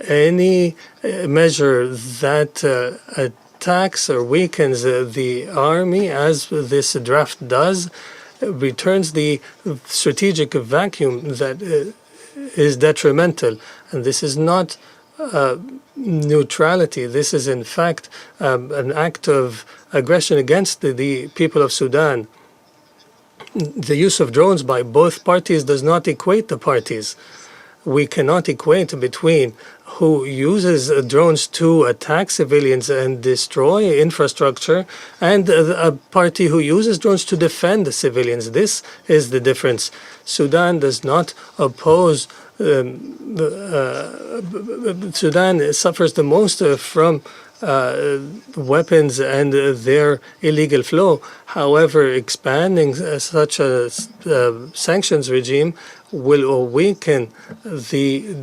any measure that attacks or weakens the army, as this draft does, returns the strategic vacuum that is detrimental. And this is not neutrality. This is, in fact, an act of aggression against the people of Sudan. The use of drones by both parties does not equate the parties. We cannot equate between who uses drones to attack civilians and destroy infrastructure and a party who uses drones to defend the civilians. This is the difference. Sudan does not oppose. Sudan suffers the most from weapons and their illegal flow. However, expanding such a sanctions regime will weaken the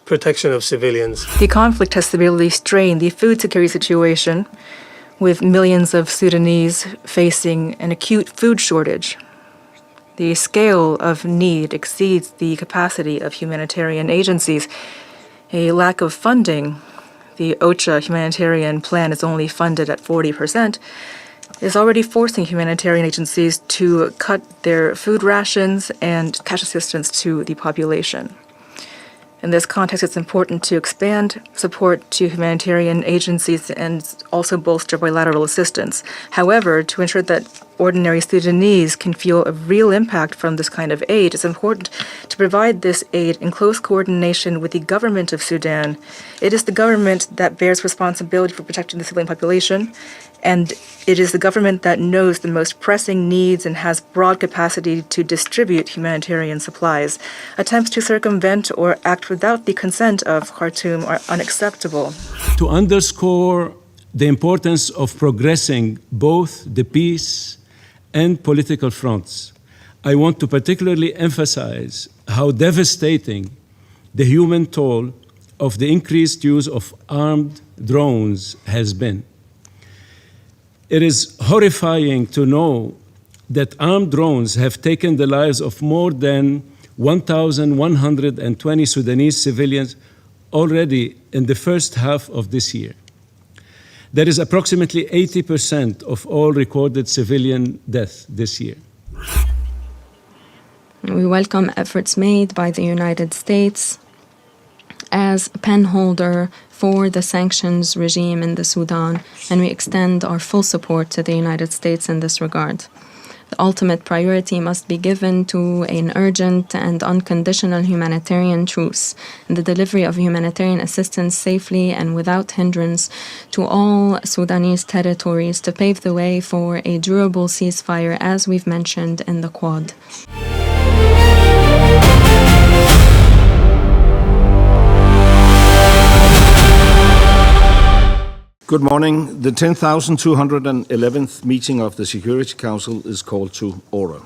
protection of civilians. The conflict has severely strained the food security situation, with millions of Sudanese facing an acute food shortage. The scale of need exceeds the capacity of humanitarian agencies. A lack of funding, the OCHA humanitarian plan is only funded at 40%, is already forcing humanitarian agencies to cut their food rations and cash assistance to the population. In this context, it's important to expand support to humanitarian agencies and also bolster bilateral assistance. However, to ensure that ordinary Sudanese can feel a real impact from this kind of aid, it's important to provide this aid in close coordination with the government of Sudan. It is the government that bears responsibility for protecting the civilian population, and it is the government that knows the most pressing needs and has broad capacity to distribute humanitarian supplies. Attempts to circumvent or act without the consent of Khartoum are unacceptable. To underscore the importance of progressing both the peace and political fronts, I want to particularly emphasize how devastating the human toll of the increased use of armed drones has been. It is horrifying to know that armed drones have taken the lives of more than 1,120 Sudanese civilians already in the first half of this year. That is approximately 80% of all recorded civilian deaths this year. We welcome efforts made by the United States as penholder for the sanctions regime in the Sudan, and we extend our full support to the United States in this regard. The ultimate priority must be given to an urgent and unconditional humanitarian truce and the delivery of humanitarian assistance safely and without hindrance to all Sudanese territories to pave the way for a durable ceasefire, as we've mentioned in the Quad. Good morning. The 10,211th meeting of the Security Council is called to order.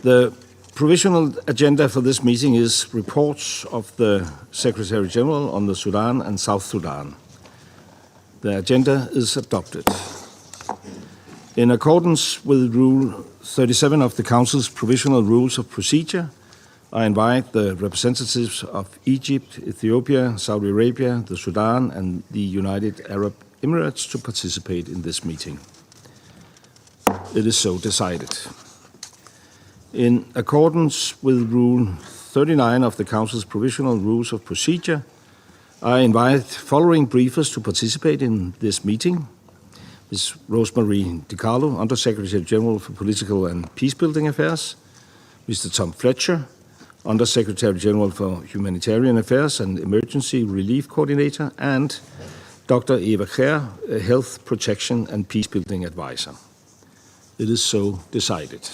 The provisional agenda for this meeting is reports of the Secretary General on the Sudan and South Sudan. The agenda is adopted. In accordance with Rule 37 of the Council's Provisional Rules of Procedure, I invite the representatives of Egypt, Ethiopia, Saudi Arabia, the Sudan, and the United Arab Emirates to participate in this meeting. It is so decided. In accordance with Rule 39 of the Council's Provisional Rules of Procedure, I invite following briefers to participate in this meeting: Ms. Rosemary DiCarlo, Under-Secretary General for Political and Peacebuilding Affairs; Mr. Tom Fletcher, Under-Secretary General for Humanitarian Affairs and Emergency Relief Coordinator; and Dr. Eva Kjær, Health Protection and Peacebuilding Advisor. It is so decided.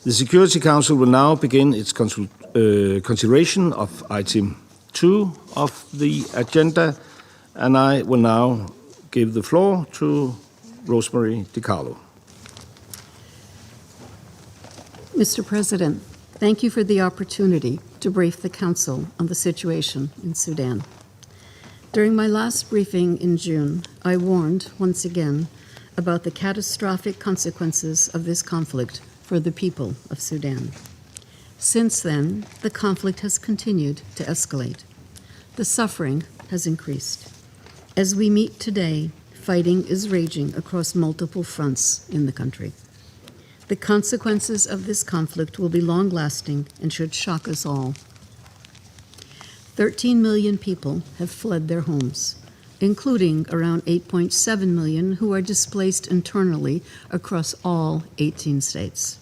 The Security Council will now begin its consideration of item 2 of the agenda, and I will now give the floor to Rosemary DiCarlo. Mr. President, thank you for the opportunity to brief the Council on the situation in Sudan. During my last briefing in June, I warned once again about the catastrophic consequences of this conflict for the people of Sudan. Since then, the conflict has continued to escalate. The suffering has increased. As we meet today, fighting is raging across multiple fronts in the country. The consequences of this conflict will be long-lasting and should shock us all. 13 million people have fled their homes, including around 8.7 million who are displaced internally across all 18 states.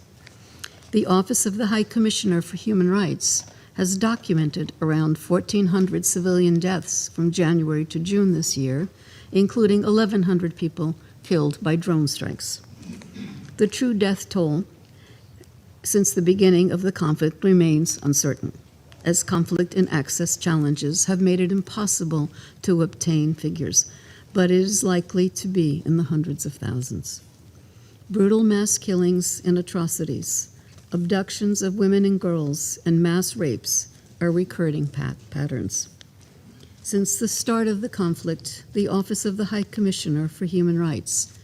The Office of the High Commissioner for Human Rights has documented around 1,400 civilian deaths from January to June this year, including 1,100 people killed by drone strikes. The true death toll since the beginning of the conflict remains uncertain, as conflict and access challenges have made it impossible to obtain figures, but it is likely to be in the hundreds of thousands. Brutal mass killings and atrocities, abductions of women and girls, and mass rapes are recurring patterns. Since the start of the conflict, the Office of the High Commissioner for Human Rights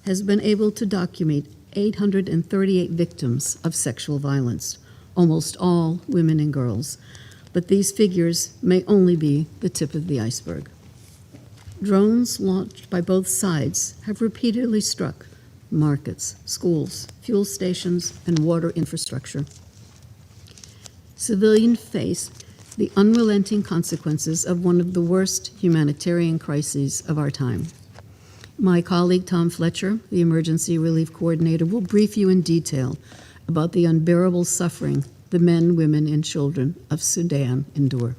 has been able to document 838 victims of sexual violence, almost all women and girls, but these figures may only be the tip of the iceberg. Drones launched by both sides have repeatedly struck markets, schools, fuel stations, and water infrastructure. Civilians face the unrelenting consequences of one of the worst humanitarian crises of our time. My colleague Tom Fletcher, the Emergency Relief Coordinator, will brief you in detail about the unbearable suffering the men, women, and children of Sudan endure.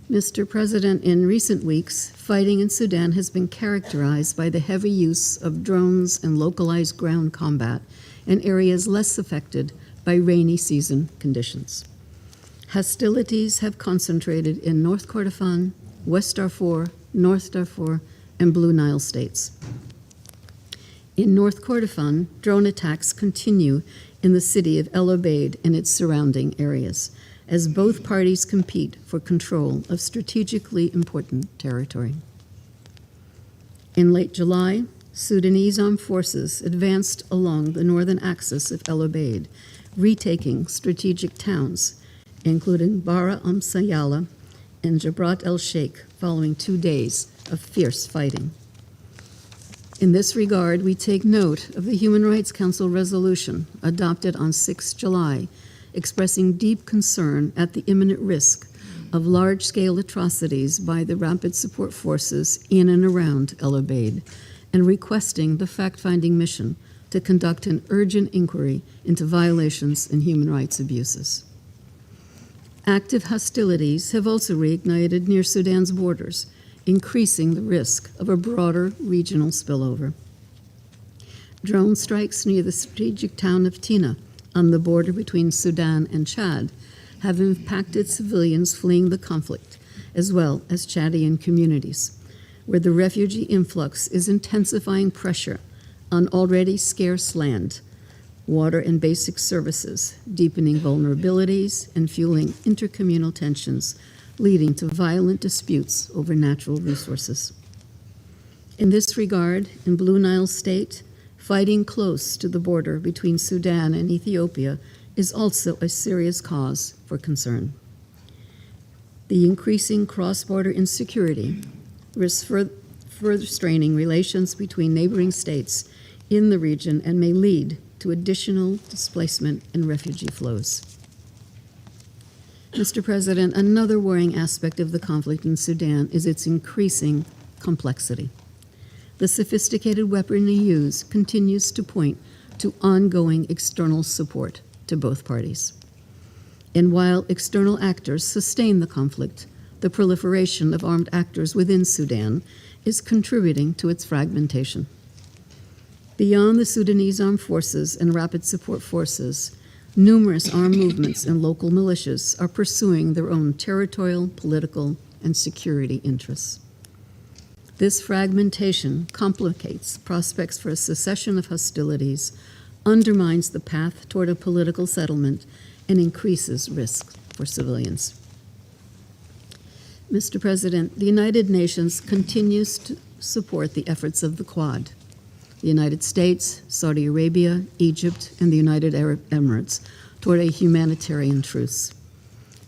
Mr. President, in recent weeks, fighting in Sudan has been characterized by the heavy use of drones and localized ground combat in areas less affected by rainy season conditions. Hostilities have concentrated in North Kordofan, West Darfur, North Darfur, and Blue Nile states. In North Kordofan, drone attacks continue in the city of El Obeid and its surrounding areas, as both parties compete for control of strategically important territory. In late July, Sudanese armed forces advanced along the northern axis of El Obeid, retaking strategic towns, including Bara Sayala and Jabrat el-Sheikh, following 2 days of fierce fighting. In this regard, we take note of the Human Rights Council resolution adopted on 6 July, expressing deep concern at the imminent risk of large-scale atrocities by the Rapid Support Forces in and around El Obeid, and requesting the fact-finding mission to conduct an urgent inquiry into violations and human rights abuses. Active hostilities have also reignited near Sudan's borders, increasing the risk of a broader regional spillover. Drone strikes near the strategic town of Tina, on the border between Sudan and Chad, have impacted civilians fleeing the conflict, as well as Chadian communities, where the refugee influx is intensifying pressure on already scarce land, water and basic services, deepening vulnerabilities and fueling intercommunal tensions, leading to violent disputes over natural resources. In this regard, in Blue Nile State, fighting close to the border between Sudan and Ethiopia is also a serious cause for concern. The increasing cross-border insecurity risks further straining relations between neighboring states in the region and may lead to additional displacement and refugee flows. Mr. President, another worrying aspect of the conflict in Sudan is its increasing complexity. The sophisticated weaponry used continues to point to ongoing external support to both parties. And while external actors sustain the conflict, the proliferation of armed actors within Sudan is contributing to its fragmentation. Beyond the Sudanese armed forces and rapid support forces, numerous armed movements and local militias are pursuing their own territorial, political, and security interests. This fragmentation complicates prospects for a cessation of hostilities, undermines the path toward a political settlement, and increases risk for civilians. Mr. President, the United Nations continues to support the efforts of the Quad. The United States, Saudi Arabia, Egypt, and the United Arab Emirates toward a humanitarian truce.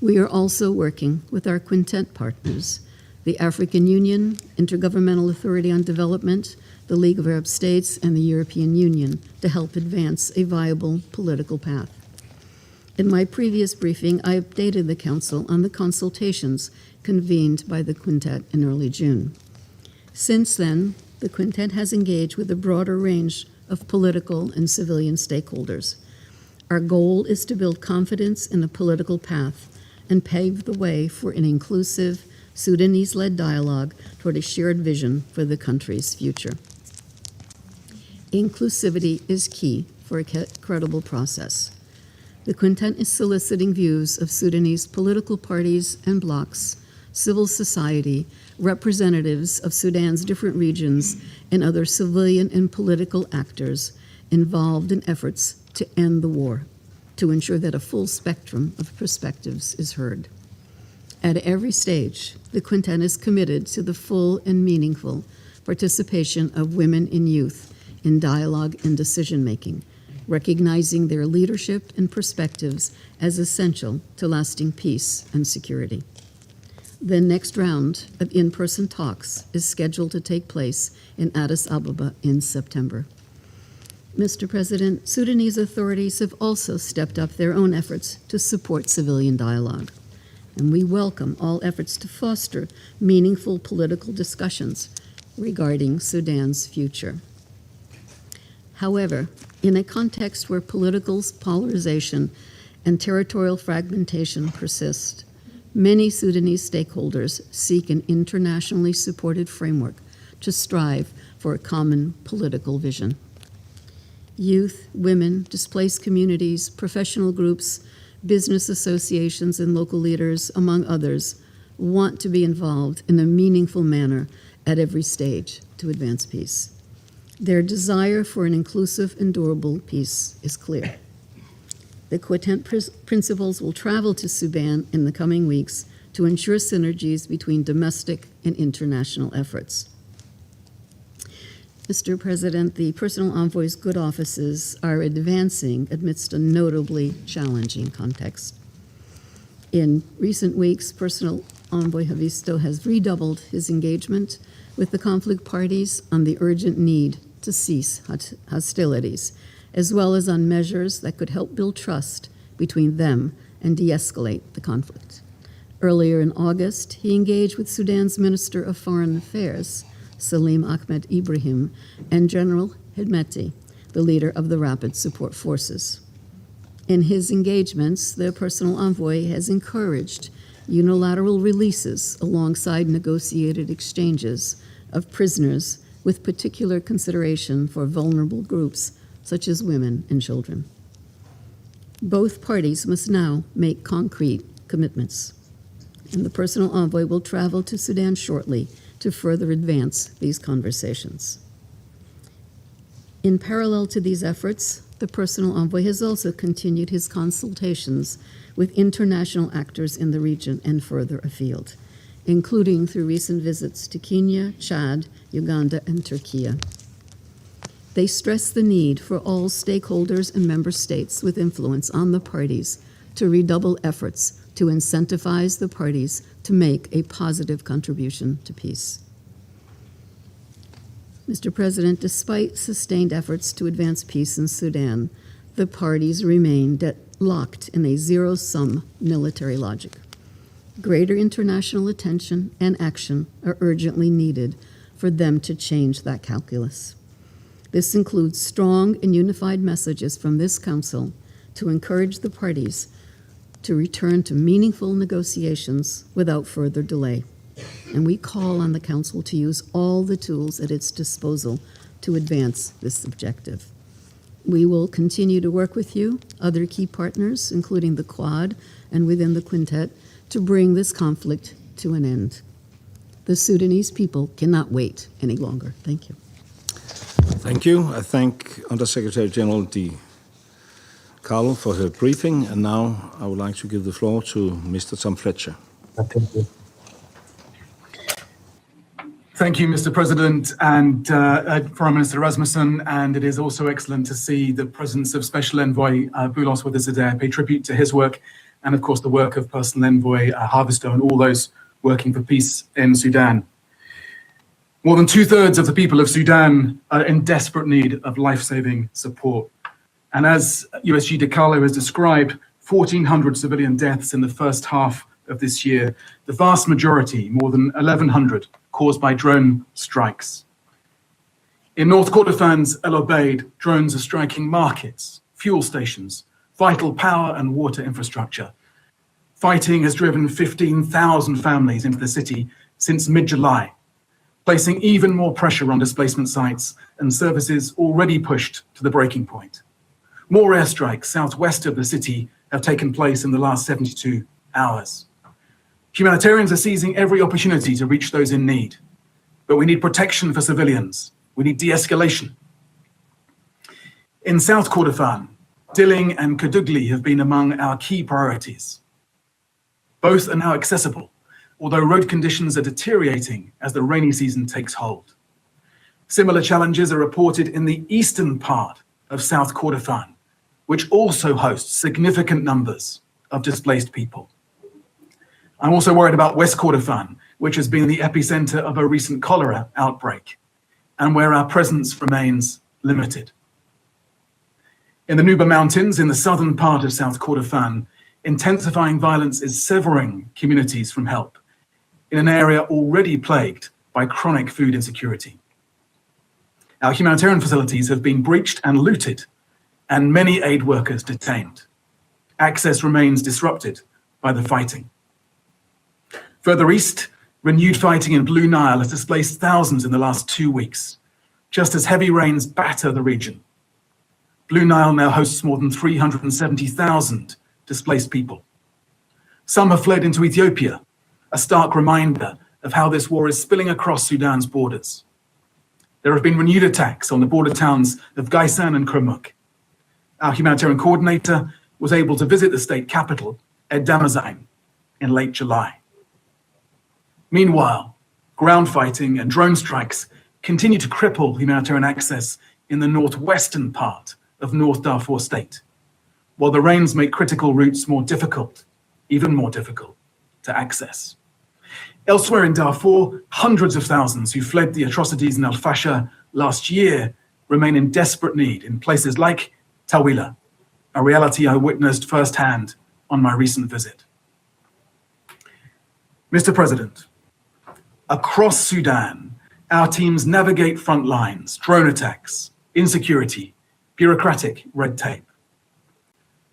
We are also working with our quintet partners, the African Union, Intergovernmental Authority on Development, the League of Arab States, and the European Union to help advance a viable political path. In my previous briefing, I updated the Council on the consultations convened by the Quintet in early June. Since then, the Quintet has engaged with a broader range of political and civilian stakeholders. Our goal is to build confidence in the political path and pave the way for an inclusive, Sudanese-led dialogue toward a shared vision for the country's future. Inclusivity is key for a credible process. The Quintet is soliciting views of Sudanese political parties and blocs, civil society, representatives of Sudan's different regions, and other civilian and political actors involved in efforts to end the war, to ensure that a full spectrum of perspectives is heard. At every stage, the Quintet is committed to the full and meaningful participation of women and youth in dialogue and decision-making, recognizing their leadership and perspectives as essential to lasting peace and security. The next round of in-person talks is scheduled to take place in Addis Ababa in September. Mr. President, Sudanese authorities have also stepped up their own efforts to support civilian dialogue, and we welcome all efforts to foster meaningful political discussions regarding Sudan's future. However, in a context where political polarization and territorial fragmentation persist, many Sudanese stakeholders seek an internationally supported framework to strive for a common political vision. Youth, women, displaced communities, professional groups, business associations, and local leaders, among others, want to be involved in a meaningful manner at every stage to advance peace. Their desire for an inclusive and durable peace is clear. The Quintet principals will travel to Sudan in the coming weeks to ensure synergies between domestic and international efforts. Mr. President, the Personal Envoy's good offices are advancing amidst a notably challenging context. In recent weeks, Personal Envoy Havisto has redoubled his engagement with the conflict parties on the urgent need to cease hostilities, as well as on measures that could help build trust between them and de-escalate the conflict. Earlier in August, he engaged with Sudan's Minister of Foreign Affairs, Salim Ahmed Ibrahim, and General Hemeti, the leader of the Rapid Support Forces. In his engagements, the Personal Envoy has encouraged unilateral releases alongside negotiated exchanges of prisoners with particular consideration for vulnerable groups such as women and children. Both parties must now make concrete commitments, and the Personal Envoy will travel to Sudan shortly to further advance these conversations. In parallel to these efforts, the Personal Envoy has also continued his consultations with international actors in the region and further afield, including through recent visits to Kenya, Chad, Uganda, and Turkey. They stress the need for all stakeholders and member states with influence on the parties to redouble efforts to incentivize the parties to make a positive contribution to peace. Mr. President, despite sustained efforts to advance peace in Sudan, the parties remain locked in a zero-sum military logic. Greater international attention and action are urgently needed for them to change that calculus. This includes strong and unified messages from this Council to encourage the parties to return to meaningful negotiations without further delay. And we call on the Council to use all the tools at its disposal to advance this objective. We will continue to work with you, other key partners, including the Quad and within the Quintet, to bring this conflict to an end. The Sudanese people cannot wait any longer. Thank you. Thank you. I thank Undersecretary General D. Carlo for her briefing, and now I would like to give the floor to Mr. Tom Fletcher. Thank you. Thank you, Mr. President, and Foreign Minister Rasmussen. And it is also excellent to see the presence of Special Envoy Boulos with us today. I pay tribute to his work and, of course, the work of Personal Envoy Harvisto and all those working for peace in Sudan. More than 2/3 of the people of Sudan are in desperate need of life-saving support. And as USG De Carlo has described, 1,400 civilian deaths in the first half of this year, the vast majority, more than 1,100, caused by drone strikes. In North Kordofan's El Obeid, drones are striking markets, fuel stations, vital power and water infrastructure. Fighting has driven 15,000 families into the city since mid-July, placing even more pressure on displacement sites and services already pushed to the breaking point. More airstrikes southwest of the city have taken place in the last 72 hours. Humanitarians are seizing every opportunity to reach those in need, but we need protection for civilians. We need de-escalation. In South Kordofan, Dilling and Kadugli have been among our key priorities. Both are now accessible, although road conditions are deteriorating as the rainy season takes hold. Similar challenges are reported in the eastern part of South Kordofan, which also hosts significant numbers of displaced people. I'm also worried about West Kordofan, which has been the epicenter of a recent cholera outbreak, and where our presence remains limited. In the Nuba Mountains, in the southern part of South Kordofan, intensifying violence is severing communities from help in an area already plagued by chronic food insecurity. Our humanitarian facilities have been breached and looted, and many aid workers detained. Access remains disrupted by the fighting. Further east, renewed fighting in Blue Nile has displaced thousands in the last 2 weeks, just as heavy rains batter the region. Blue Nile now hosts more than 370,000 displaced people. Some have fled into Ethiopia, a stark reminder of how this war is spilling across Sudan's borders. There have been renewed attacks on the border towns of Gaisan and Kurmuk. Our humanitarian coordinator was able to visit the state capital, Ed Damascene, in late July. Meanwhile, ground fighting and drone strikes continue to cripple humanitarian access in the northwestern part of North Darfur state, while the rains make critical routes more difficult, even more difficult, to access. Elsewhere in Darfur, hundreds of thousands who fled the atrocities in Al-Fasher last year remain in desperate need in places like Tawila, a reality I witnessed firsthand on my recent visit. Mr. President, across Sudan, our teams navigate front lines, drone attacks, insecurity, bureaucratic red tape.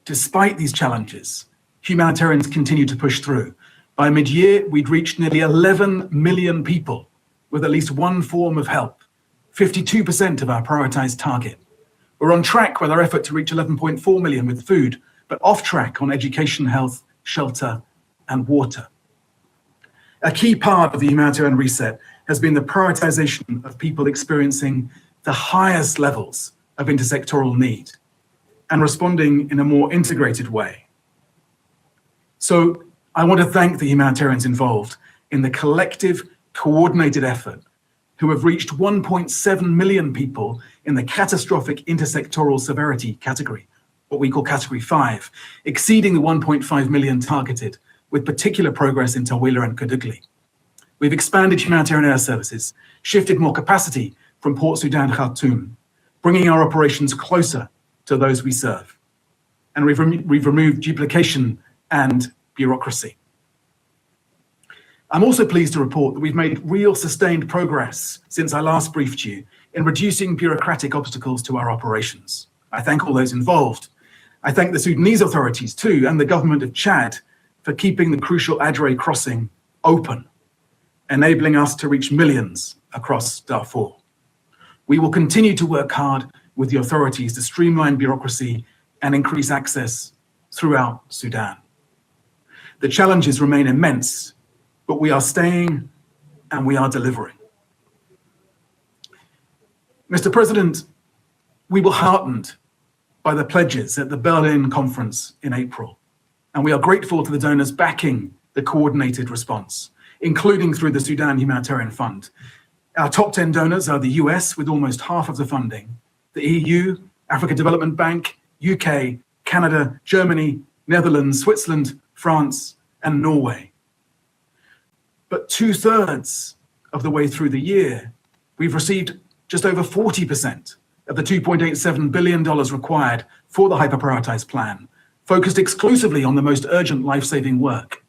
Despite these challenges, humanitarians continue to push through. By mid-year, we'd reached nearly 11 million people with at least one form of help, 52% of our prioritized target. We're on track with our effort to reach 11.4 million with food, but off track on education, health, shelter, and water. A key part of the humanitarian reset has been the prioritization of people experiencing the highest levels of intersectoral need and responding in a more integrated way. So I want to thank the humanitarians involved in the collective, coordinated effort who have reached 1.7 million people in the catastrophic intersectoral severity category, what we call category 5, exceeding the 1.5 million targeted, with particular progress in Tawila and Kadugli. We've expanded humanitarian air services, shifted more capacity from Port Sudan Khartoum, bringing our operations closer to those we serve. And we've removed duplication and bureaucracy. I'm also pleased to report that we've made real sustained progress since I last briefed you in reducing bureaucratic obstacles to our operations. I thank all those involved. I thank the Sudanese authorities too, and the government of Chad for keeping the crucial Adre crossing open, enabling us to reach millions across Darfur. We will continue to work hard with the authorities to streamline bureaucracy and increase access throughout Sudan. The challenges remain immense, but we are staying and we are delivering. Mr. President, we were heartened by the pledges at the Berlin conference in April, and we are grateful to the donors backing the coordinated response, including through the Sudan Humanitarian Fund. Our top 10 donors are the US with almost half of the funding, the EU, Africa Development Bank, UK, Canada, Germany, Netherlands, Switzerland, France, and Norway. But 2/3 of the way through the year, we've received just over 40% of the $2.87 billion required for the hyper-prioritized plan, focused exclusively on the most urgent life-saving work.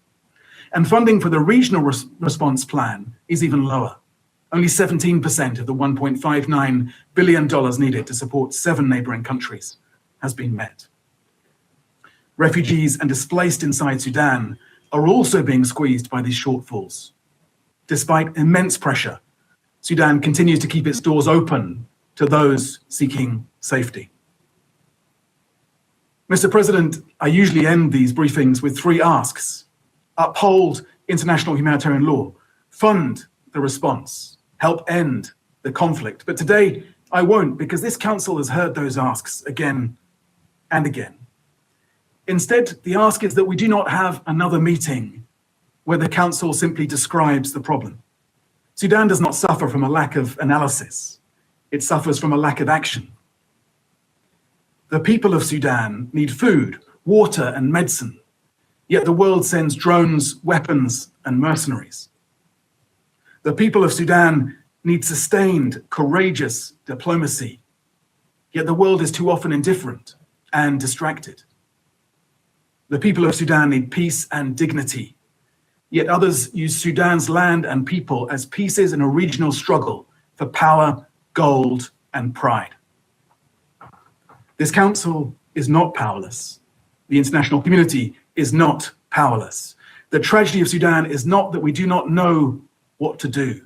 And funding for the regional response plan is even lower. Only 17% of the $1.59 billion needed to support 7 neighboring countries has been met. Refugees and displaced inside Sudan are also being squeezed by these shortfalls. Despite immense pressure, Sudan continues to keep its doors open to those seeking safety. Mr. President, I usually end these briefings with 3 asks. Uphold international humanitarian law, fund the response, help end the conflict. But today, I won't, because this council has heard those asks again and again. Instead, the ask is that we do not have another meeting where the council simply describes the problem. Sudan does not suffer from a lack of analysis. It suffers from a lack of action. The people of Sudan need food, water, and medicine, yet the world sends drones, weapons, and mercenaries. The people of Sudan need sustained, courageous diplomacy, yet the world is too often indifferent and distracted. The people of Sudan need peace and dignity, yet others use Sudan's land and people as pieces in a regional struggle for power, gold, and pride. This council is not powerless. The international community is not powerless. The tragedy of Sudan is not that we do not know what to do.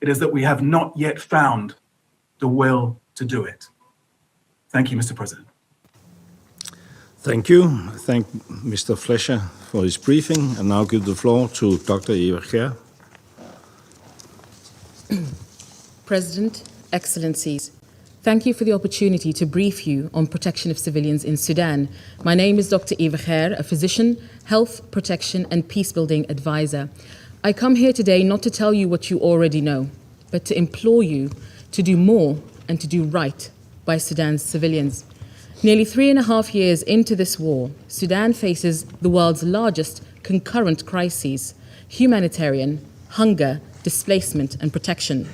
It is that we have not yet found the will to do it. Thank you, Mr. President. Thank you. I thank Mr. Fleischer for his briefing, and now give the floor to Dr. Eva Kjær. President, Excellencies, thank you for the opportunity to brief you on protection of civilians in Sudan. My name is Dr. Eva Kjær, a physician, health, protection, and peacebuilding advisor. I come here today not to tell you what you already know, but to implore you to do more and to do right by Sudan's civilians. Nearly 3.5 years into this war, Sudan faces the world's largest concurrent crises: humanitarian, hunger, displacement, and protection.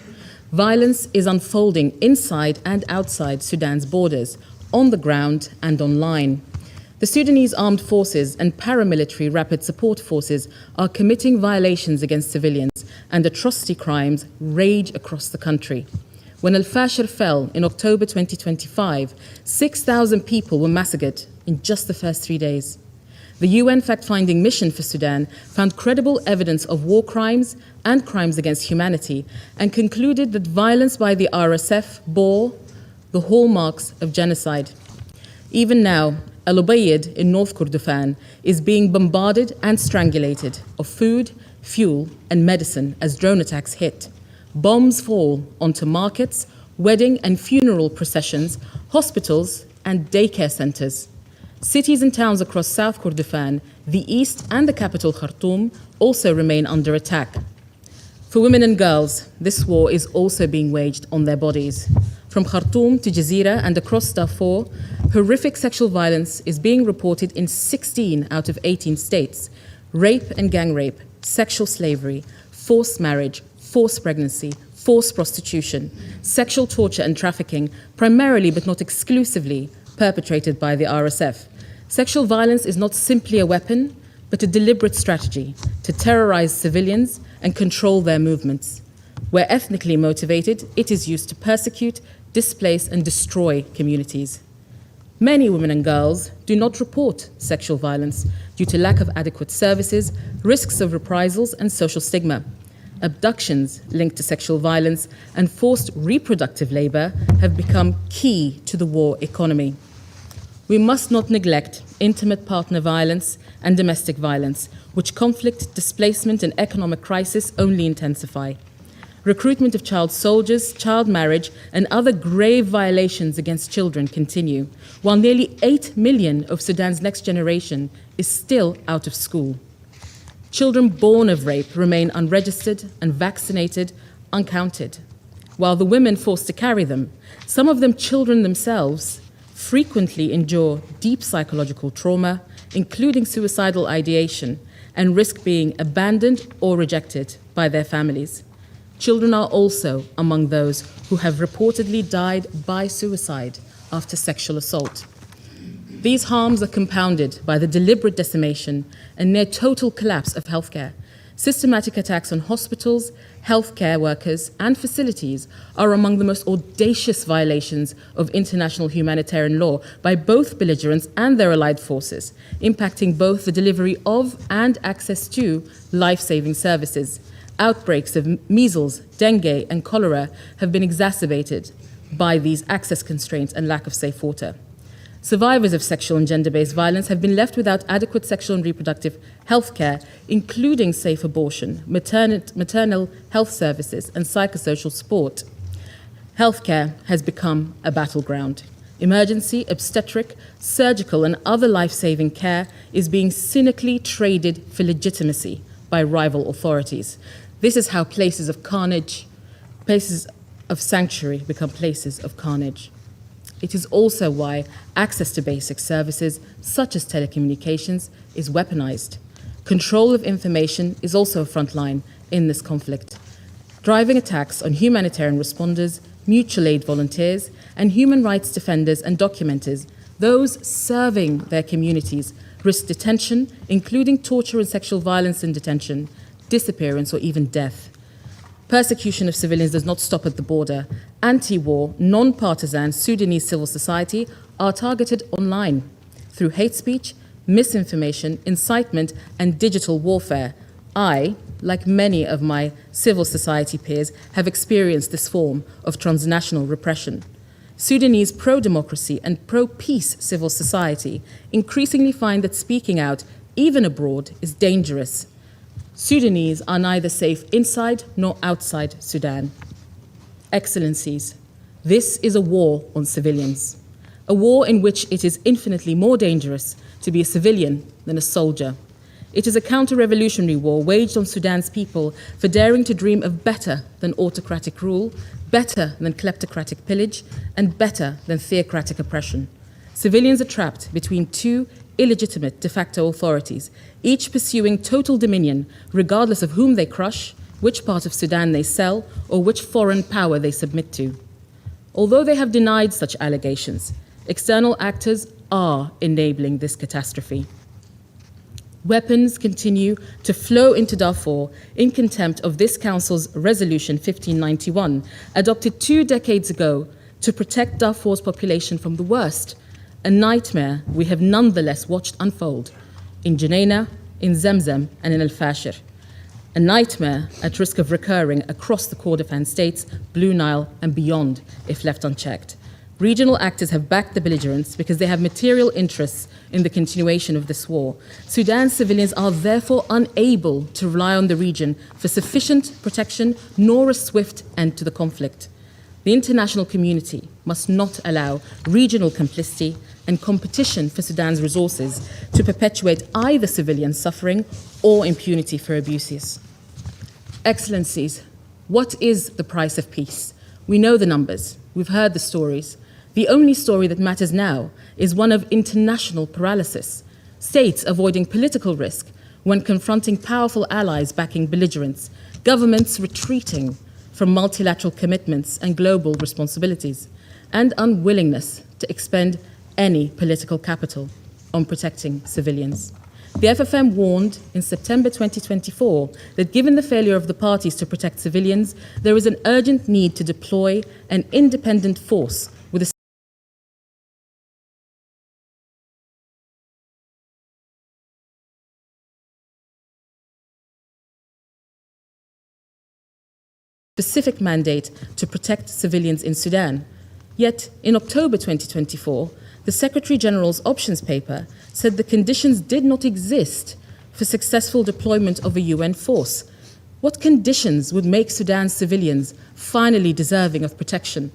Violence is unfolding inside and outside Sudan's borders, on the ground and online. The Sudanese armed forces and paramilitary rapid support forces are committing violations against civilians, and atrocity crimes rage across the country. When Al-Fashir fell in October 2025, 6,000 people were massacred in just the first 3 days. The UN fact-finding mission for Sudan found credible evidence of war crimes and crimes against humanity, and concluded that violence by the RSF bore the hallmarks of genocide. Even now, Al Ubaid in North Kordofan is being bombarded and strangulated of food, fuel, and medicine as drone attacks hit. Bombs fall onto markets, wedding and funeral processions, hospitals, and daycare centers. Cities and towns across South Kordofan, the east, and the capital Khartoum also remain under attack. For women and girls, this war is also being waged on their bodies. From Khartoum to Jazeera and across Darfur, horrific sexual violence is being reported in 16 out of 18 states. Rape and gang rape, sexual slavery, forced marriage, forced pregnancy, forced prostitution, sexual torture and trafficking, primarily but not exclusively perpetrated by the RSF. Sexual violence is not simply a weapon, but a deliberate strategy to terrorize civilians and control their movements. Where ethnically motivated, it is used to persecute, displace, and destroy communities. Many women and girls do not report sexual violence due to lack of adequate services, risks of reprisals, and social stigma. Abductions linked to sexual violence and forced reproductive labor have become key to the war economy. We must not neglect intimate partner violence and domestic violence, which conflict, displacement, and economic crisis only intensify. Recruitment of child soldiers, child marriage, and other grave violations against children continue, while nearly 8 million of Sudan's next generation is still out of school. Children born of rape remain unregistered and vaccinated uncounted. While the women forced to carry them, some of them children themselves, frequently endure deep psychological trauma, including suicidal ideation, and risk being abandoned or rejected by their families. Children are also among those who have reportedly died by suicide after sexual assault. These harms are compounded by the deliberate decimation and near total collapse of healthcare. Systematic attacks on hospitals, healthcare workers, and facilities are among the most audacious violations of international humanitarian law by both belligerents and their allied forces, impacting both the delivery of and access to life-saving services. Outbreaks of measles, dengue, and cholera have been exacerbated by these access constraints and lack of safe water. Survivors of sexual and gender-based violence have been left without adequate sexual and reproductive health care, including safe abortion, maternal health services, and psychosocial support. Healthcare has become a battleground. Emergency, obstetric, surgical, and other life-saving care is being cynically traded for legitimacy by rival authorities. This is how places of carnage, places of sanctuary become places of carnage. It is also why access to basic services, such as telecommunications, is weaponized. Control of information is also a front line in this conflict, driving attacks on humanitarian responders, mutual aid volunteers, and human rights defenders and documenters. Those serving their communities risk detention, including torture and sexual violence in detention, disappearance, or even death. Persecution of civilians does not stop at the border. Anti-war, non-partisan Sudanese civil society are targeted online through hate speech, misinformation, incitement, and digital warfare. I, like many of my civil society peers, have experienced this form of transnational repression. Sudanese pro-democracy and pro-peace civil society increasingly find that speaking out, even abroad, is dangerous. Sudanese are neither safe inside nor outside Sudan. Excellencies, this is a war on civilians, a war in which it is infinitely more dangerous to be a civilian than a soldier. It is a counter-revolutionary war waged on Sudan's people for daring to dream of better than autocratic rule, better than kleptocratic pillage, and better than theocratic oppression. Civilians are trapped between two illegitimate de facto authorities, each pursuing total dominion regardless of whom they crush, which part of Sudan they sell, or which foreign power they submit to. Although they have denied such allegations, external actors are enabling this catastrophe. Weapons continue to flow into Darfur in contempt of this Council's Resolution 1591, adopted 2 decades ago to protect Darfur's population from the worst, a nightmare we have nonetheless watched unfold in Jenaina, in Zemzem, and in Al-Fashir. A nightmare at risk of recurring across the Kordofan states, Blue Nile, and beyond if left unchecked. Regional actors have backed the belligerents because they have material interests in the continuation of this war. Sudan's civilians are therefore unable to rely on the region for sufficient protection nor a swift end to the conflict. The international community must not allow regional complicity and competition for Sudan's resources to perpetuate either civilian suffering or impunity for abuses. Excellencies, what is the price of peace? We know the numbers, we've heard the stories. The only story that matters now is one of international paralysis, states avoiding political risk when confronting powerful allies backing belligerents, governments retreating from multilateral commitments and global responsibilities, and unwillingness to expend any political capital on protecting civilians. The FFM warned in September 2024 that given the failure of the parties to protect civilians, there is an urgent need to deploy an independent force with a specific mandate to protect civilians in Sudan. Yet, in October 2024, the Secretary General's options paper said the conditions did not exist for successful deployment of a UN force. What conditions would make Sudan's civilians finally deserving of protection?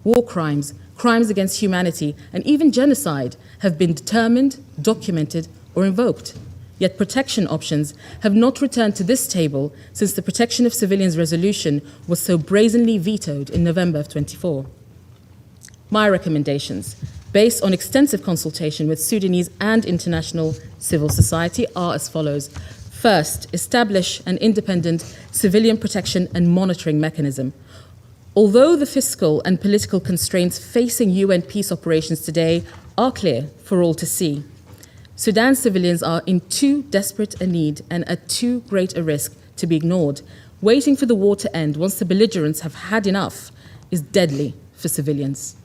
War crimes, crimes against humanity, and even genocide have been determined, documented, or invoked. yet protection options have not returned to this table since the Protection of Civilians resolution was so brazenly vetoed in November of 24. My recommendations, based on extensive consultation with Sudanese and international civil society, are as follows. First, establish an independent civilian protection and monitoring mechanism. Although the fiscal and political constraints facing UN peace operations today are clear for all to see, Sudan's civilians are in too desperate a need and at too great a risk to be ignored. Waiting for the war to end once the belligerents have had enough is deadly for civilians.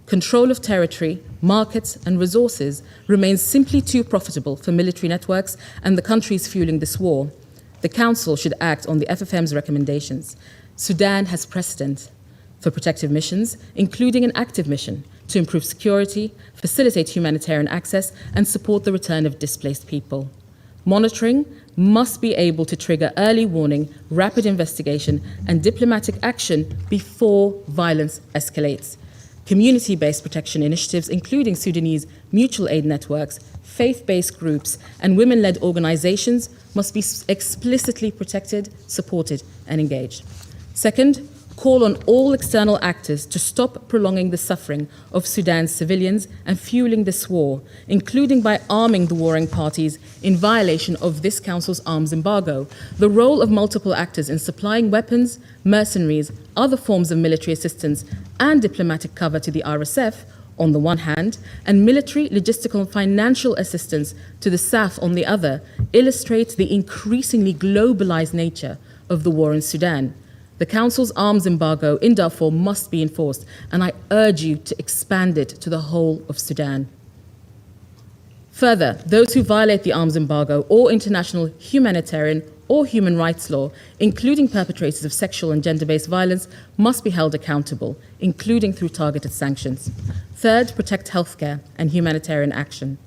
Control of territory, markets, and resources remains simply too profitable for military networks and the countries fueling this war. The Council should act on the FFM's recommendations. Sudan has precedent for protective missions, including an active mission to improve security, facilitate humanitarian access, and support the return of displaced people. Monitoring must be able to trigger early warning, rapid investigation, and diplomatic action before violence escalates. Community-based protection initiatives, including Sudanese mutual aid networks, faith-based groups, and women-led organizations, must be explicitly protected, supported, and engaged. Second, call on all external actors to stop prolonging the suffering of Sudan's civilians and fueling this war, including by arming the warring parties in violation of this Council's arms embargo. The role of multiple actors in supplying weapons, mercenaries, other forms of military assistance, and diplomatic cover to the RSF, on the one hand, and military, logistical, and financial assistance to the SAF on the other, illustrates the increasingly globalized nature of the war in Sudan. The Council's arms embargo in Darfur must be enforced, and I urge you to expand it to the whole of Sudan. Further, those who violate the arms embargo or international humanitarian or human rights law, including perpetrators of sexual and gender-based violence, must be held accountable, including through targeted sanctions. Third, protect healthcare and humanitarian action.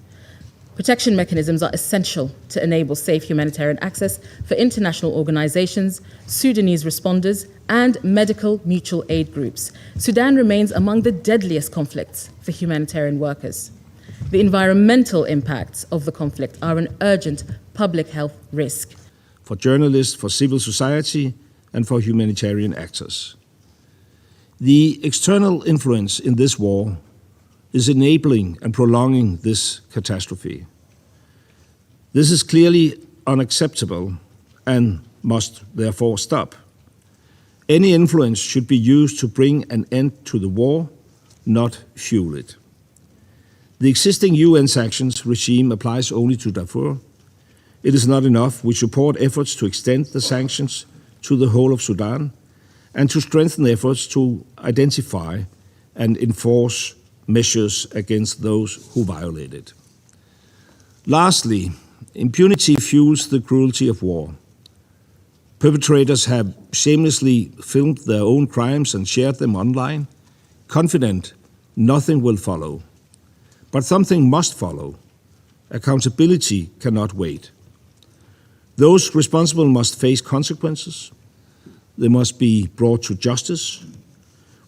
Protection mechanisms are essential to enable safe humanitarian access for international organizations, Sudanese responders, and medical mutual aid groups. Sudan remains among the deadliest conflicts for humanitarian workers. The environmental impacts of the conflict are an urgent public health risk. For journalists, for civil society, and for humanitarian actors. The external influence in this war is enabling and prolonging this catastrophe. This is clearly unacceptable and must therefore stop. Any influence should be used to bring an end to the war, not fuel it. The existing UN sanctions regime applies only to Darfur. It is not enough. We support efforts to extend the sanctions to the whole of Sudan and to strengthen efforts to identify and enforce measures against those who violate it. Lastly, impunity fuels the cruelty of war. Perpetrators have shamelessly filmed their own crimes and shared them online, confident nothing will follow. But something must follow. Accountability cannot wait. Those responsible must face consequences. They must be brought to justice.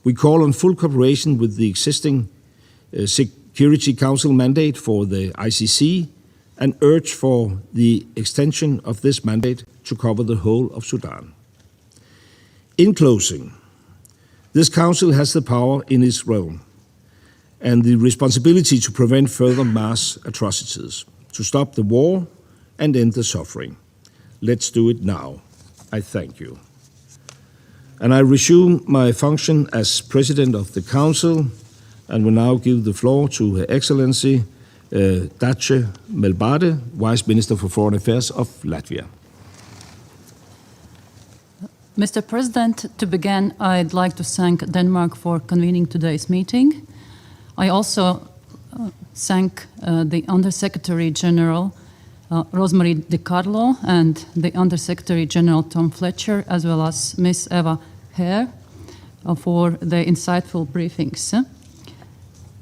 We call on full cooperation with the existing Security Council mandate for the ICC and urge for the extension of this mandate to cover the whole of Sudan. In closing, this Council has the power in its realm and the responsibility to prevent further mass atrocities, to stop the war and end the suffering. Let's do it now. I thank you. And I resume my function as President of the Council and will now give the floor to Her Excellency Dace Melbade, Vice Minister for Foreign Affairs of Latvia. Mr. President, to begin, I'd like to thank Denmark for convening today's meeting. I also thank the Undersecretary General Rosemary DiCarlo and the Undersecretary General Tom Fletcher, as well as Ms. Eva Hare, for the insightful briefings.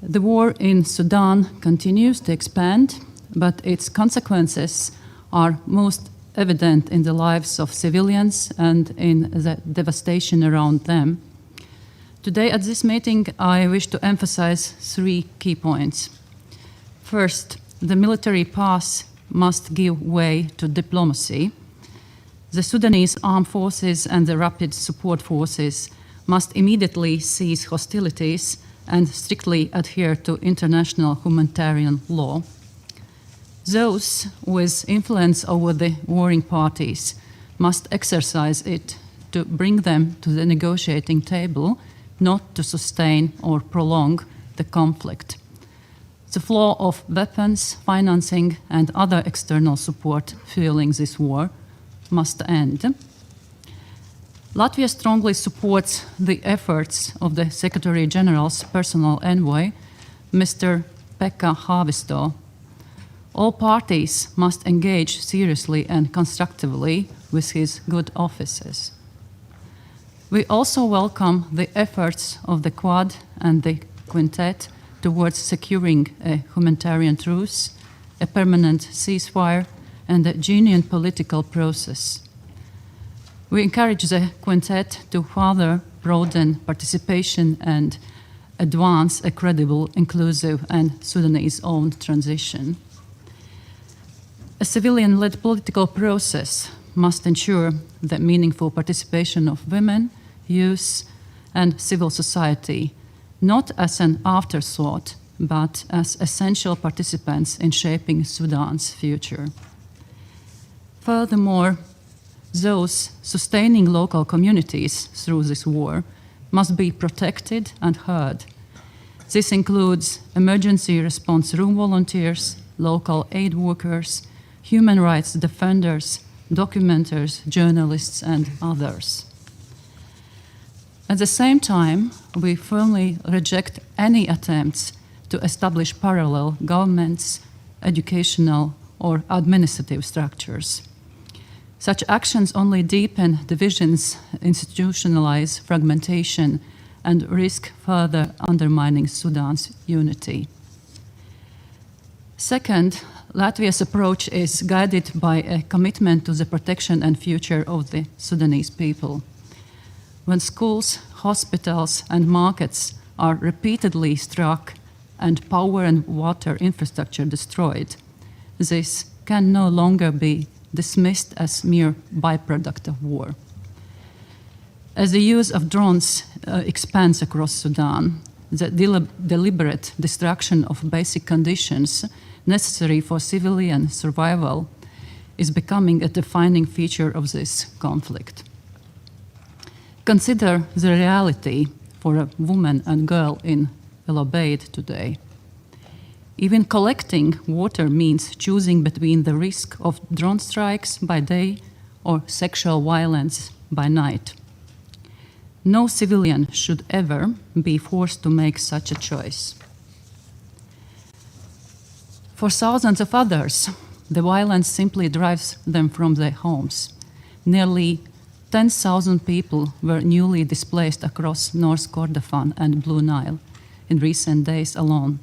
The war in Sudan continues to expand, but its consequences are most evident in the lives of civilians and in the devastation around them. Today at this meeting, I wish to emphasize three key points. First, the military path must give way to diplomacy. The Sudanese armed forces and the rapid support forces must immediately cease hostilities and strictly adhere to international humanitarian law. Those with influence over the warring parties must exercise it to bring them to the negotiating table, not to sustain or prolong the conflict. The flow of weapons, financing, and other external support fueling this war must end. Latvia strongly supports the efforts of the Secretary General's personal envoy, Mr. Pekka Haavisto. All parties must engage seriously and constructively with his good offices. We also welcome the efforts of the Quad and the Quintet towards securing a humanitarian truce, a permanent ceasefire, and a genuine political process. We encourage the Quintet to further broaden participation and advance a credible, inclusive, and Sudanese-owned transition. A civilian-led political process must ensure the meaningful participation of women, youth, and civil society, not as an afterthought, but as essential participants in shaping Sudan's future. Furthermore, those sustaining local communities through this war must be protected and heard. This includes emergency response room volunteers, local aid workers, human rights defenders, documenters, journalists, and others. At the same time, we firmly reject any attempts to establish parallel governments, educational, or administrative structures. Such actions only deepen divisions, institutionalize fragmentation, and risk further undermining Sudan's unity. Second, Latvia's approach is guided by a commitment to the protection and future of the Sudanese people. When schools, hospitals, and markets are repeatedly struck and power and water infrastructure destroyed, this can no longer be dismissed as mere byproduct of war. As the use of drones expands across Sudan, the deliberate destruction of basic conditions necessary for civilian survival is becoming a defining feature of this conflict. Consider the reality for a woman and girl in El Obeid today. Even collecting water means choosing between the risk of drone strikes by day or sexual violence by night. No civilian should ever be forced to make such a choice. For thousands of others, the violence simply drives them from their homes. Nearly 10,000 people were newly displaced across North Kordofan and Blue Nile in recent days alone,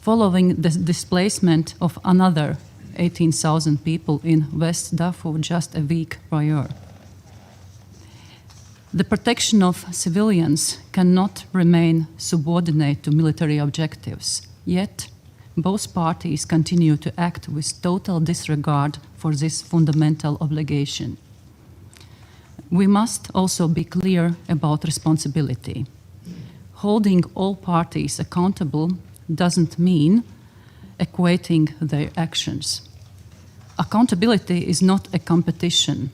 following the displacement of another 18,000 people in West Darfur just a week prior. The protection of civilians cannot remain subordinate to military objectives, yet both parties continue to act with total disregard for this fundamental obligation. We must also be clear about responsibility. Holding all parties accountable doesn't mean equating their actions. Accountability is not a competition.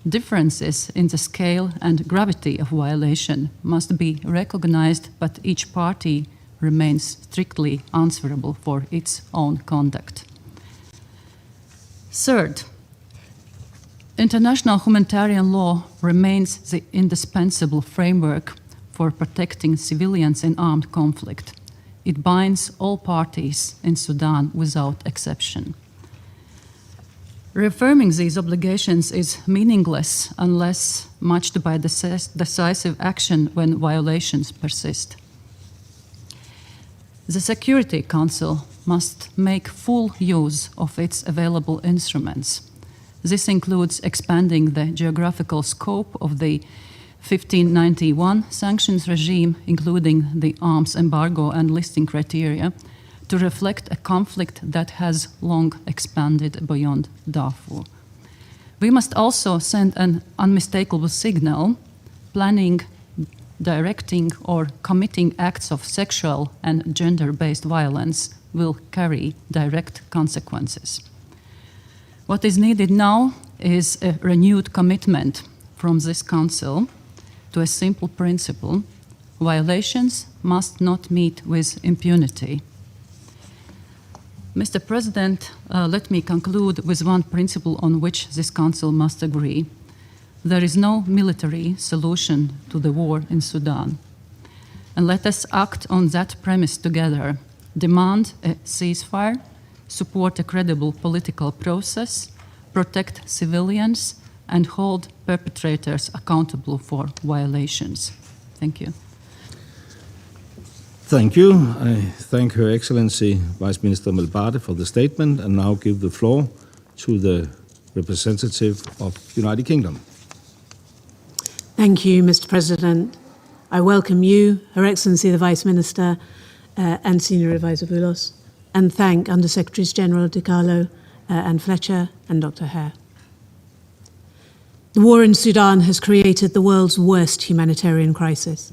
Differences in the scale and gravity of violation must be recognized, but each party remains strictly answerable for its own conduct. Third, international humanitarian law remains the indispensable framework for protecting civilians in armed conflict. It binds all parties in Sudan without exception. Reaffirming these obligations is meaningless unless matched by decisive action when violations persist. The Security Council must make full use of its available instruments. This includes expanding the geographical scope of the 1591 sanctions regime, including the arms embargo and listing criteria, to reflect a conflict that has long expanded beyond Darfur. We must also send an unmistakable signal. Planning, directing, or committing acts of sexual and gender-based violence will carry direct consequences. What is needed now is a renewed commitment from this Council to a simple principle: violations must not meet with impunity. Mr. President, let me conclude with one principle on which this Council must agree. There is no military solution to the war in Sudan. And let us act on that premise together. Demand a ceasefire, support a credible political process, protect civilians, and hold perpetrators accountable for violations. Thank you. Thank you. I thank Her Excellency Vice Minister Melbade for the statement, and now give the floor to the representative of the United Kingdom. Thank you, Mr. President. I welcome you, Her Excellency the Vice Minister and Senior Advisor Boulos, and thank Under-Secretaries General Di Carlo and Fletcher and Dr. Hare. The war in Sudan has created the world's worst humanitarian crisis.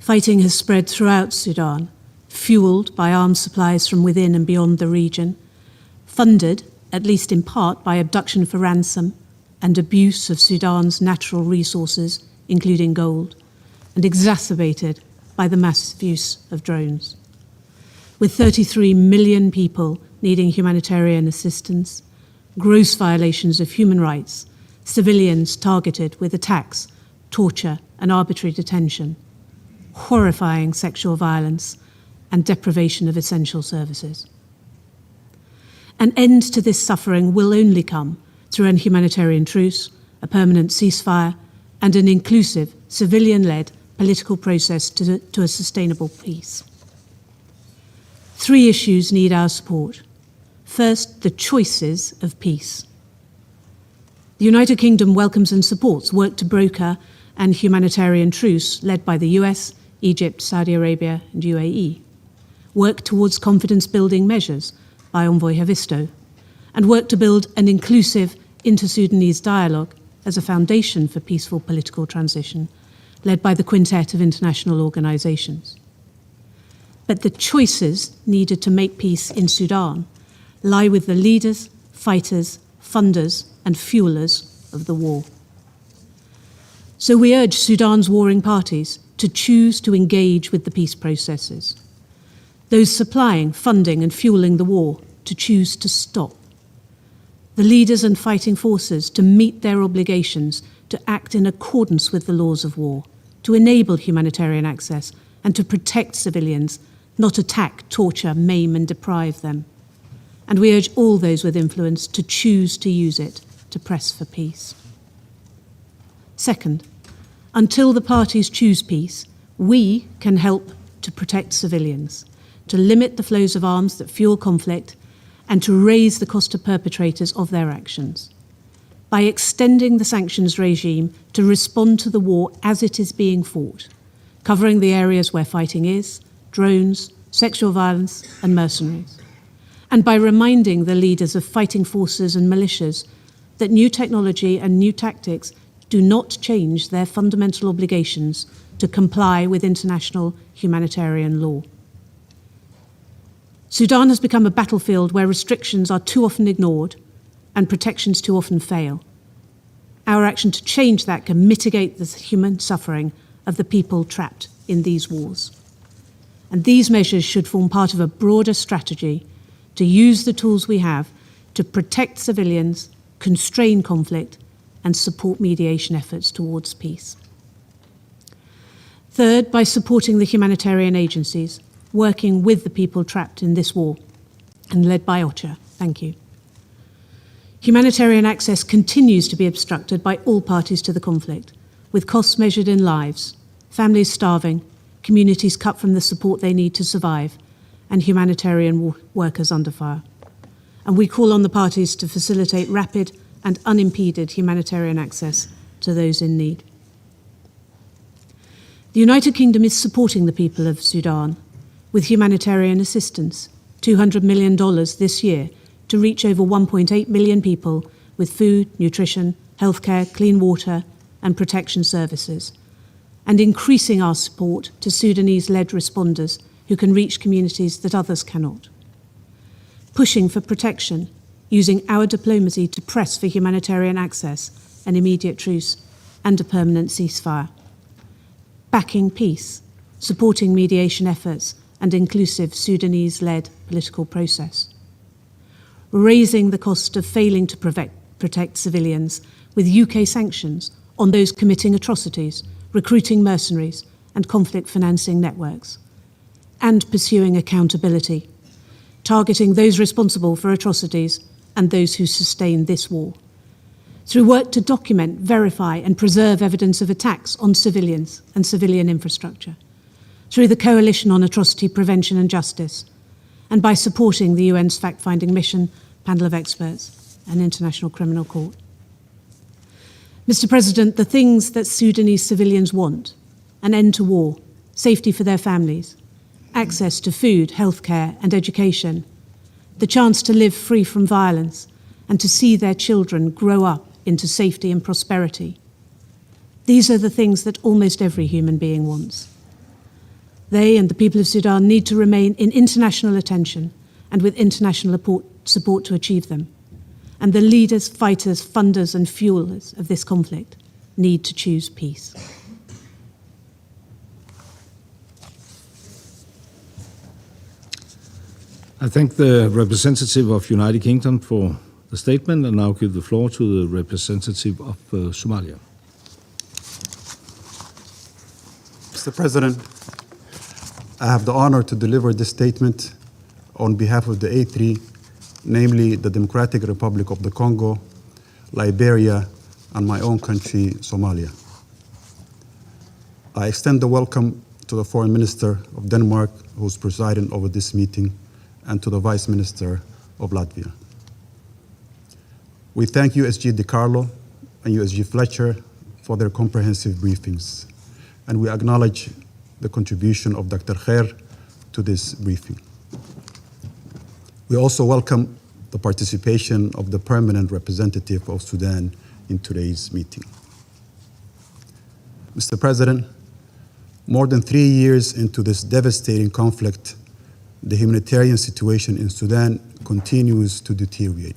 Fighting has spread throughout Sudan, fueled by arms supplies from within and beyond the region, funded, at least in part, by abduction for ransom and abuse of Sudan's natural resources, including gold, and exacerbated by the massive use of drones. With 33 million people needing humanitarian assistance, gross violations of human rights, civilians targeted with attacks, torture, and arbitrary detention, horrifying sexual violence, and deprivation of essential services. An end to this suffering will only come through a humanitarian truce, a permanent ceasefire, and an inclusive, civilian-led political process to a sustainable peace. 3 issues need our support. First, the choices of peace. The United Kingdom welcomes and supports work to broker an humanitarian truce led by the US, Egypt, Saudi Arabia, and UAE. Work towards confidence-building measures by Envoy Havisto, and work to build an inclusive inter-Sudanese dialogue as a foundation for peaceful political transition, led by the Quintet of International Organizations. But the choices needed to make peace in Sudan lie with the leaders, fighters, funders, and fuelers of the war. So we urge Sudan's warring parties to choose to engage with the peace processes. Those supplying, funding, and fueling the war to choose to stop. The leaders and fighting forces to meet their obligations to act in accordance with the laws of war, to enable humanitarian access, and to protect civilians, not attack, torture, maim, and deprive them. And we urge all those with influence to choose to use it to press for peace. Second, until the parties choose peace, we can help to protect civilians, to limit the flows of arms that fuel conflict, and to raise the cost to perpetrators of their actions. By extending the sanctions regime to respond to the war as it is being fought, covering the areas where fighting is, drones, sexual violence, and mercenaries. And by reminding the leaders of fighting forces and militias that new technology and new tactics do not change their fundamental obligations to comply with international humanitarian law. Sudan has become a battlefield where restrictions are too often ignored and protections too often fail. Our action to change that can mitigate the human suffering of the people trapped in these wars. And these measures should form part of a broader strategy to use the tools we have to protect civilians, constrain conflict, and support mediation efforts towards peace. Third, by supporting the humanitarian agencies, working with the people trapped in this war, and led by OCHA. Thank you. Humanitarian access continues to be obstructed by all parties to the conflict, with costs measured in lives, families starving, communities cut from the support they need to survive, and humanitarian workers under fire. And we call on the parties to facilitate rapid and unimpeded humanitarian access to those in need. The United Kingdom is supporting the people of Sudan, with humanitarian assistance, $200 million this year, to reach over 1.8 million people with food, nutrition, healthcare, clean water, and protection services, and increasing our support to Sudanese-led responders who can reach communities that others cannot. Pushing for protection, using our diplomacy to press for humanitarian access, an immediate truce, and a permanent ceasefire. Backing peace, supporting mediation efforts and inclusive Sudanese-led political process. Raising the cost of failing to protect civilians with UK sanctions on those committing atrocities, recruiting mercenaries, and conflict financing networks. And pursuing accountability, targeting those responsible for atrocities and those who sustain this war. Through work to document, verify, and preserve evidence of attacks on civilians and civilian infrastructure. Through the Coalition on Atrocity Prevention and Justice, and by supporting the UN's fact-finding mission, panel of experts, and International Criminal Court. Mr. President, the things that Sudanese civilians want, an end to war, safety for their families, access to food, healthcare, and education, the chance to live free from violence, and to see their children grow up into safety and prosperity. These are the things that almost every human being wants. They and the people of Sudan need to remain in international attention and with international support to achieve them. And the leaders, fighters, funders, and fuelers of this conflict need to choose peace. I thank the representative of United Kingdom for the statement and now give the floor to the representative of Somalia. Mr. President, I have the honor to deliver this statement on behalf of the A3, namely the Democratic Republic of the Congo, Liberia, and my own country, Somalia. I extend the welcome to the Foreign Minister of Denmark, who's presiding over this meeting, and to the Vice Minister of Latvia. We thank USG DiCarlo and USG Fletcher for their comprehensive briefings, and we acknowledge the contribution of Dr. Khair to this briefing. We also welcome the participation of the permanent representative of Sudan in today's meeting. Mr. President, more than 3 years into this devastating conflict, the humanitarian situation in Sudan continues to deteriorate.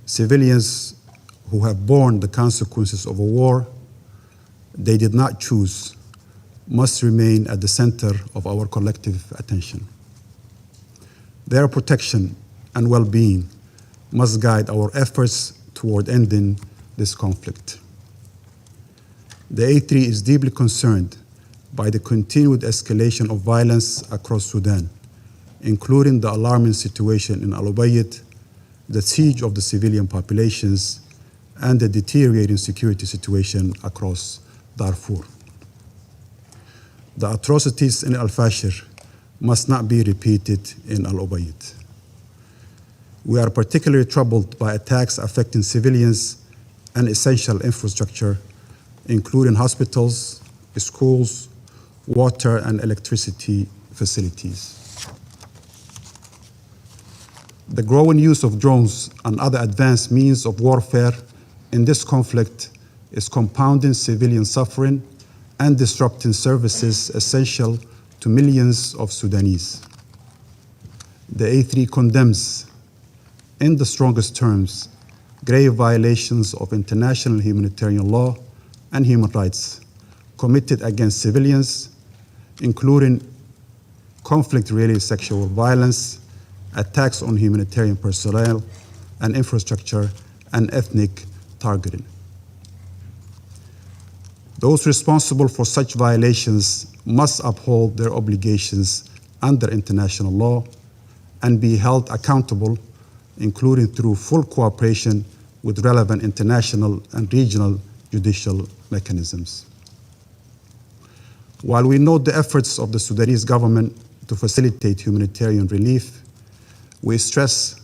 Civilians who have borne the consequences of a war they did not choose must remain at the center of our collective attention. Their protection and well-being must guide our efforts toward ending this conflict. The A3 is deeply concerned by the continued escalation of violence across Sudan, including the alarming situation in Al Ubaid, the siege of the civilian populations, and the deteriorating security situation across Darfur. The atrocities in Al Fashir must not be repeated in Al Ubaid. We are particularly troubled by attacks affecting civilians and essential infrastructure, including hospitals, schools, water and electricity facilities. The growing use of drones and other advanced means of warfare in this conflict is compounding civilian suffering and disrupting services essential to millions of Sudanese. The A3 condemns, in the strongest terms, grave violations of international humanitarian law and human rights committed against civilians, including conflict-related sexual violence, attacks on humanitarian personnel and infrastructure, and ethnic targeting. Those responsible for such violations must uphold their obligations under international law and be held accountable, including through full cooperation with relevant international and regional judicial mechanisms. While we note the efforts of the Sudanese government to facilitate humanitarian relief, we stress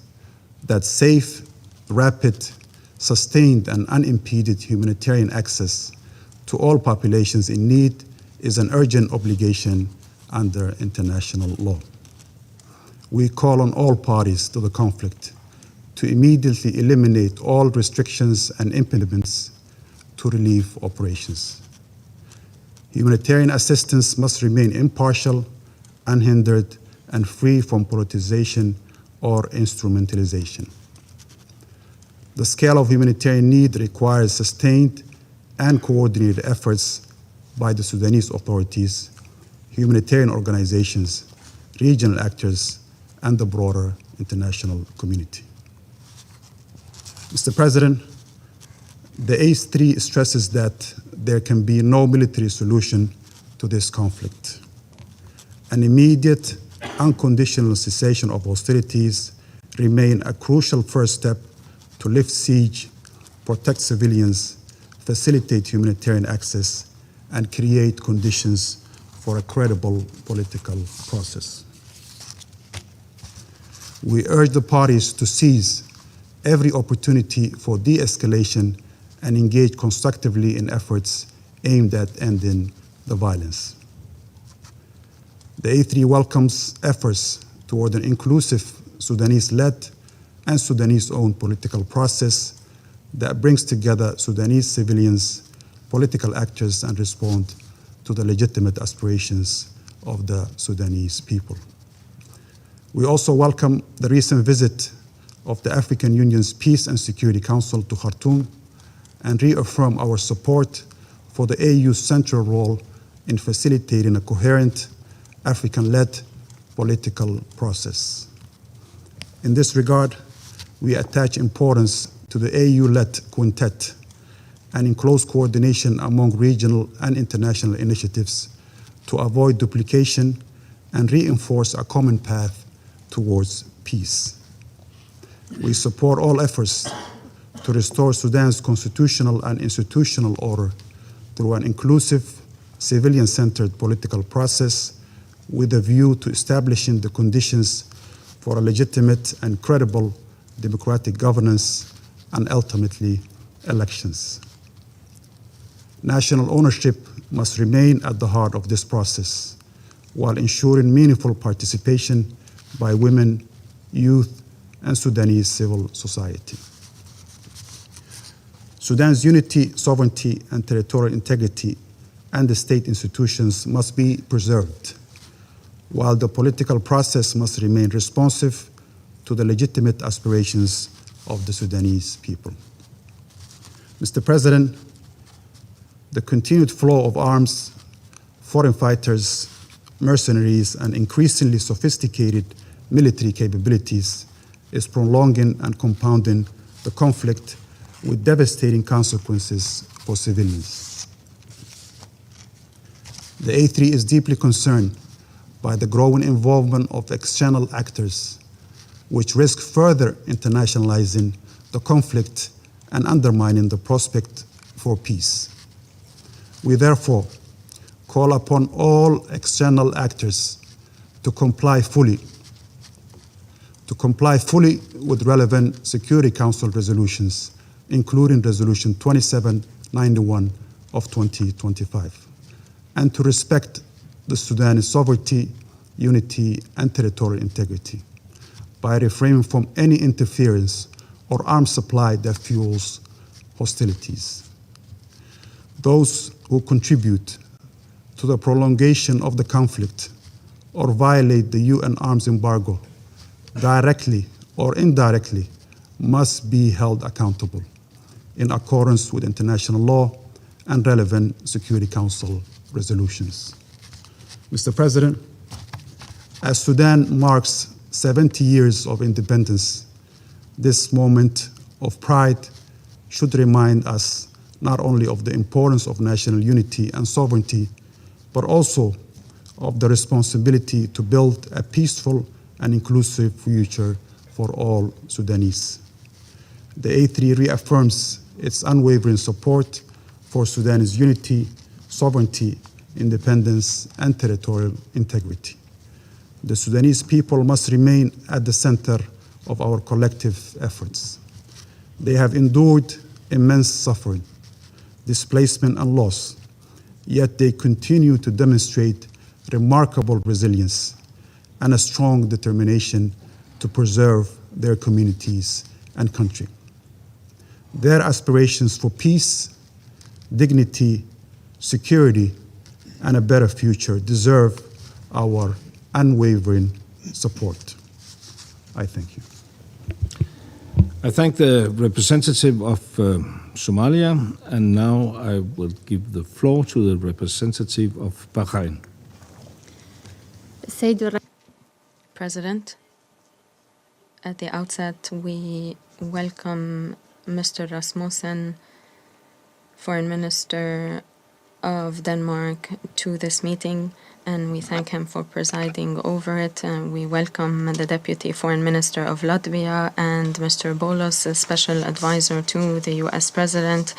that safe, rapid, sustained, and unimpeded humanitarian access to all populations in need is an urgent obligation under international law. We call on all parties to the conflict to immediately eliminate all restrictions and impediments to relief operations. Humanitarian assistance must remain impartial, unhindered, and free from politicization or instrumentalization. The scale of humanitarian need requires sustained and coordinated efforts by the Sudanese authorities, humanitarian organizations, regional actors, and the broader international community. Mr. President, the ACE3 stresses that there can be no military solution to this conflict. An immediate, unconditional cessation of hostilities remain a crucial first step to lift siege, protect civilians, facilitate humanitarian access, and create conditions for a credible political process. We urge the parties to seize every opportunity for de-escalation and engage constructively in efforts aimed at ending the violence. The A3 welcomes efforts toward an inclusive Sudanese-led and Sudanese-owned political process that brings together Sudanese civilians, political actors, and respond to the legitimate aspirations of the Sudanese people. We also welcome the recent visit of the African Union's Peace and Security Council to Khartoum and reaffirm our support for the AU's central role in facilitating a coherent, African-led political process. In this regard, we attach importance to the AU-led quintet and in close coordination among regional and international initiatives to avoid duplication and reinforce a common path towards peace. We support all efforts to restore Sudan's constitutional and institutional order through an inclusive, civilian-centered political process with a view to establishing the conditions for a legitimate and credible democratic governance and ultimately elections. National ownership must remain at the heart of this process while ensuring meaningful participation by women, youth, and Sudanese civil society. Sudan's unity, sovereignty, and territorial integrity and the state institutions must be preserved, while the political process must remain responsive to the legitimate aspirations of the Sudanese people. Mr. President, the continued flow of arms, foreign fighters, mercenaries, and increasingly sophisticated military capabilities is prolonging and compounding the conflict with devastating consequences for civilians. The A3 is deeply concerned by the growing involvement of external actors, which risk further internationalizing the conflict and undermining the prospect for peace. We therefore call upon all external actors to comply fully with relevant Security Council resolutions, including Resolution 2791 of 2025, and to respect the Sudanese sovereignty, unity, and territorial integrity by refraining from any interference or arms supply that fuels hostilities. Those who contribute to the prolongation of the conflict or violate the UN arms embargo directly or indirectly must be held accountable in accordance with international law and relevant Security Council resolutions. Mr. President, as Sudan marks 70 years of independence, this moment of pride should remind us not only of the importance of national unity and sovereignty, but also of the responsibility to build a peaceful and inclusive future for all Sudanese. The A3 reaffirms its unwavering support for Sudan's unity, sovereignty, independence, and territorial integrity. The Sudanese people must remain at the center of our collective efforts. They have endured immense suffering, displacement, and loss, yet they continue to demonstrate remarkable resilience and a strong determination to preserve their communities and country. Their aspirations for peace, dignity, security, and a better future deserve our unwavering support. I thank you. I thank the representative of Somalia, and now I will give the floor to the representative of Bahrain. President, at the outset, we welcome Mr. Rasmussen, Foreign Minister of Denmark, to this meeting, and we thank him for presiding over it. And we welcome the Deputy Foreign Minister of Latvia and Mr. Bolos, a Special Advisor to the U.S. President.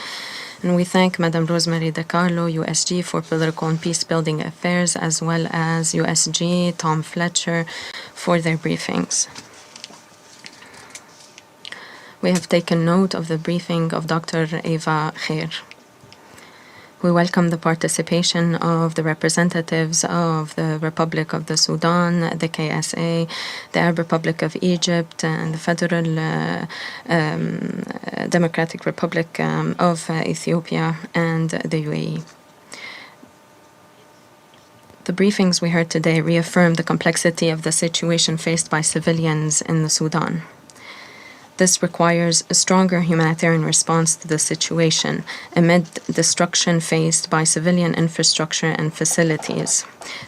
And we thank Madam Rosemary DiCarlo, USG, for Political and Peace-Building Affairs, as well as USG, Tom Fletcher, for their briefings. We have taken note of the briefing of Dr. Eva Khair. We welcome the participation of the representatives of the Republic of the Sudan, the KSA, the Arab Republic of Egypt, and the Federal Democratic Republic of Ethiopia, and the UAE. The briefings we heard today reaffirm the complexity of the situation faced by civilians in the Sudan. This requires a stronger humanitarian response to the situation amid destruction faced by civilian infrastructure and facilities.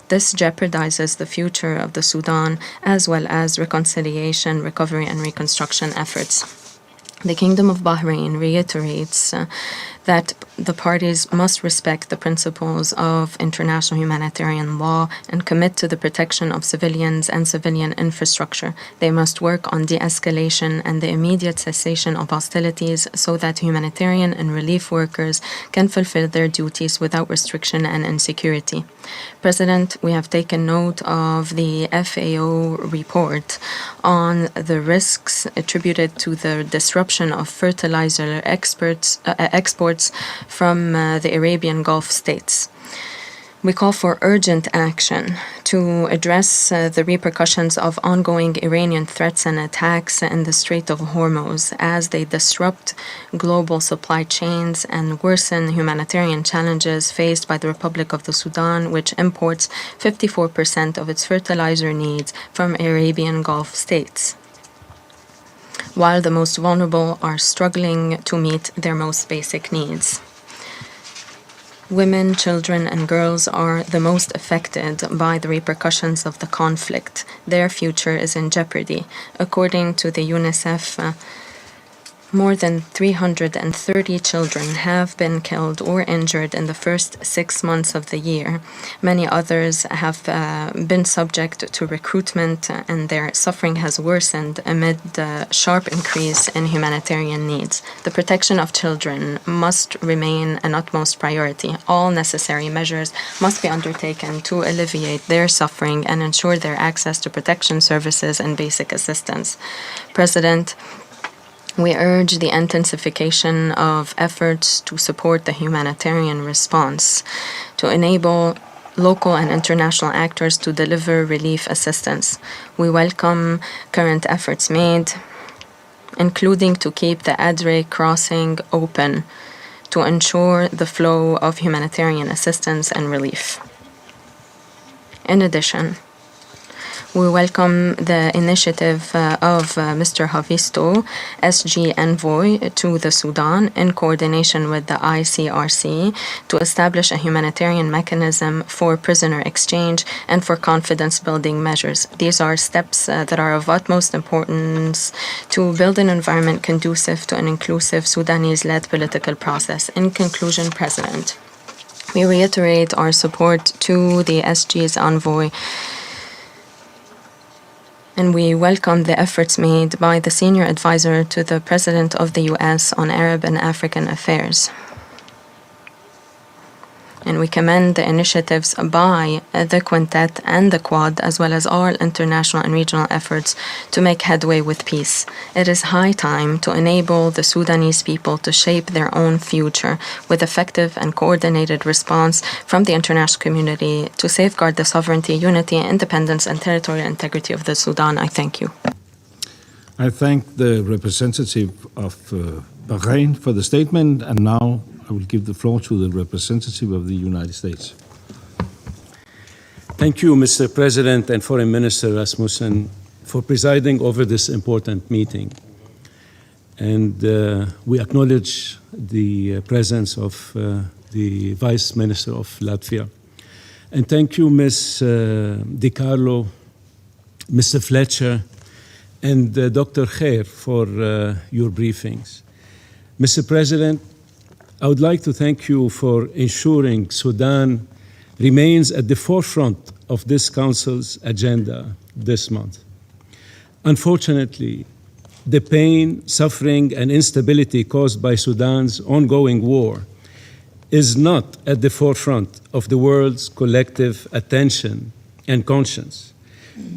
This jeopardizes the future of the Sudan, as well as reconciliation, recovery, and reconstruction efforts. The Kingdom of Bahrain reiterates that the parties must respect the principles of international humanitarian law and commit to the protection of civilians and civilian infrastructure. They must work on de-escalation and the immediate cessation of hostilities so that humanitarian and relief workers can fulfill their duties without restriction and insecurity. President, we have taken note of the FAO report on the risks attributed to the disruption of fertilizer exports from the Arabian Gulf states. We call for urgent action to address the repercussions of ongoing Iranian threats and attacks in the Strait of Hormuz as they disrupt global supply chains and worsen humanitarian challenges faced by the Republic of the Sudan, which imports 54% of its fertilizer needs from Arabian Gulf states, while the most vulnerable are struggling to meet their most basic needs. Women, children, and girls are the most affected by the repercussions of the conflict. Their future is in jeopardy. According to the UNICEF, more than 330 children have been killed or injured in the first 6 months of the year. Many others have been subject to recruitment, and their suffering has worsened amid the sharp increase in humanitarian needs. The protection of children must remain an utmost priority. All necessary measures must be undertaken to alleviate their suffering and ensure their access to protection services and basic assistance. President, we urge the intensification of efforts to support the humanitarian response, to enable local and international actors to deliver relief assistance. We welcome current efforts made, including to keep the Adre crossing open to ensure the flow of humanitarian assistance and relief. In addition, we welcome the initiative of Mr. Havisto, SG Envoy to the Sudan, in coordination with the ICRC, to establish a humanitarian mechanism for prisoner exchange and for confidence-building measures. These are steps that are of utmost importance to build an environment conducive to an inclusive Sudanese-led political process. In conclusion, President, we reiterate our support to the SG's envoy, and we welcome the efforts made by the senior advisor to the President of the U.S. on Arab and African affairs. and we commend the initiatives by the Quintet and the Quad, as well as all international and regional efforts to make headway with peace. It is high time to enable the Sudanese people to shape their own future with effective and coordinated response from the international community to safeguard the sovereignty, unity, independence, and territorial integrity of the Sudan. I thank you. I thank the representative of Bahrain for the statement, and now I will give the floor to the representative of the United States. Thank you, Mr. President and Foreign Minister Rasmussen, for presiding over this important meeting. And we acknowledge the presence of the Vice Minister of Latvia. And thank you, Ms. Di Carlo, Mr. Fletcher, and Dr. Khair for your briefings. Mr. President, I would like to thank you for ensuring Sudan remains at the forefront of this Council's agenda this month. Unfortunately, the pain, suffering, and instability caused by Sudan's ongoing war is not at the forefront of the world's collective attention and conscience,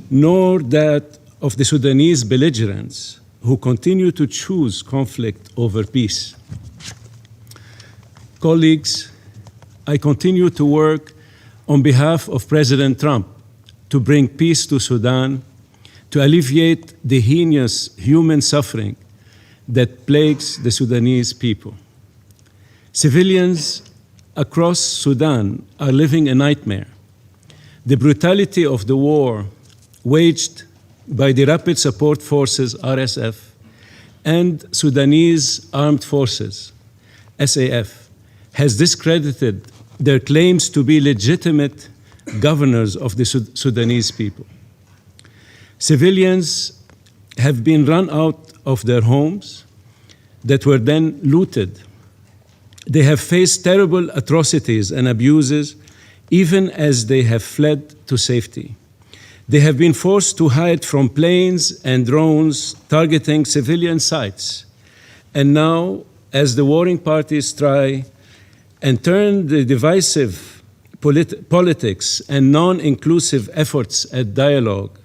nor that of the Sudanese belligerents who continue to choose conflict over peace. Colleagues, I continue to work on behalf of President Trump to bring peace to Sudan, to alleviate the heinous human suffering that plagues the Sudanese people. Civilians across Sudan are living a nightmare. The brutality of the war waged by the Rapid Support Forces, RSF, and Sudanese Armed Forces, SAF, has discredited their claims to be legitimate governors of the Sudanese people. Civilians have been run out of their homes that were then looted. They have faced terrible atrocities and abuses even as they have fled to safety. They have been forced to hide from planes and drones targeting civilian sites. And now, as the warring parties try and turn the divisive politics and non-inclusive efforts at dialogue,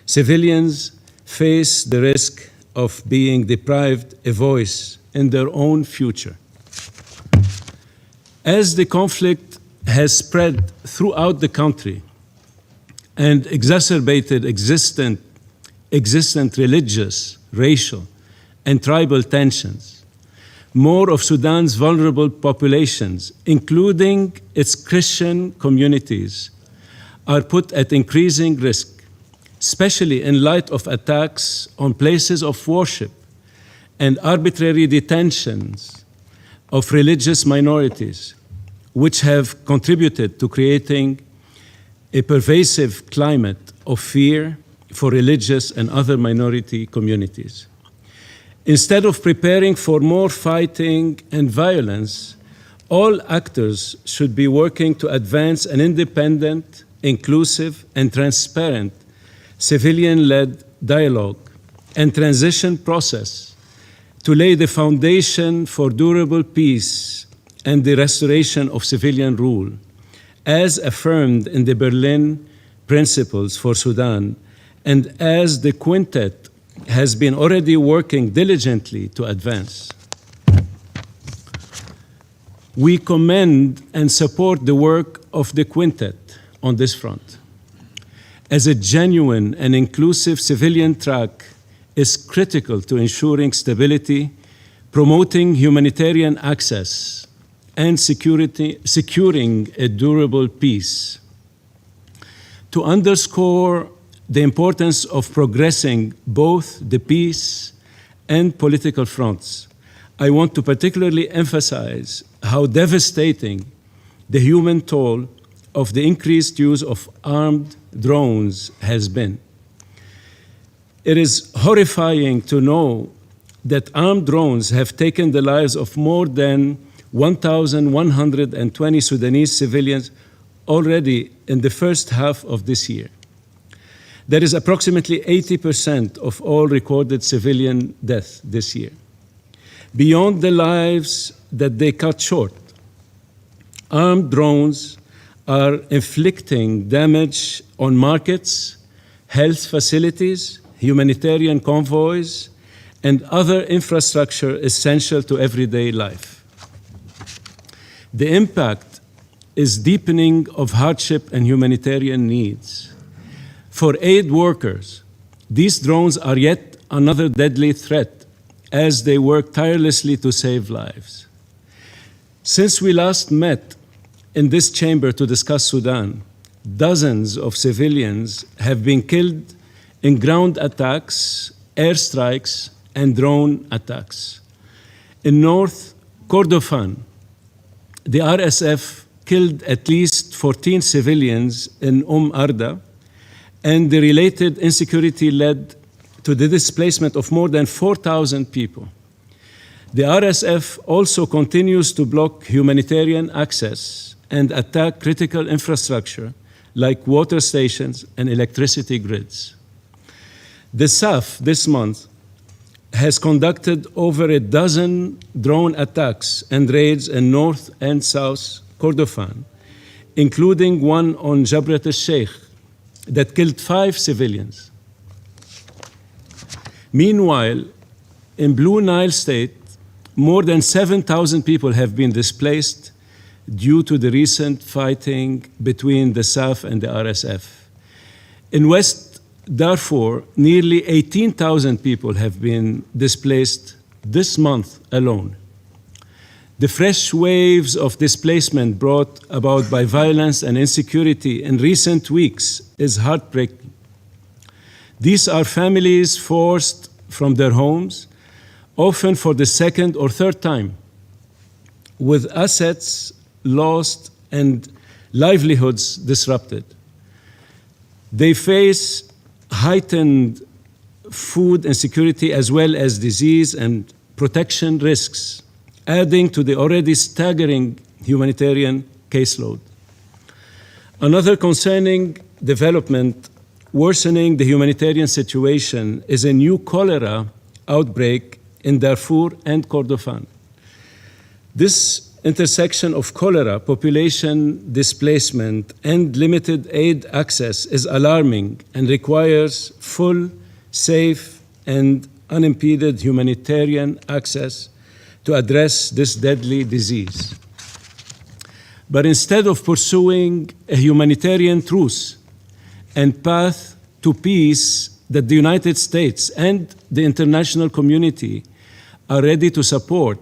civilians face the risk of being deprived a voice in their own future. As the conflict has spread throughout the country and exacerbated existent religious, racial, and tribal tensions, more of Sudan's vulnerable populations, including its Christian communities, are put at increasing risk, especially in light of attacks on places of worship and arbitrary detentions of religious minorities, which have contributed to creating a pervasive climate of fear for religious and other minority communities. Instead of preparing for more fighting and violence, all actors should be working to advance an independent, inclusive, and transparent civilian-led dialogue and transition process to lay the foundation for durable peace and the restoration of civilian rule, as affirmed in the Berlin Principles for Sudan, and as the Quintet has been already working diligently to advance. We commend and support the work of the Quintet on this front, as a genuine and inclusive civilian track is critical to ensuring stability, promoting humanitarian access, and securing a durable peace. To underscore the importance of progressing both the peace and political fronts, I want to particularly emphasize how devastating the human toll of the increased use of armed drones has been. It is horrifying to know that armed drones have taken the lives of more than 1,120 Sudanese civilians already in the first half of this year. That is approximately 80% of all recorded civilian deaths this year. Beyond the lives that they cut short, armed drones are inflicting damage on markets, health facilities, humanitarian convoys, and other infrastructure essential to everyday life. The impact is deepening of hardship and humanitarian needs. For aid workers, these drones are yet another deadly threat as they work tirelessly to save lives. Since we last met in this chamber to discuss Sudan, dozens of civilians have been killed in ground attacks, airstrikes, and drone attacks. In North Kordofan, the RSF killed at least 14 civilians in Arda, and the related insecurity led to the displacement of more than 4,000 people. The RSF also continues to block humanitarian access and attack critical infrastructure like water stations and electricity grids. The SAF this month has conducted over a dozen drone attacks and raids in North and South Kordofan, including one on Jabrat al-Sheikh that killed 5 civilians. Meanwhile, in Blue Nile State, more than 7,000 people have been displaced due to the recent fighting between the SAF and the RSF. In West Darfur, nearly 18,000 people have been displaced this month alone. The fresh waves of displacement brought about by violence and insecurity in recent weeks is heartbreaking. These are families forced from their homes, often for the second or third time, with assets lost and livelihoods disrupted. They face heightened food insecurity as well as disease and protection risks, adding to the already staggering humanitarian caseload. Another concerning development worsening the humanitarian situation is a new cholera outbreak in Darfur and Kordofan. This intersection of cholera, population displacement, and limited aid access is alarming and requires full, safe, and unimpeded humanitarian access to address this deadly disease. But instead of pursuing a humanitarian truce and path to peace that the United States and the international community are ready to support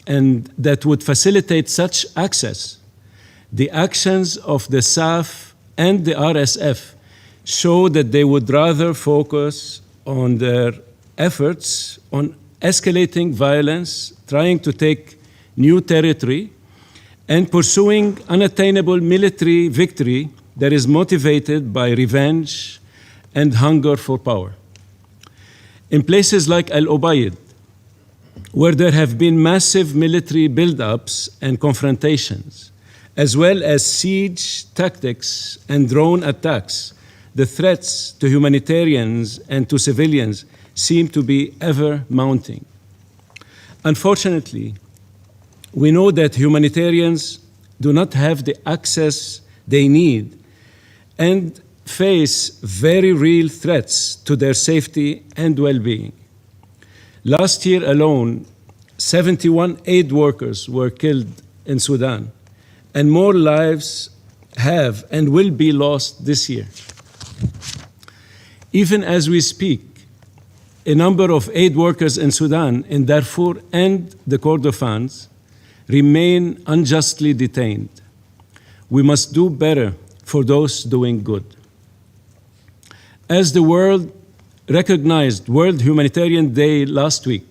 and that would facilitate such access, the actions of the SAF and the RSF show that they would rather focus on their efforts on escalating violence, trying to take new territory, and pursuing unattainable military victory that is motivated by revenge and hunger for power. In places like Al-Ubaid, where there have been massive military buildups and confrontations, as well as siege tactics and drone attacks, the threats to humanitarians and to civilians seem to be ever mounting. Unfortunately, we know that humanitarians do not have the access they need and face very real threats to their safety and well-being. Last year alone, 71 aid workers were killed in Sudan, and more lives have and will be lost this year. Even as we speak, a number of aid workers in Sudan, in Darfur and the Kordofans, remain unjustly detained. We must do better for those doing good. As the world recognized World Humanitarian Day last week,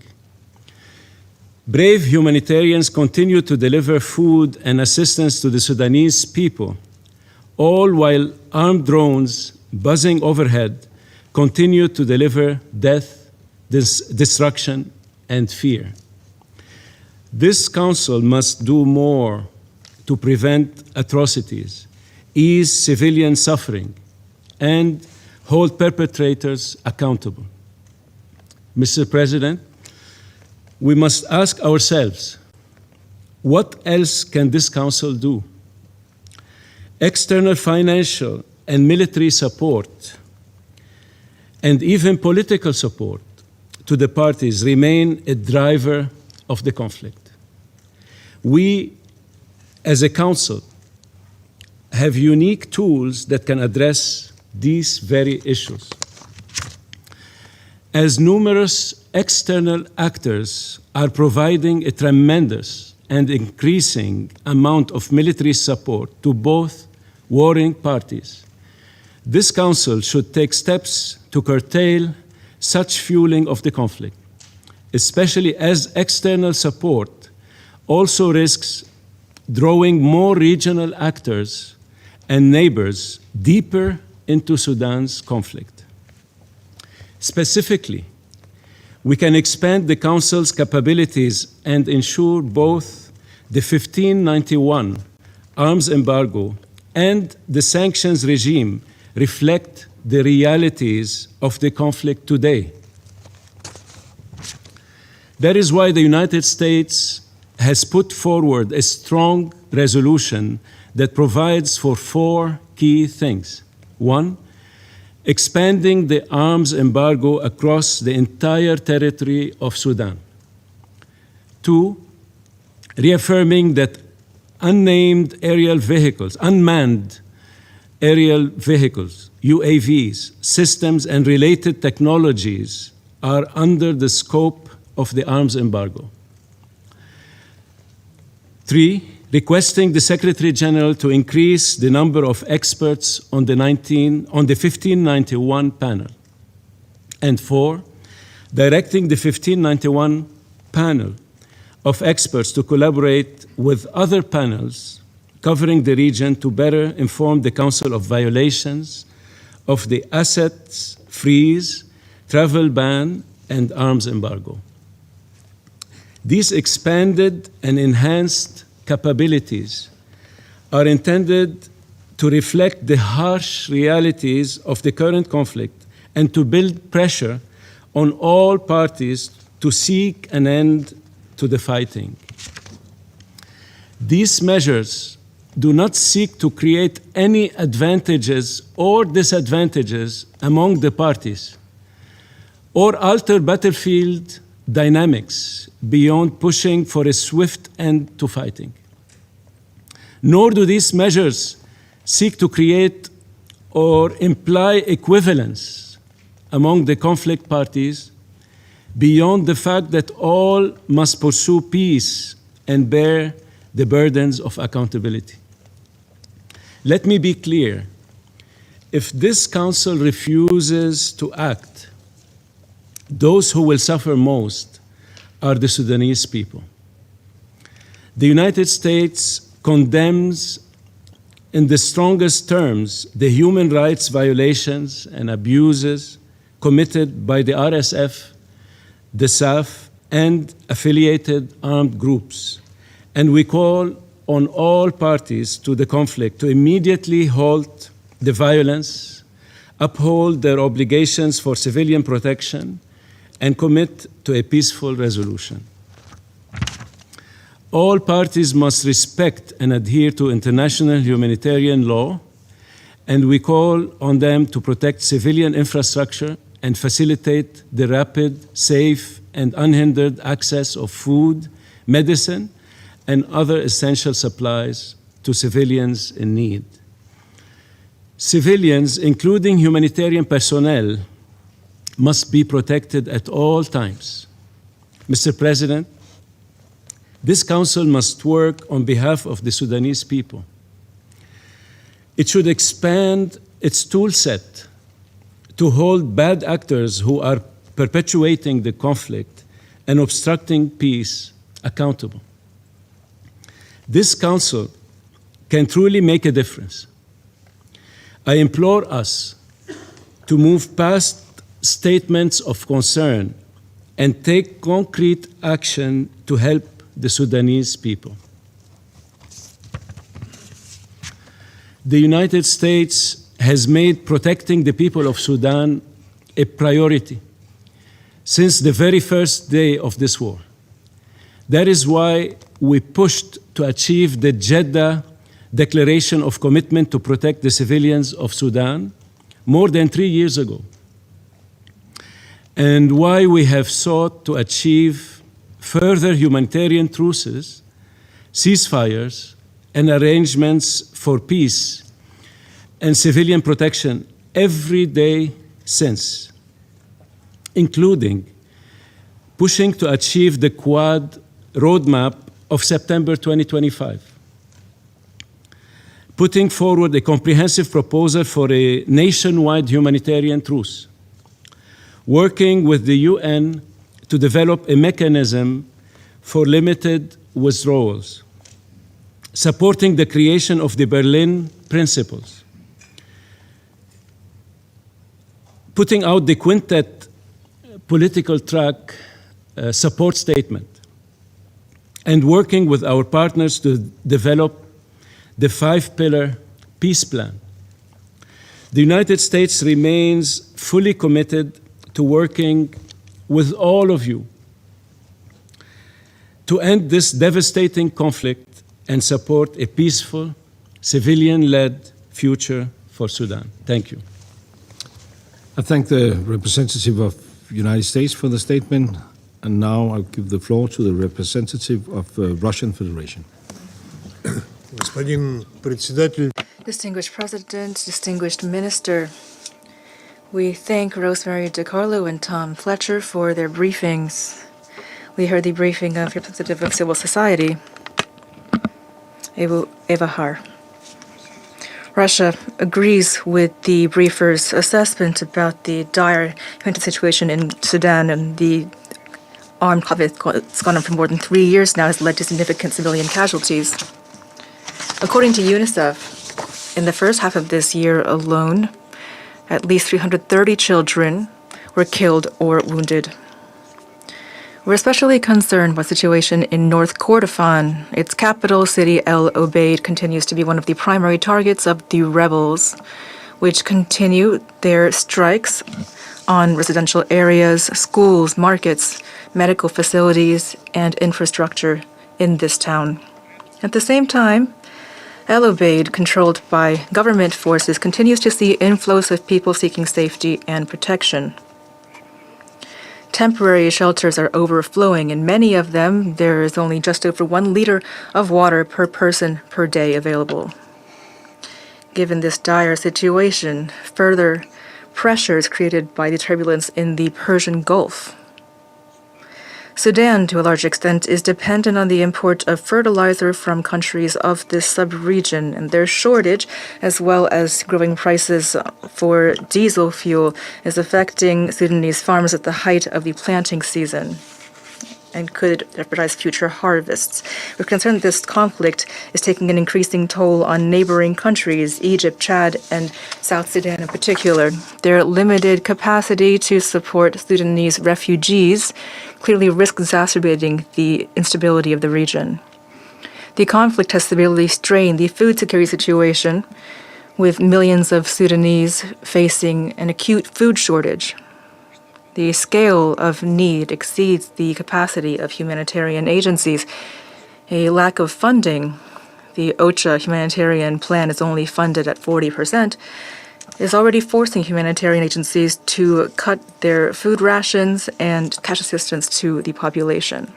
brave humanitarians continue to deliver food and assistance to the Sudanese people, all while armed drones buzzing overhead continue to deliver death, destruction, and fear. This Council must do more to prevent atrocities, ease civilian suffering, and hold perpetrators accountable. Mr. President, we must ask ourselves, what else can this Council do? external financial and military support, and even political support to the parties remain a driver of the conflict. We, as a council, have unique tools that can address these very issues. As numerous external actors are providing a tremendous and increasing amount of military support to both warring parties, this council should take steps to curtail such fueling of the conflict, especially as external support also risks drawing more regional actors and neighbors deeper into Sudan's conflict. Specifically, we can expand the Council's capabilities and ensure both the 1591 arms embargo and the sanctions regime reflect the realities of the conflict today. That is why the United States has put forward a strong resolution that provides for 4 key things. 1, expanding the arms embargo across the entire territory of Sudan. 2, reaffirming that unmanned aerial vehicles, UAVs, systems and related technologies are under the scope of the arms embargo. 3, requesting the Secretary General to increase the number of experts on the 1591 panel. And 4, directing the 1591 panel of experts to collaborate with other panels covering the region to better inform the Council of violations of the assets freeze, travel ban, and arms embargo. These expanded and enhanced capabilities are intended to reflect the harsh realities of the current conflict and to build pressure on all parties to seek an end to the fighting. These measures do not seek to create any advantages or disadvantages among the parties or alter battlefield dynamics beyond pushing for a swift end to fighting. Nor do these measures seek to create or imply equivalence among the conflict parties beyond the fact that all must pursue peace and bear the burdens of accountability. Let me be clear. If this council refuses to act, those who will suffer most are the Sudanese people. The United States condemns in the strongest terms the human rights violations and abuses committed by the RSF, the SAF, and affiliated armed groups. And we call on all parties to the conflict to immediately halt the violence, uphold their obligations for civilian protection, and commit to a peaceful resolution. All parties must respect and adhere to international humanitarian law, and we call on them to protect civilian infrastructure and facilitate the rapid, safe, and unhindered access of food, medicine, and other essential supplies to civilians in need. Civilians, including humanitarian personnel, must be protected at all times. Mr. President, this council must work on behalf of the Sudanese people. It should expand its tool set to hold bad actors who are perpetuating the conflict and obstructing peace accountable. This council can truly make a difference. I implore us to move past statements of concern and take concrete action to help the Sudanese people. The United States has made protecting the people of Sudan a priority since the very first day of this war. That is why we pushed to achieve the Jeddah declaration of commitment to protect the civilians of Sudan more than 3 years ago, and why we have sought to achieve further humanitarian truces, ceasefires, and arrangements for peace and civilian protection every day since, including pushing to achieve the Quad roadmap of September 2025, putting forward a comprehensive proposal for a nationwide humanitarian truce, working with the UN to develop a mechanism for limited withdrawals, supporting the creation of the Berlin Principles, putting out the Quintet political track support statement, and working with our partners to develop the 5-pillar peace plan. The United States remains fully committed to working with all of you to end this devastating conflict and support a peaceful, civilian-led future for Sudan. Thank you. I thank the representative of the United States for the statement, and now I'll give the floor to the representative of the Russian Federation. Distinguished President, distinguished Minister, we thank Rosemary DiCarlo and Tom Fletcher for their briefings. We heard the briefing of representative of civil society, Eva Har. Russia agrees with the briefers' assessment about the dire humanitarian situation in Sudan, and the armed conflict that's gone on for more than 3 years now has led to significant civilian casualties. According to UNICEF, in the first half of this year alone, at least 330 children were killed or wounded. We're especially concerned by the situation in North Kordofan. Its capital city, El Obeid, continues to be one of the primary targets of the rebels, which continue their strikes on residential areas, schools, markets, medical facilities, and infrastructure in this town. At the same time, El Obeid, controlled by government forces, continues to see inflows of people seeking safety and protection. Temporary shelters are overflowing. In many of them, there is only just over 1 liter of water per person per day available. Given this dire situation, further pressure is created by the turbulence in the Persian Gulf. Sudan, to a large extent, is dependent on the import of fertilizer from countries of this sub-region, and their shortage, as well as growing prices for diesel fuel, is affecting Sudanese farmers at the height of the planting season and could jeopardize future harvests. We're concerned that this conflict is taking an increasing toll on neighboring countries, Egypt, Chad, and South Sudan in particular. Their limited capacity to support Sudanese refugees clearly risks exacerbating the instability of the region. The conflict has severely strained the food security situation, with millions of Sudanese facing an acute food shortage. The scale of need exceeds the capacity of humanitarian agencies. A lack of funding, the OCHA humanitarian plan is only funded at 40%, is already forcing humanitarian agencies to cut their food rations and cash assistance to the population.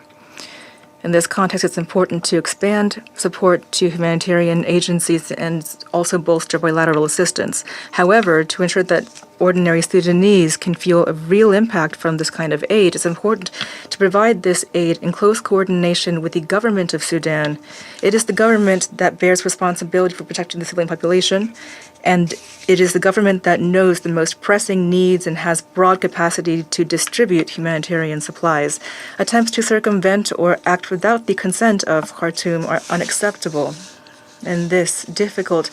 In this context, it's important to expand support to humanitarian agencies and also bolster bilateral assistance. However, to ensure that ordinary Sudanese can feel a real impact from this kind of aid, it's important to provide this aid in close coordination with the government of Sudan. It is the government that bears responsibility for protecting the civilian population, and it is the government that knows the most pressing needs and has broad capacity to distribute humanitarian supplies. Attempts to circumvent or act without the consent of Khartoum are unacceptable. In this difficult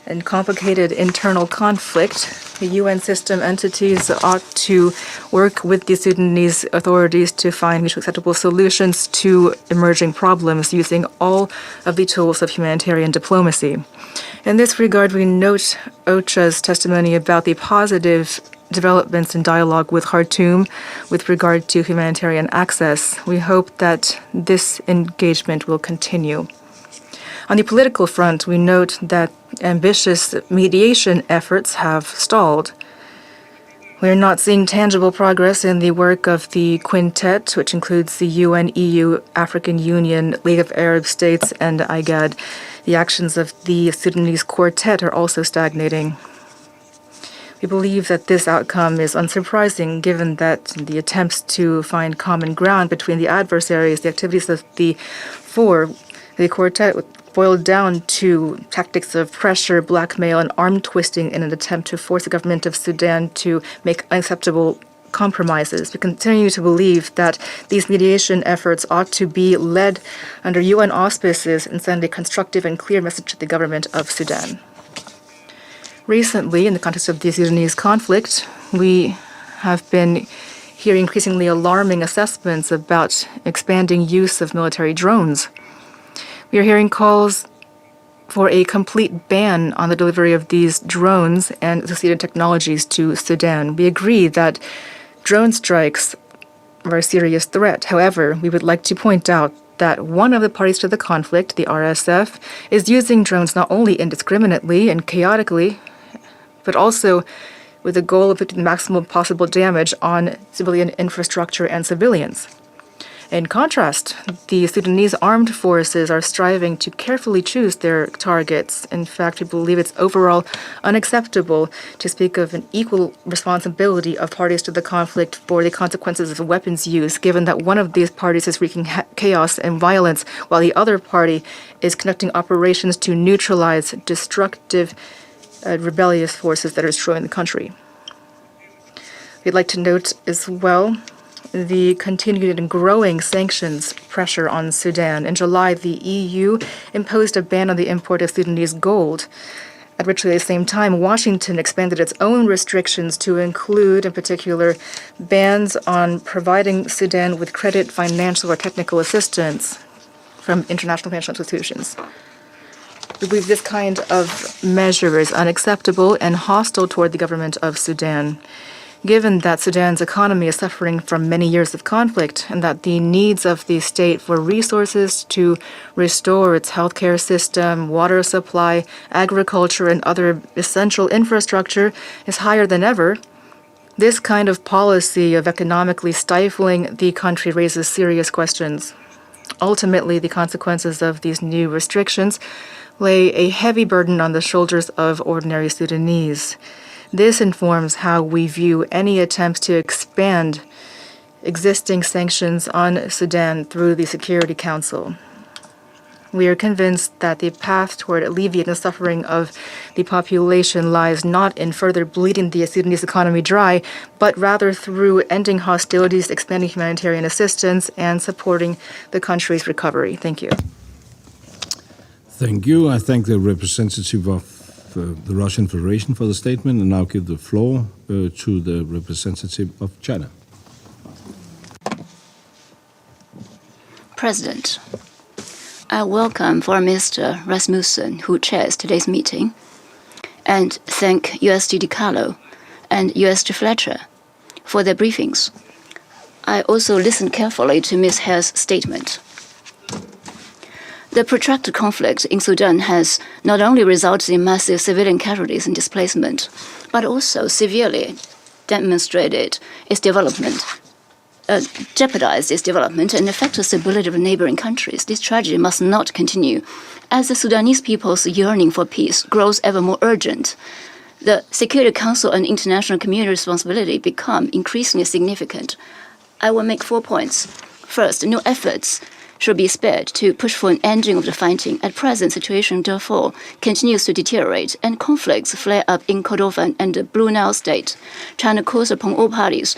and complicated internal conflict, the UN system entities ought to work with the Sudanese authorities to find mutually acceptable solutions to emerging problems using all of the tools of humanitarian diplomacy. In this regard, we note OCHA's testimony about the positive developments in dialogue with Khartoum with regard to humanitarian access. We hope that this engagement will continue. On the political front, we note that ambitious mediation efforts have stalled. We are not seeing tangible progress in the work of the quintet, which includes the UN, EU, African Union, League of Arab States, and IGAD. The actions of the Sudanese quartet are also stagnating. We believe that this outcome is unsurprising, given that the attempts to find common ground between the adversaries, the activities of the quartet boiled down to tactics of pressure, blackmail, and arm twisting in an attempt to force the government of Sudan to make unacceptable compromises. We continue to believe that these mediation efforts ought to be led under UN auspices and send a constructive and clear message to the government of Sudan. Recently, in the context of the Sudanese conflict, we have been hearing increasingly alarming assessments about expanding use of military drones. We are hearing calls for a complete ban on the delivery of these drones and associated technologies to Sudan. We agree that drone strikes are a serious threat. However, we would like to point out that one of the parties to the conflict, the RSF, is using drones not only indiscriminately and chaotically, but also with the goal of putting the maximum possible damage on civilian infrastructure and civilians. In contrast, the Sudanese armed forces are striving to carefully choose their targets. In fact, we believe it's overall unacceptable to speak of an equal responsibility of parties to the conflict for the consequences of weapons use, given that one of these parties is wreaking chaos and violence, while the other party is conducting operations to neutralize destructive rebellious forces that are destroying the country. We'd like to note as well the continued and growing sanctions pressure on Sudan. In July, the EU imposed a ban on the import of Sudanese gold. At virtually the same time, Washington expanded its own restrictions to include, in particular, bans on providing Sudan with credit, financial, or technical assistance from international financial institutions. We believe this kind of measure is unacceptable and hostile toward the government of Sudan. Given that Sudan's economy is suffering from many years of conflict and that the needs of the state for resources to restore its healthcare system, water supply, agriculture, and other essential infrastructure is higher than ever, this kind of policy of economically stifling the country raises serious questions. Ultimately, the consequences of these new restrictions lay a heavy burden on the shoulders of ordinary Sudanese. This informs how we view any attempts to expand existing sanctions on Sudan through the Security Council. We are convinced that the path toward alleviating the suffering of the population lies not in further bleeding the Sudanese economy dry, but rather through ending hostilities, expanding humanitarian assistance, and supporting the country's recovery. Thank you. Thank you. I thank the representative of the Russian Federation for the statement, and now give the floor to the representative of China. President, I welcome Foreign Minister Rasmussen, who chairs today's meeting, and thank USD DiCarlo and USD Fletcher for their briefings. I also listened carefully to Ms. Hare's statement. The protracted conflict in Sudan has not only resulted in massive civilian casualties and displacement, but also severely demonstrated its development, jeopardized its development and affected the stability of neighboring countries. This tragedy must not continue. As the Sudanese people's yearning for peace grows ever more urgent, the Security Council and international community responsibility become increasingly significant. I will make 4 points. First, no efforts should be spared to push for an ending of the fighting. At present, situation in Darfur continues to deteriorate, and conflicts flare up in Kordofan and the Blue Nile state. China calls upon all parties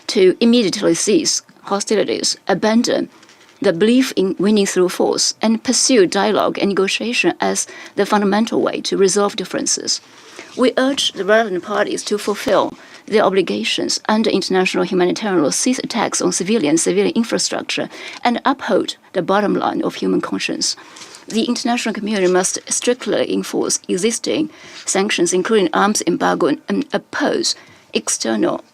to immediately cease hostilities, abandon the belief in winning through force, and pursue dialogue and negotiation as the fundamental way to resolve differences. We urge the relevant parties to fulfill their obligations under international humanitarian law, cease attacks on civilian infrastructure, and uphold the bottom line of human conscience. The international community must strictly enforce existing sanctions, including arms embargo, and oppose external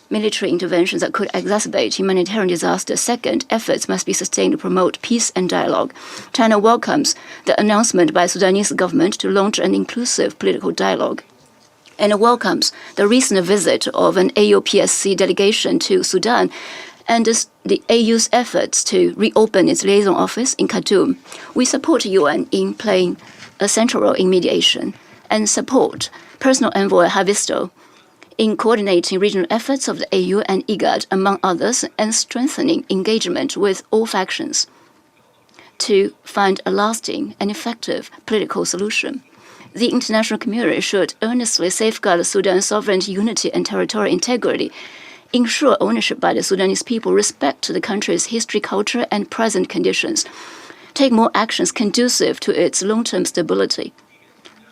military interventions that could exacerbate humanitarian disaster. Second, efforts must be sustained to promote peace and dialogue. China welcomes the announcement by the Sudanese government to launch an inclusive political dialogue, and welcomes the recent visit of an AU-PSC delegation to Sudan and the AU's efforts to reopen its liaison office in Khartoum. We support the UN in playing a central role in mediation and support Personal Envoy Havisto in coordinating regional efforts of the AU and IGAD, among others, and strengthening engagement with all factions to find a lasting and effective political solution. The international community should earnestly safeguard Sudan's sovereign unity and territorial integrity, ensure ownership by the Sudanese people, respect the country's history, culture, and present conditions, take more actions conducive to its long-term stability,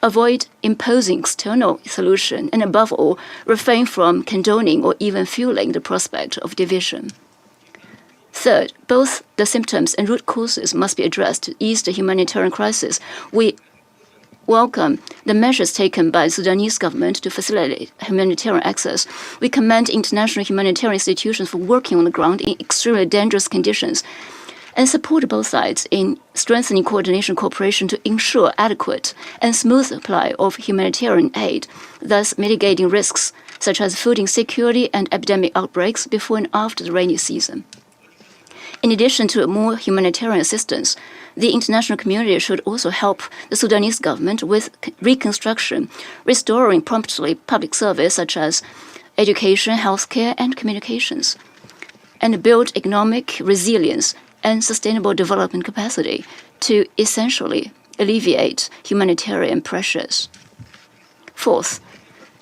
avoid imposing external solution, and above all, refrain from condoning or even fueling the prospect of division. Third, both the symptoms and root causes must be addressed to ease the humanitarian crisis. We welcome the measures taken by the Sudanese government to facilitate humanitarian access. We commend international humanitarian institutions for working on the ground in extremely dangerous conditions, and support both sides in strengthening coordination and cooperation to ensure adequate and smooth supply of humanitarian aid, thus mitigating risks such as food insecurity and epidemic outbreaks before and after the rainy season. In addition to more humanitarian assistance, the international community should also help the Sudanese government with reconstruction, restoring promptly public service such as education, healthcare, and communications, and build economic resilience and sustainable development capacity to essentially alleviate humanitarian pressures. Fourth,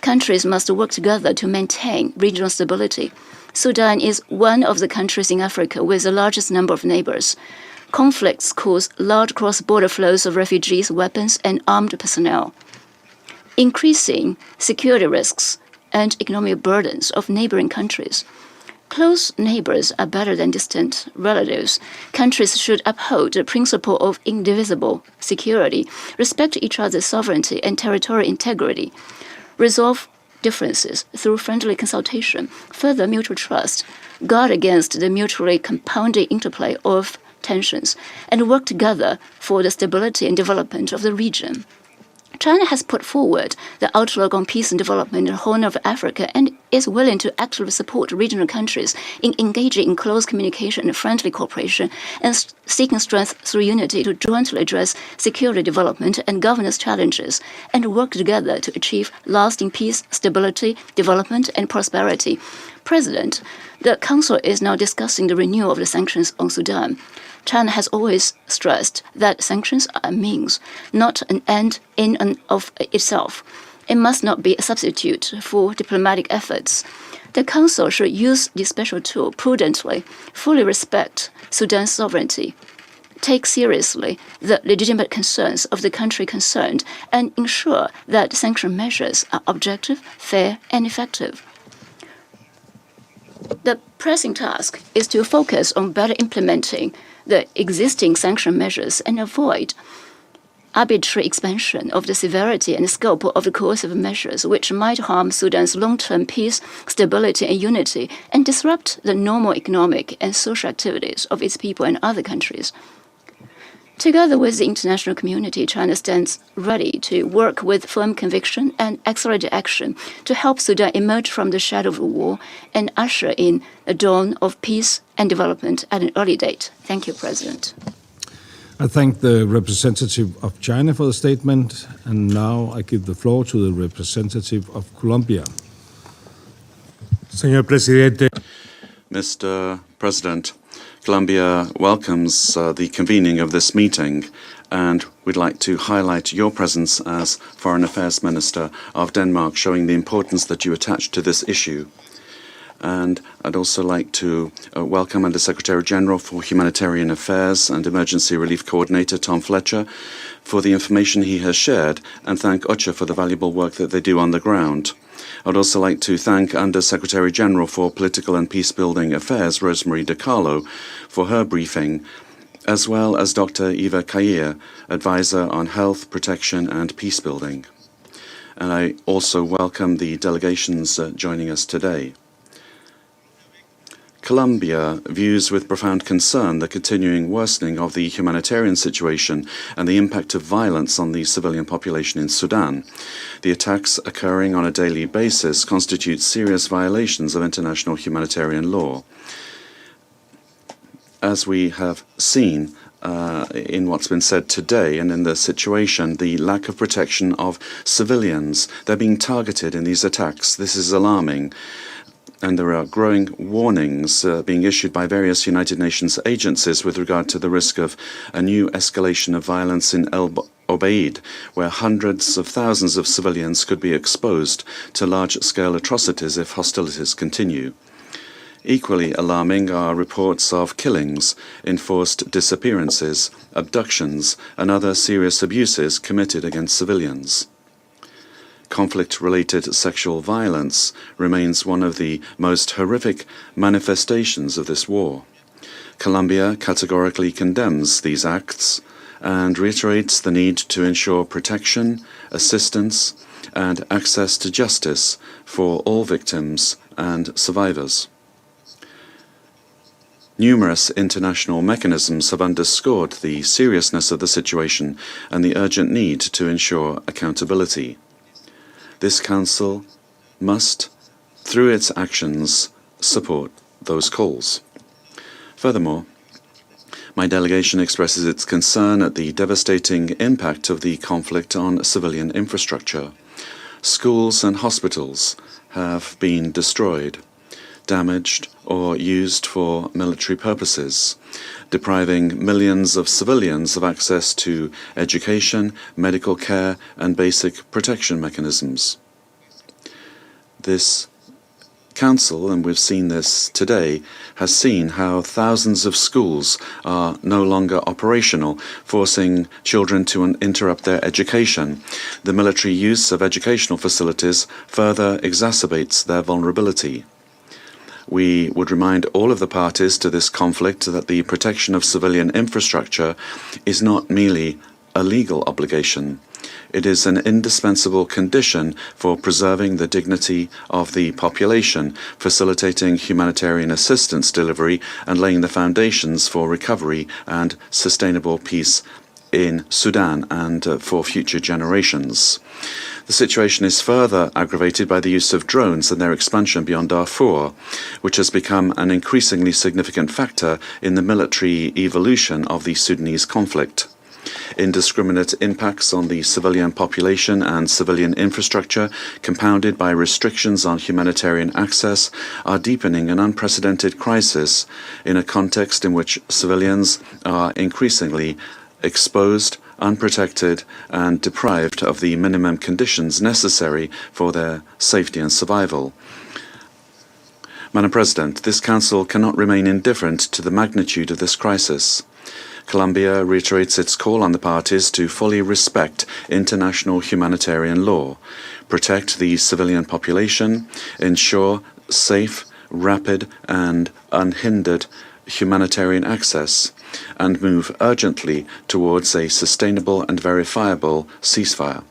countries must work together to maintain regional stability. Sudan is one of the countries in Africa with the largest number of neighbors. Conflicts cause large cross-border flows of refugees, weapons, and armed personnel, increasing security risks and economic burdens of neighboring countries. Close neighbors are better than distant relatives. Countries should uphold the principle of indivisible security, respect each other's sovereignty and territorial integrity, resolve differences through friendly consultation, further mutual trust, guard against the mutually compounding interplay of tensions, and work together for the stability and development of the region. China has put forward the outlook on peace and development in the Horn of Africa and is willing to actively support regional countries in engaging in close communication and friendly cooperation and seeking strength through unity to jointly address security development and governance challenges and work together to achieve lasting peace, stability, development, and prosperity. President, the Council is now discussing the renewal of the sanctions on Sudan. China has always stressed that sanctions are a means, not an end in and of itself. It must not be a substitute for diplomatic efforts. The Council should use this special tool prudently, fully respect Sudan's sovereignty, take seriously the legitimate concerns of the country concerned, and ensure that sanction measures are objective, fair, and effective. The pressing task is to focus on better implementing the existing sanction measures and avoid arbitrary expansion of the severity and scope of the coercive measures which might harm Sudan's long-term peace, stability, and unity and disrupt the normal economic and social activities of its people and other countries. Together with the international community, China stands ready to work with firm conviction and accelerated action to help Sudan emerge from the shadow of war and usher in a dawn of peace and development at an early date. Thank you, President. I thank the representative of China for the statement, and now I give the floor to the representative of Colombia. Señor Presidente. Mr. President, Colombia welcomes the convening of this meeting, and we'd like to highlight your presence as Foreign Affairs Minister of Denmark, showing the importance that you attach to this issue. And I'd also like to welcome Under Secretary General for Humanitarian Affairs and Emergency Relief Coordinator Tom Fletcher for the information he has shared, and thank OCHA for the valuable work that they do on the ground. I'd also like to thank Under Secretary General for Political and Peacebuilding Affairs, Rosemary DiCarlo, for her briefing, as well as Dr. Eva Kair, Advisor on Health, Protection and Peacebuilding. And I also welcome the delegations joining us today. Colombia views with profound concern the continuing worsening of the humanitarian situation and the impact of violence on the civilian population in Sudan. The attacks occurring on a daily basis constitute serious violations of international humanitarian law. As we have seen in what's been said today and in the situation, the lack of protection of civilians, they're being targeted in these attacks. This is alarming. And there are growing warnings being issued by various United Nations agencies with regard to the risk of a new escalation of violence in El Obeid, where hundreds of thousands of civilians could be exposed to large-scale atrocities if hostilities continue. Equally alarming are reports of killings, enforced disappearances, abductions, and other serious abuses committed against civilians. Conflict-related sexual violence remains one of the most horrific manifestations of this war. Colombia categorically condemns these acts and reiterates the need to ensure protection, assistance, and access to justice for all victims and survivors. Numerous international mechanisms have underscored the seriousness of the situation and the urgent need to ensure accountability. This Council must, through its actions, support those calls. Furthermore, my delegation expresses its concern at the devastating impact of the conflict on civilian infrastructure. Schools and hospitals have been destroyed, damaged, or used for military purposes, depriving millions of civilians of access to education, medical care, and basic protection mechanisms. This Council, and we've seen this today, has seen how thousands of schools are no longer operational, forcing children to interrupt their education. The military use of educational facilities further exacerbates their vulnerability. We would remind all of the parties to this conflict that the protection of civilian infrastructure is not merely a legal obligation. It is an indispensable condition for preserving the dignity of the population, facilitating humanitarian assistance delivery, and laying the foundations for recovery and sustainable peace in Sudan and for future generations. The situation is further aggravated by the use of drones and their expansion beyond Darfur, which has become an increasingly significant factor in the military evolution of the Sudanese conflict. Indiscriminate impacts on the civilian population and civilian infrastructure, compounded by restrictions on humanitarian access, are deepening an unprecedented crisis in a context in which civilians are increasingly exposed, unprotected, and deprived of the minimum conditions necessary for their safety and survival. Madam President, this Council cannot remain indifferent to the magnitude of this crisis. Colombia reiterates its call on the parties to fully respect international humanitarian law, protect the civilian population, ensure safe, rapid, and unhindered humanitarian access, and move urgently towards a sustainable and verifiable ceasefire.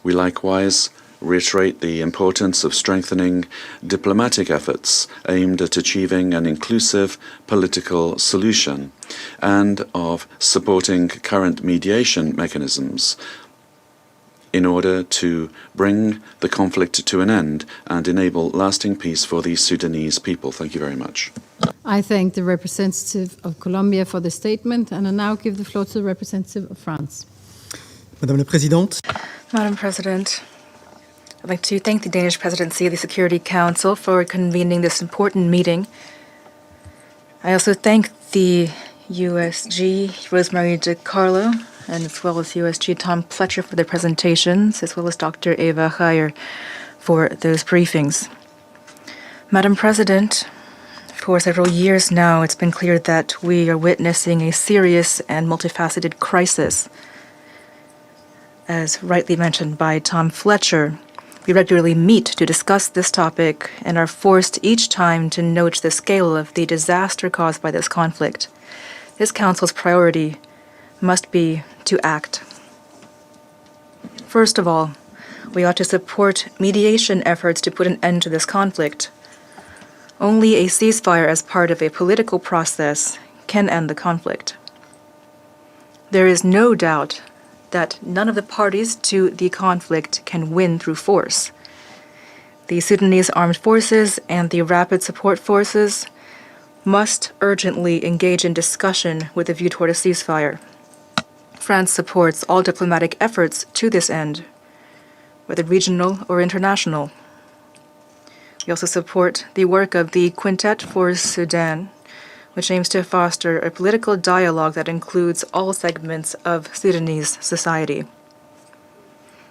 We likewise reiterate the importance of strengthening diplomatic efforts aimed at achieving an inclusive political solution and of supporting current mediation mechanisms in order to bring the conflict to an end and enable lasting peace for the Sudanese people. Thank you very much. I thank the representative of Colombia for the statement, and I now give the floor to the representative of France. Madame la Présidente. Madam President, I'd like to thank the Danish presidency of the Security Council for convening this important meeting. I also thank the USG, Rosemary DiCarlo, and as well as USG Tom Fletcher for their presentations, as well as Dr. Eva Geyer for those briefings. Madam President, for several years now, it's been clear that we are witnessing a serious and multifaceted crisis. As rightly mentioned by Tom Fletcher, we regularly meet to discuss this topic and are forced each time to note the scale of the disaster caused by this conflict. This Council's priority must be to act. First of all, we ought to support mediation efforts to put an end to this conflict. Only a ceasefire as part of a political process can end the conflict. There is no doubt that none of the parties to the conflict can win through force. The Sudanese armed forces and the Rapid Support Forces must urgently engage in discussion with a view toward a ceasefire. France supports all diplomatic efforts to this end, whether regional or international. We also support the work of the Quintet for Sudan, which aims to foster a political dialogue that includes all segments of Sudanese society.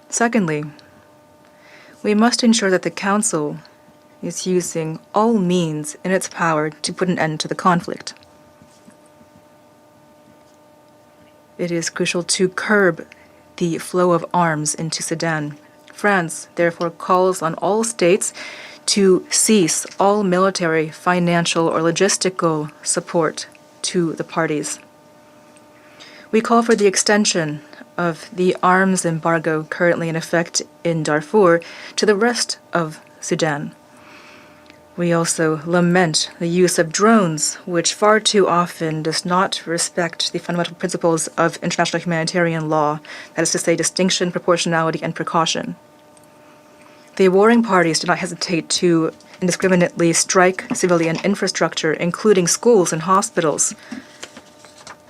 Secondly, we must ensure that the Council is using all means in its power to put an end to the conflict. It is crucial to curb the flow of arms into Sudan. France, therefore, calls on all states to cease all military, financial, or logistical support to the parties. We call for the extension of the arms embargo currently in effect in Darfur to the rest of Sudan. We also lament the use of drones, which far too often does not respect the fundamental principles of international humanitarian law, that is to say, distinction, proportionality, and precaution. The warring parties do not hesitate to indiscriminately strike civilian infrastructure, including schools and hospitals,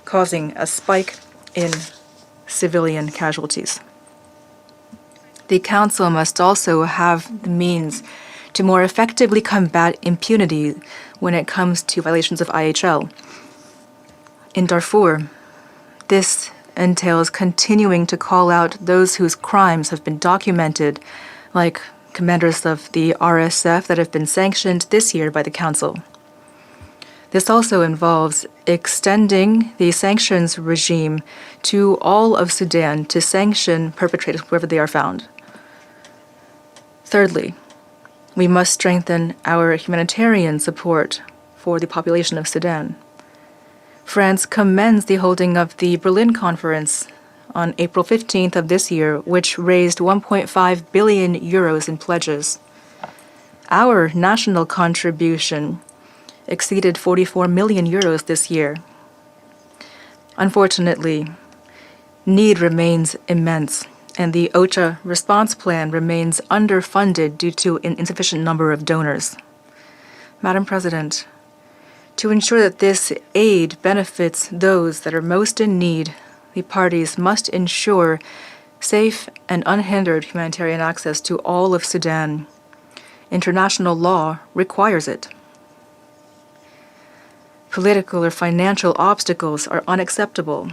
causing a spike in civilian casualties. The Council must also have the means to more effectively combat impunity when it comes to violations of IHL. In Darfur, this entails continuing to call out those whose crimes have been documented, like commanders of the RSF that have been sanctioned this year by the Council. This also involves extending the sanctions regime to all of Sudan to sanction perpetrators wherever they are found. Thirdly, we must strengthen our humanitarian support for the population of Sudan. France commends the holding of the Berlin Conference on April 15th of this year, which raised 1.5 billion euros in pledges. Our national contribution exceeded 44 million euros this year. Unfortunately, need remains immense, and the OCHA response plan remains underfunded due to an insufficient number of donors. Madam President, to ensure that this aid benefits those that are most in need, the parties must ensure safe and unhindered humanitarian access to all of Sudan. International law requires it. Political or financial obstacles are unacceptable.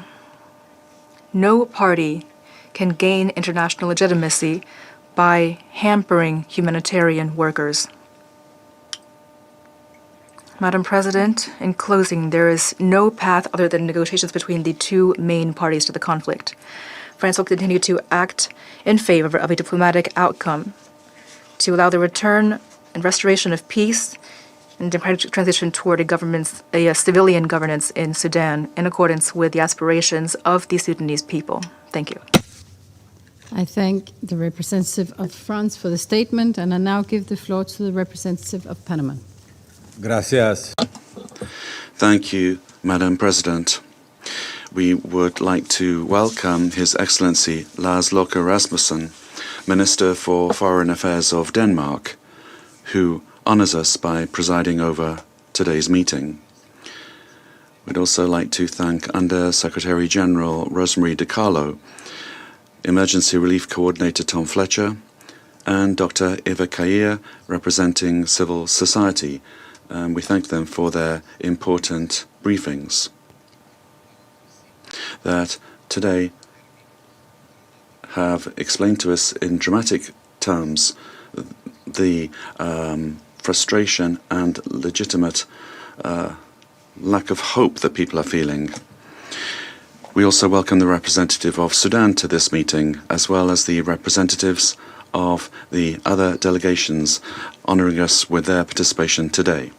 No party can gain international legitimacy by hampering humanitarian workers. Madam President, in closing, there is no path other than negotiations between the two main parties to the conflict. France will continue to act in favor of a diplomatic outcome to allow the return and restoration of peace and democratic transition toward a civilian governance in Sudan in accordance with the aspirations of the Sudanese people. Thank you. I thank the representative of France for the statement, and I now give the floor to the representative of Panama. Gracias. Thank you, Madam President. We would like to welcome His Excellency Lars Løkke Rasmussen, Minister for Foreign Affairs of Denmark, who honors us by presiding over today's meeting. We'd also like to thank Under Secretary General Rosemarie DiCarlo, Emergency Relief Coordinator Tom Fletcher, and Dr. Eva Kair, representing civil society. We thank them for their important briefings that today have explained to us in dramatic terms the frustration and legitimate lack of hope that people are feeling. We also welcome the representative of Sudan to this meeting, as well as the representatives of the other delegations honoring us with their participation today.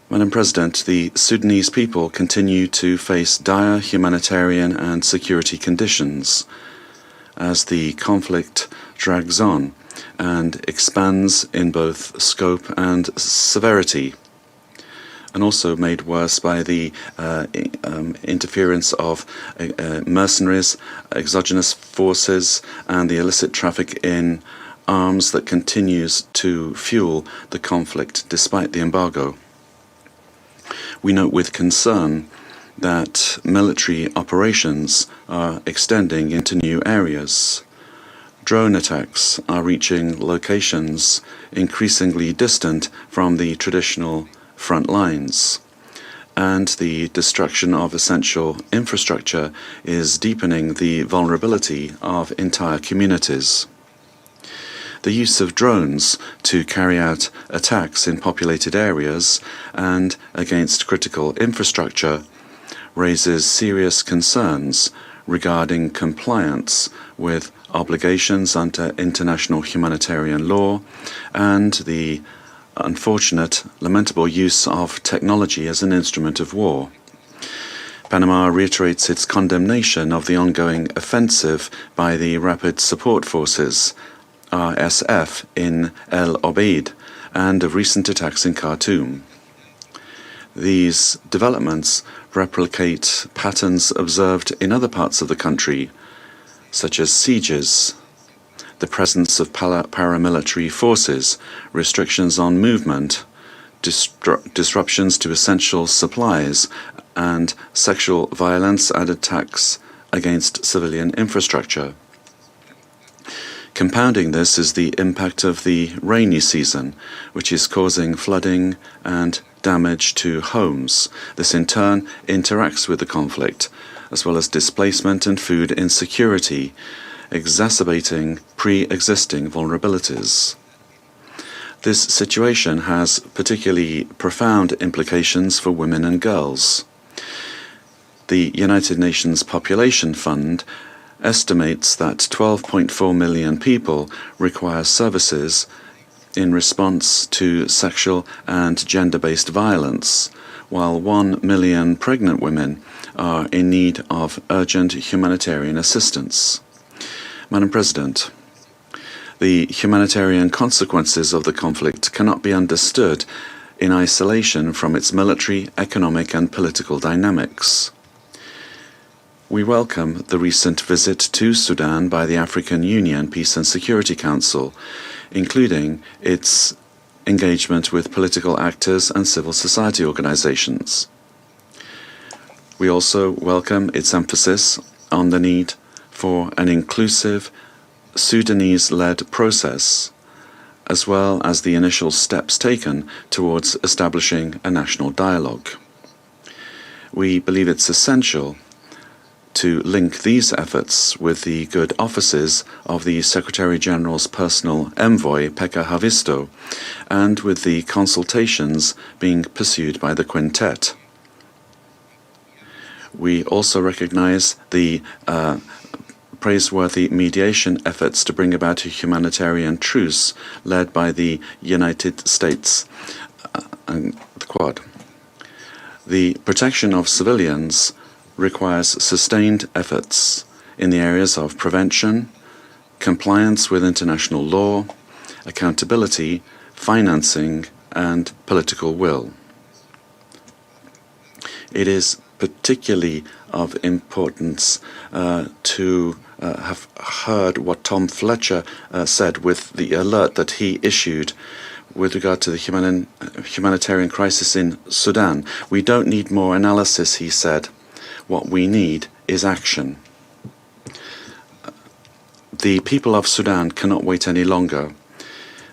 Madam President, the Sudanese people continue to face dire humanitarian and security conditions as the conflict drags on and expands in both scope and severity, and also made worse by the interference of mercenaries, exogenous forces, and the illicit traffic in arms that continues to fuel the conflict despite the embargo. We note with concern that military operations are extending into new areas. Drone attacks are reaching locations increasingly distant from the traditional front lines, and the destruction of essential infrastructure is deepening the vulnerability of entire communities. The use of drones to carry out attacks in populated areas and against critical infrastructure raises serious concerns regarding compliance with obligations under international humanitarian law and the unfortunate, lamentable use of technology as an instrument of war. Panama reiterates its condemnation of the ongoing offensive by the Rapid Support Forces, RSF, in El Obeid, and of recent attacks in Khartoum. These developments replicate patterns observed in other parts of the country, such as sieges, the presence of paramilitary forces, restrictions on movement, disruptions to essential supplies, and sexual violence and attacks against civilian infrastructure. Compounding this is the impact of the rainy season, which is causing flooding and damage to homes. This in turn interacts with the conflict, as well as displacement and food insecurity, exacerbating pre-existing vulnerabilities. This situation has particularly profound implications for women and girls. The United Nations Population Fund estimates that 12.4 million people require services in response to sexual and gender-based violence, while 1 million pregnant women are in need of urgent humanitarian assistance. Madam President, the humanitarian consequences of the conflict cannot be understood in isolation from its military, economic, and political dynamics. We welcome the recent visit to Sudan by the African Union Peace and Security Council, including its engagement with political actors and civil society organizations. We also welcome its emphasis on the need for an inclusive, Sudanese-led process, as well as the initial steps taken towards establishing a national dialogue. We believe it's essential to link these efforts with the good offices of the Secretary-General's personal envoy, Pekka Haavisto, and with the consultations being pursued by the Quintet. We also recognize the praiseworthy mediation efforts to bring about a humanitarian truce led by the United States and the Quad. The protection of civilians requires sustained efforts in the areas of prevention, compliance with international law, accountability, financing, and political will. It is particularly of importance to have heard what Tom Fletcher said with the alert that he issued with regard to the humanitarian crisis in Sudan. We don't need more analysis, he said. What we need is action. The people of Sudan cannot wait any longer.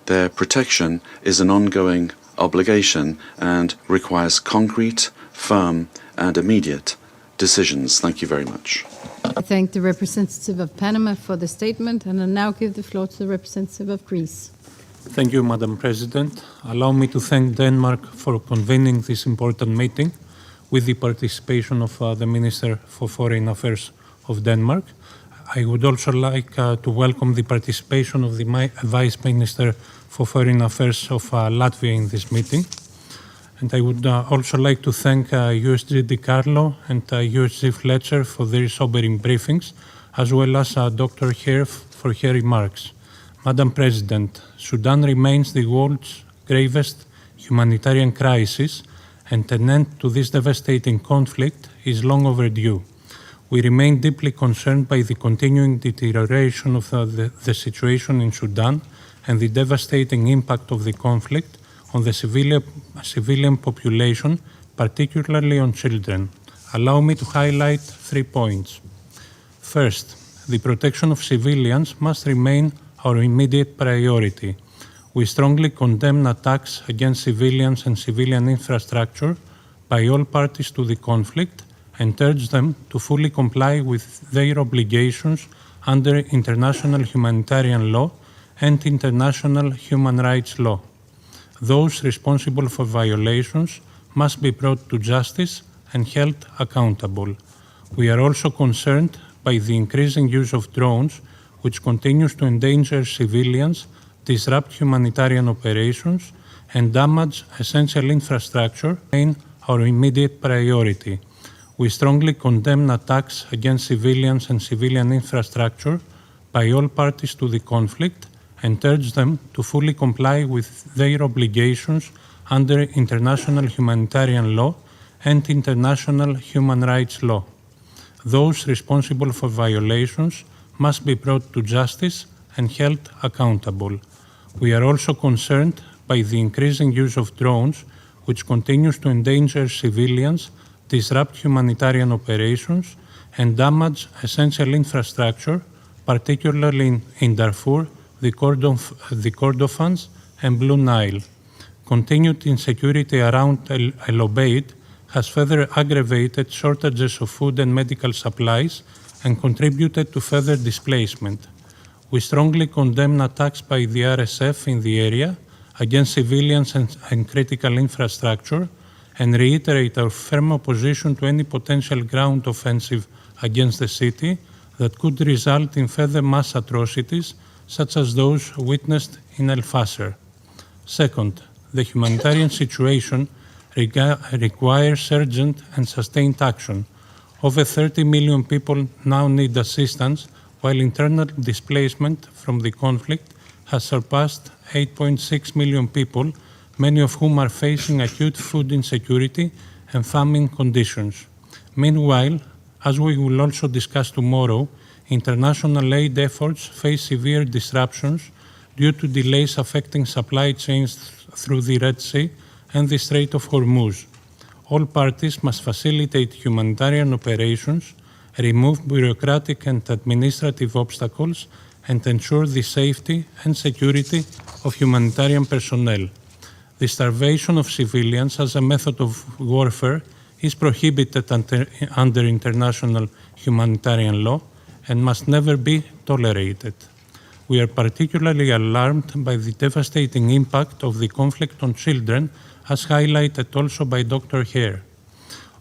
Their protection is an ongoing obligation and requires concrete, firm, and immediate decisions. Thank you very much. I thank the representative of Panama for the statement, and I now give the floor to the representative of Greece. Thank you, Madam President. Allow me to thank Denmark for convening this important meeting with the participation of the Minister for Foreign Affairs of Denmark. I would also like to welcome the participation of the Vice Minister for Foreign Affairs of Latvia in this meeting. And I would also like to thank USG DiCarlo and USG Fletcher for their sobering briefings, as well as Dr. Herr for her remarks. Madam President, Sudan remains the world's gravest humanitarian crisis, and an end to this devastating conflict is long overdue. We remain deeply concerned by the continuing deterioration of the situation in Sudan and the devastating impact of the conflict on the civilian population, particularly on children. Allow me to highlight 3 points. First, the protection of civilians must remain our immediate priority. We strongly condemn attacks against civilians and civilian infrastructure by all parties to the conflict and urge them to fully comply with their obligations under international humanitarian law and international human rights law. Those responsible for violations must be brought to justice and held accountable. We are also concerned by the increasing use of drones, which continues to endanger civilians, disrupt humanitarian operations, and damage essential infrastructure, remain our immediate priority. We strongly condemn attacks against civilians and civilian infrastructure by all parties to the conflict and urge them to fully comply with their obligations under international humanitarian law and international human rights law. Those responsible for violations must be brought to justice and held accountable. We are also concerned by the increasing use of drones, which continues to endanger civilians, disrupt humanitarian operations, and damage essential infrastructure, particularly in Darfur, the Kordofans, and Blue Nile. Continued insecurity around El Obeid has further aggravated shortages of food and medical supplies and contributed to further displacement. We strongly condemn attacks by the RSF in the area against civilians and critical infrastructure and reiterate our firm opposition to any potential ground offensive against the city that could result in further mass atrocities such as those witnessed in El Fasser. Second, the humanitarian situation requires urgent and sustained action. Over 30 million people now need assistance, while internal displacement from the conflict has surpassed 8.6 million people, many of whom are facing acute food insecurity and famine conditions. Meanwhile, as we will also discuss tomorrow, international aid efforts face severe disruptions due to delays affecting supply chains through the Red Sea and the Strait of Hormuz. All parties must facilitate humanitarian operations, remove bureaucratic and administrative obstacles, and ensure the safety and security of humanitarian personnel. The starvation of civilians as a method of warfare is prohibited under international humanitarian law and must never be tolerated. We are particularly alarmed by the devastating impact of the conflict on children, as highlighted also by Dr. Hare.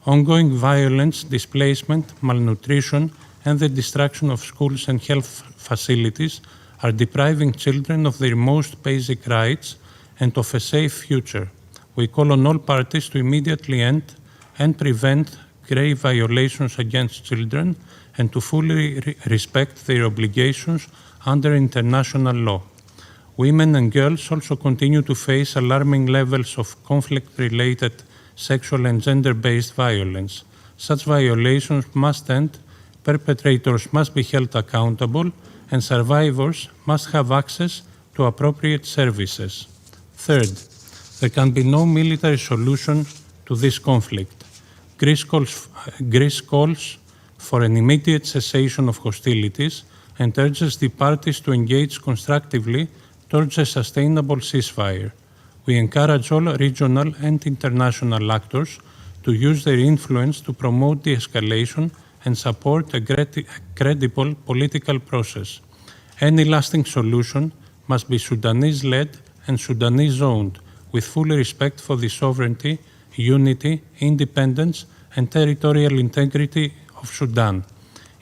Ongoing violence, displacement, malnutrition, and the destruction of schools and health facilities are depriving children of their most basic rights and of a safe future. We call on all parties to immediately end and prevent grave violations against children and to fully respect their obligations under international law. Women and girls also continue to face alarming levels of conflict-related sexual and gender-based violence. Such violations must end, perpetrators must be held accountable, and survivors must have access to appropriate services. Third, there can be no military solution to this conflict. Greece calls for an immediate cessation of hostilities and urges the parties to engage constructively towards a sustainable ceasefire. We encourage all regional and international actors to use their influence to promote de-escalation and support a credible political process. Any lasting solution must be Sudanese-led and Sudanese-owned, with full respect for the sovereignty, unity, independence, and territorial integrity of Sudan.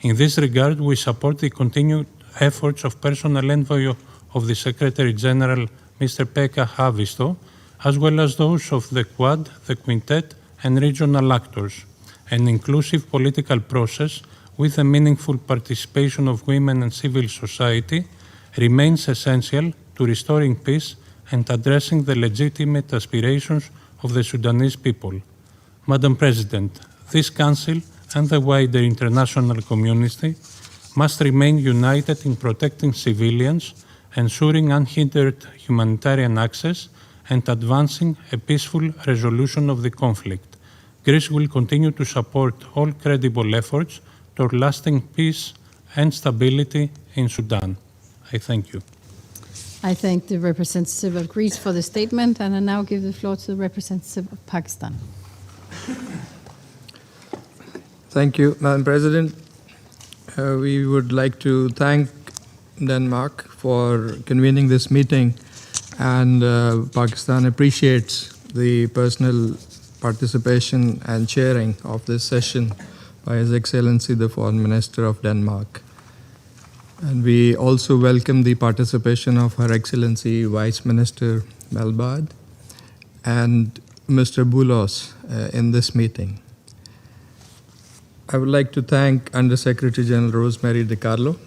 In this regard, we support the continued efforts of Personal Envoy of the Secretary General, Mr. Pekka Haavisto, as well as those of the Quad, the Quintet, and regional actors. An inclusive political process with a meaningful participation of women and civil society, remains essential to restoring peace and addressing the legitimate aspirations of the Sudanese people. Madam President, this Council and the wider international community must remain united in protecting civilians, ensuring unhindered humanitarian access, and advancing a peaceful resolution of the conflict. Greece will continue to support all credible efforts toward lasting peace and stability in Sudan. I thank you. I thank the representative of Greece for the statement, and I now give the floor to the representative of Pakistan. Thank you, Madam President. We would like to thank Denmark for convening this meeting, and Pakistan appreciates the personal participation and chairing of this session by His Excellency the Foreign Minister of Denmark. And we also welcome the participation of Her Excellency Vice Minister Melbad and Mr. Boulos in this meeting. I would like to thank Under Secretary General Rosemary DiCarlo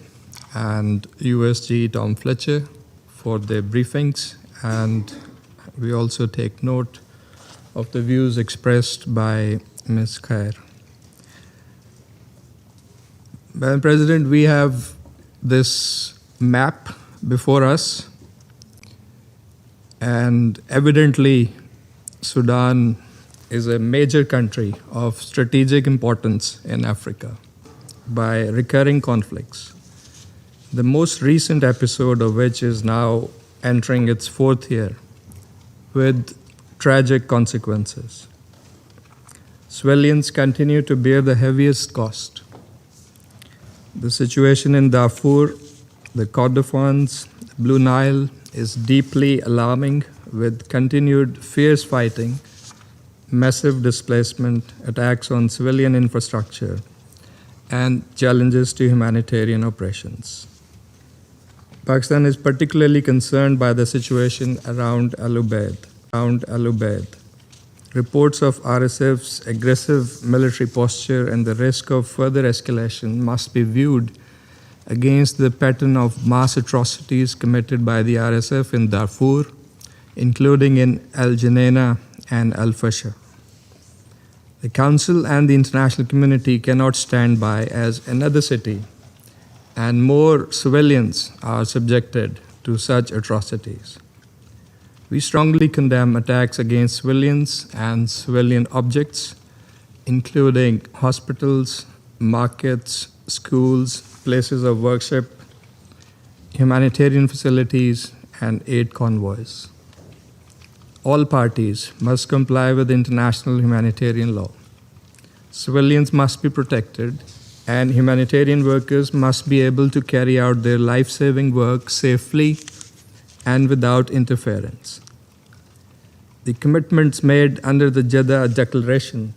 and USG Tom Fletcher for their briefings, and we also take note of the views expressed by Ms. Khair. Madam President, we have this map before us, and evidently Sudan is a major country of strategic importance in Africa by recurring conflicts, the most recent episode of which is now entering its fourth year with tragic consequences. Civilians continue to bear the heaviest cost. The situation in Darfur, the Kordofans, the Blue Nile is deeply alarming, with continued fierce fighting, massive displacement, attacks on civilian infrastructure, and challenges to humanitarian operations. Pakistan is particularly concerned by the situation around Al Ubaid. Reports of RSF's aggressive military posture and the risk of further escalation must be viewed against the pattern of mass atrocities committed by the RSF in Darfur, including in Al Janeina and Al Fasher. The Council and the international community cannot stand by as another city and more civilians are subjected to such atrocities. We strongly condemn attacks against civilians and civilian objects, including hospitals, markets, schools, places of worship, humanitarian facilities, and aid convoys. All parties must comply with international humanitarian law. Civilians must be protected, and humanitarian workers must be able to carry out their life-saving work safely and without interference. The commitments made under the Jeddah Declaration,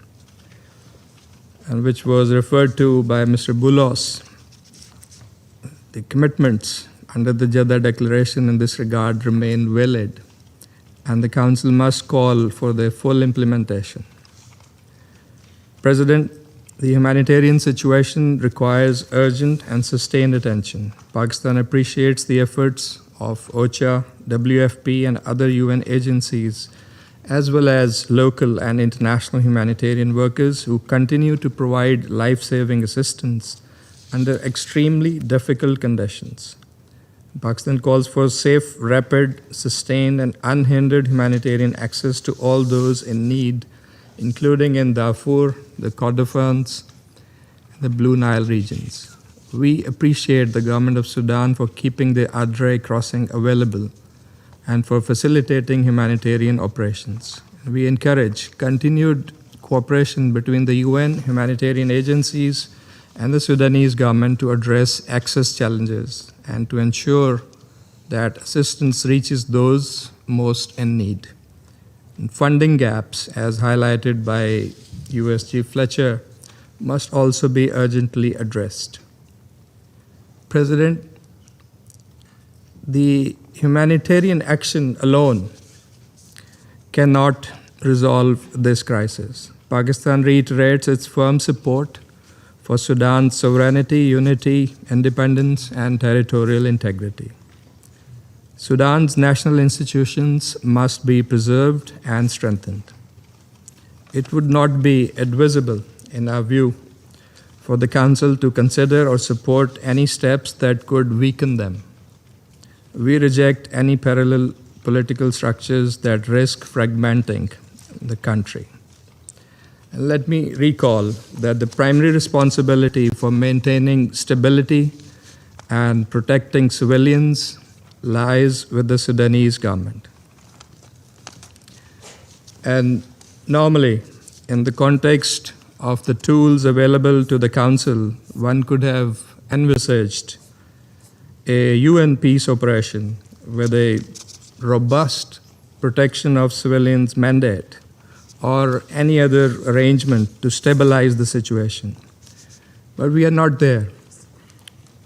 and which was referred to by Mr. Boulos, the commitments under the Jeddah Declaration in this regard remain valid, and the Council must call for their full implementation. President, the humanitarian situation requires urgent and sustained attention. Pakistan appreciates the efforts of OCHA, WFP, and other UN agencies, as well as local and international humanitarian workers who continue to provide life-saving assistance under extremely difficult conditions. Pakistan calls for safe, rapid, sustained, and unhindered humanitarian access to all those in need, including in Darfur, the Kordofans, and the Blue Nile regions. We appreciate the government of Sudan for keeping the Adre crossing available and for facilitating humanitarian operations. We encourage continued cooperation between the UN humanitarian agencies and the Sudanese government to address access challenges and to ensure that assistance reaches those most in need. And funding gaps, as highlighted by USG Fletcher, must also be urgently addressed. President, the humanitarian action alone cannot resolve this crisis. Pakistan reiterates its firm support for Sudan's sovereignty, unity, independence, and territorial integrity. Sudan's national institutions must be preserved and strengthened. It would not be advisable, in our view, for the Council to consider or support any steps that could weaken them. We reject any parallel political structures that risk fragmenting the country. And let me recall that the primary responsibility for maintaining stability and protecting civilians lies with the Sudanese government. And normally, in the context of the tools available to the Council, one could have envisaged a UN peace operation with a robust protection of civilians mandate or any other arrangement to stabilize the situation. But we are not there.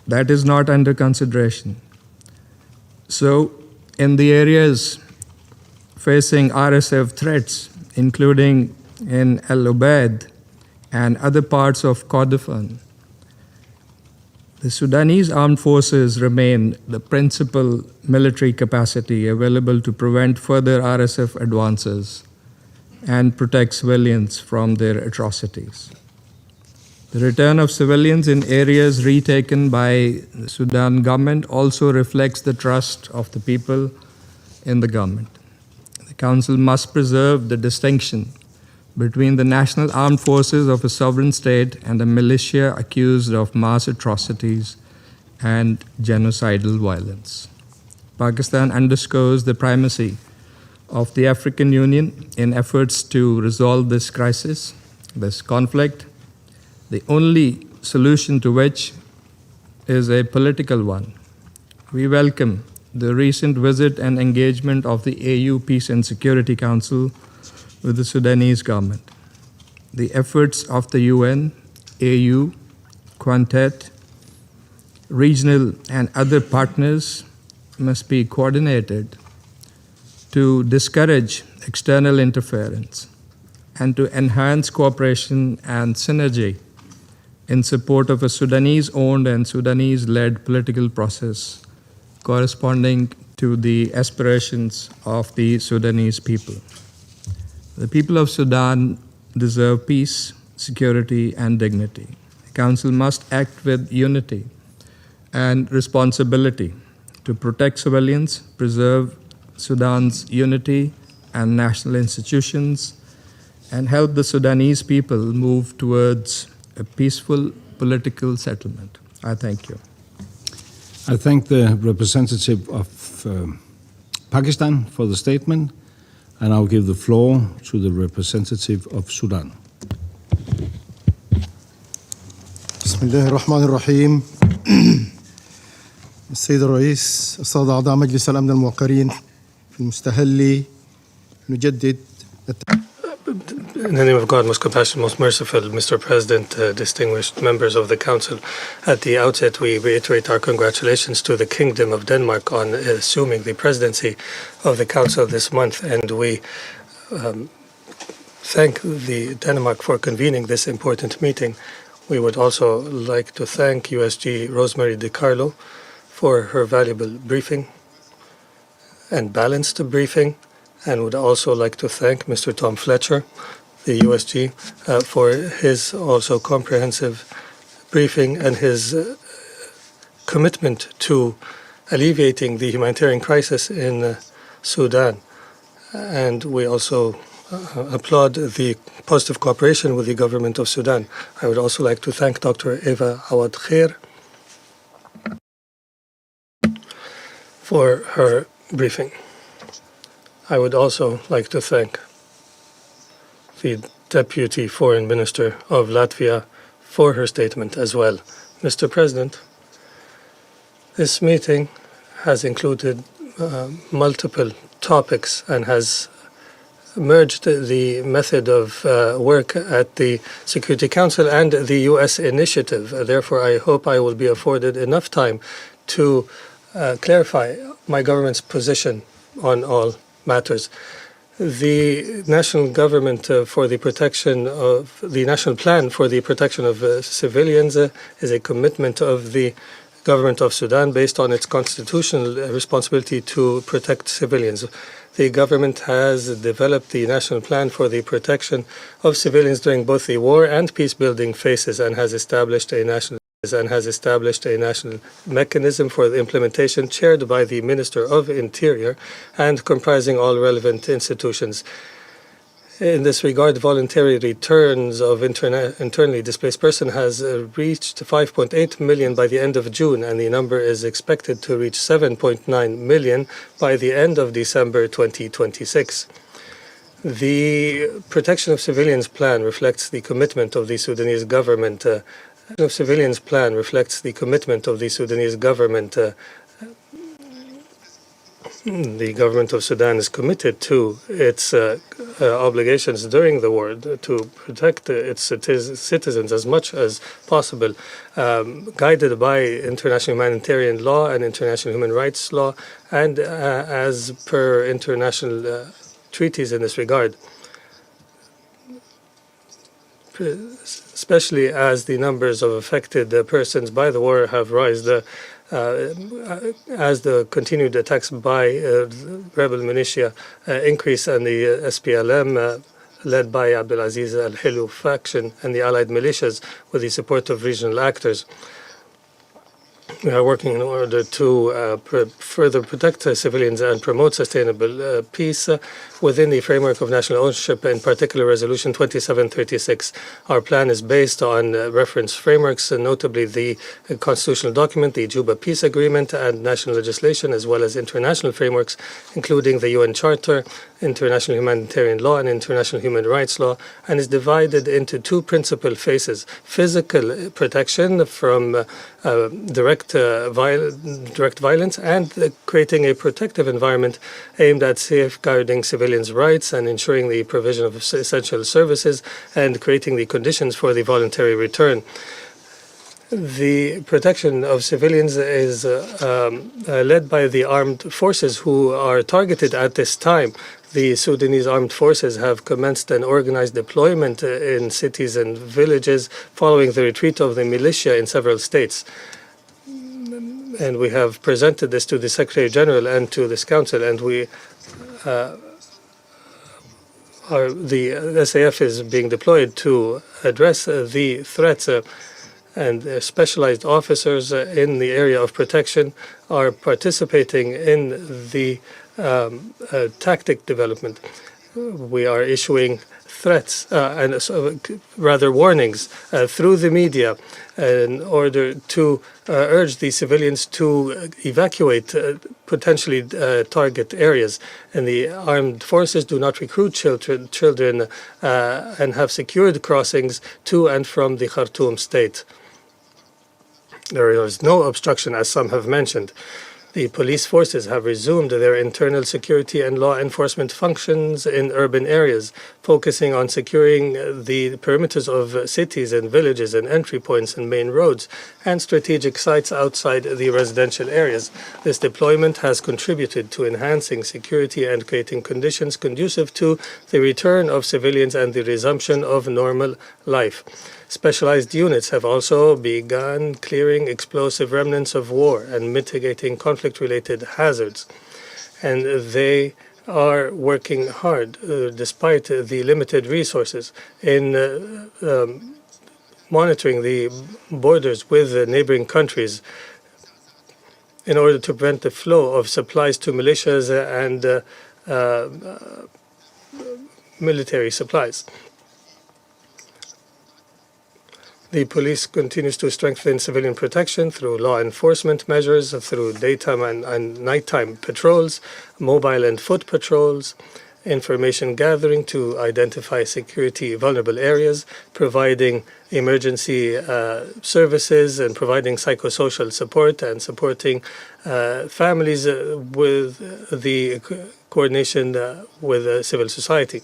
That is not under consideration. So, in the areas facing RSF threats, including in El Obeid and other parts of Kordofan, the Sudanese armed forces remain the principal military capacity available to prevent further RSF advances and protect civilians from their atrocities. The return of civilians in areas retaken by the Sudan government also reflects the trust of the people in the government. The Council must preserve the distinction between the national armed forces of a sovereign state and a militia accused of mass atrocities and genocidal violence. Pakistan underscores the primacy of the African Union in efforts to resolve this crisis, this conflict, the only solution to which is a political one. We welcome the recent visit and engagement of the AU Peace and Security Council with the Sudanese government. The efforts of the UN, AU, Quintet, regional and other partners must be coordinated to discourage external interference and to enhance cooperation and synergy in support of a Sudanese-owned and Sudanese-led political process corresponding to the aspirations of the Sudanese people. The people of Sudan deserve peace, security, and dignity. The Council must act with unity and responsibility to protect civilians, preserve Sudan's unity and national institutions, and help the Sudanese people move towards a peaceful political settlement. I thank you. I thank the representative of Pakistan for the statement, and I'll give the floor to the representative of Sudan. بسم الله الرحمن الرحيم. السيد الرئيس، السادة أعضاء مجلس الأمن الموقرين في المستهل نجدد. In the name of God, most compassionate, most merciful, Mr. President, distinguished members of the Council, at the outset we reiterate our congratulations to the Kingdom of Denmark on assuming the presidency of the Council this month, and we thank the Denmark for convening this important meeting. We would also like to thank USG Rosemary DiCarlo for her valuable briefing and balanced briefing, and would also like to thank Mr. Tom Fletcher, the USG, for his also comprehensive briefing and his commitment to alleviating the humanitarian crisis in Sudan. And we also applaud the positive cooperation with the government of Sudan. I would also like to thank Dr. Eva Awad Khair for her briefing. I would also like to thank the Deputy Foreign Minister of Latvia for her statement as well. Mr. President, this meeting has included multiple topics and has merged the method of work at the Security Council and the U.S. initiative. Therefore, I hope I will be afforded enough time to clarify my government's position on all matters. The national government for the protection of the national plan for the protection of civilians is a commitment of the government of Sudan based on its constitutional responsibility to protect civilians. The government has developed the national plan for the protection of civilians during both the war and peace-building phases and has established a national mechanism for the implementation chaired by the Minister of Interior and comprising all relevant institutions. In this regard, voluntary returns of internally displaced persons has reached 5.8 million by the end of June, and the number is expected to reach 7.9 million by the end of December 2026. The Protection of Civilians Plan reflects the commitment of the Sudanese government. The government of Sudan is committed to its obligations during the war to protect its citizens as much as possible, guided by international humanitarian law and international human rights law, and as per international treaties in this regard, especially as the numbers of affected persons by the war have risen. As the continued attacks by rebel militia increase and the SPLM led by Abdulaziz al-Hilu faction and the allied militias with the support of regional actors. We are working in order to further protect civilians and promote sustainable peace within the framework of national ownership, in particular Resolution 2736. Our plan is based on reference frameworks, notably the constitutional document, the Juba Peace Agreement, and national legislation, as well as international frameworks, including the UN Charter, international humanitarian law, and international human rights law, and is divided into two principal phases: physical protection from direct violence, and creating a protective environment aimed at safeguarding civilians' rights and ensuring the provision of essential services and creating the conditions for the voluntary return. The protection of civilians is led by the armed forces who are targeted at this time. The Sudanese armed forces have commenced an organized deployment in cities and villages following the retreat of the militia in several states. And we have presented this to the Secretary General and to this Council, and the SAF is being deployed to address the threats, and specialized officers in the area of protection are participating in the tactic development. We are issuing threats and rather warnings through the media in order to urge the civilians to evacuate potentially target areas. And the armed forces do not recruit children and have secured crossings to and from the Khartoum state. There is no obstruction, as some have mentioned. The police forces have resumed their internal security and law enforcement functions in urban areas, focusing on securing the perimeters of cities and villages and entry points and main roads and strategic sites outside the residential areas. This deployment has contributed to enhancing security and creating conditions conducive to the return of civilians and the resumption of normal life. Specialized units have also begun clearing explosive remnants of war and mitigating conflict-related hazards. And they are working hard, despite the limited resources, in monitoring the borders with the neighboring countries in order to prevent the flow of supplies to militias and military supplies. The police continues to strengthen civilian protection through law enforcement measures, through daytime and nighttime patrols, mobile and foot patrols, information gathering to identify security vulnerable areas, providing emergency services and providing psychosocial support and supporting families with the coordination with civil society.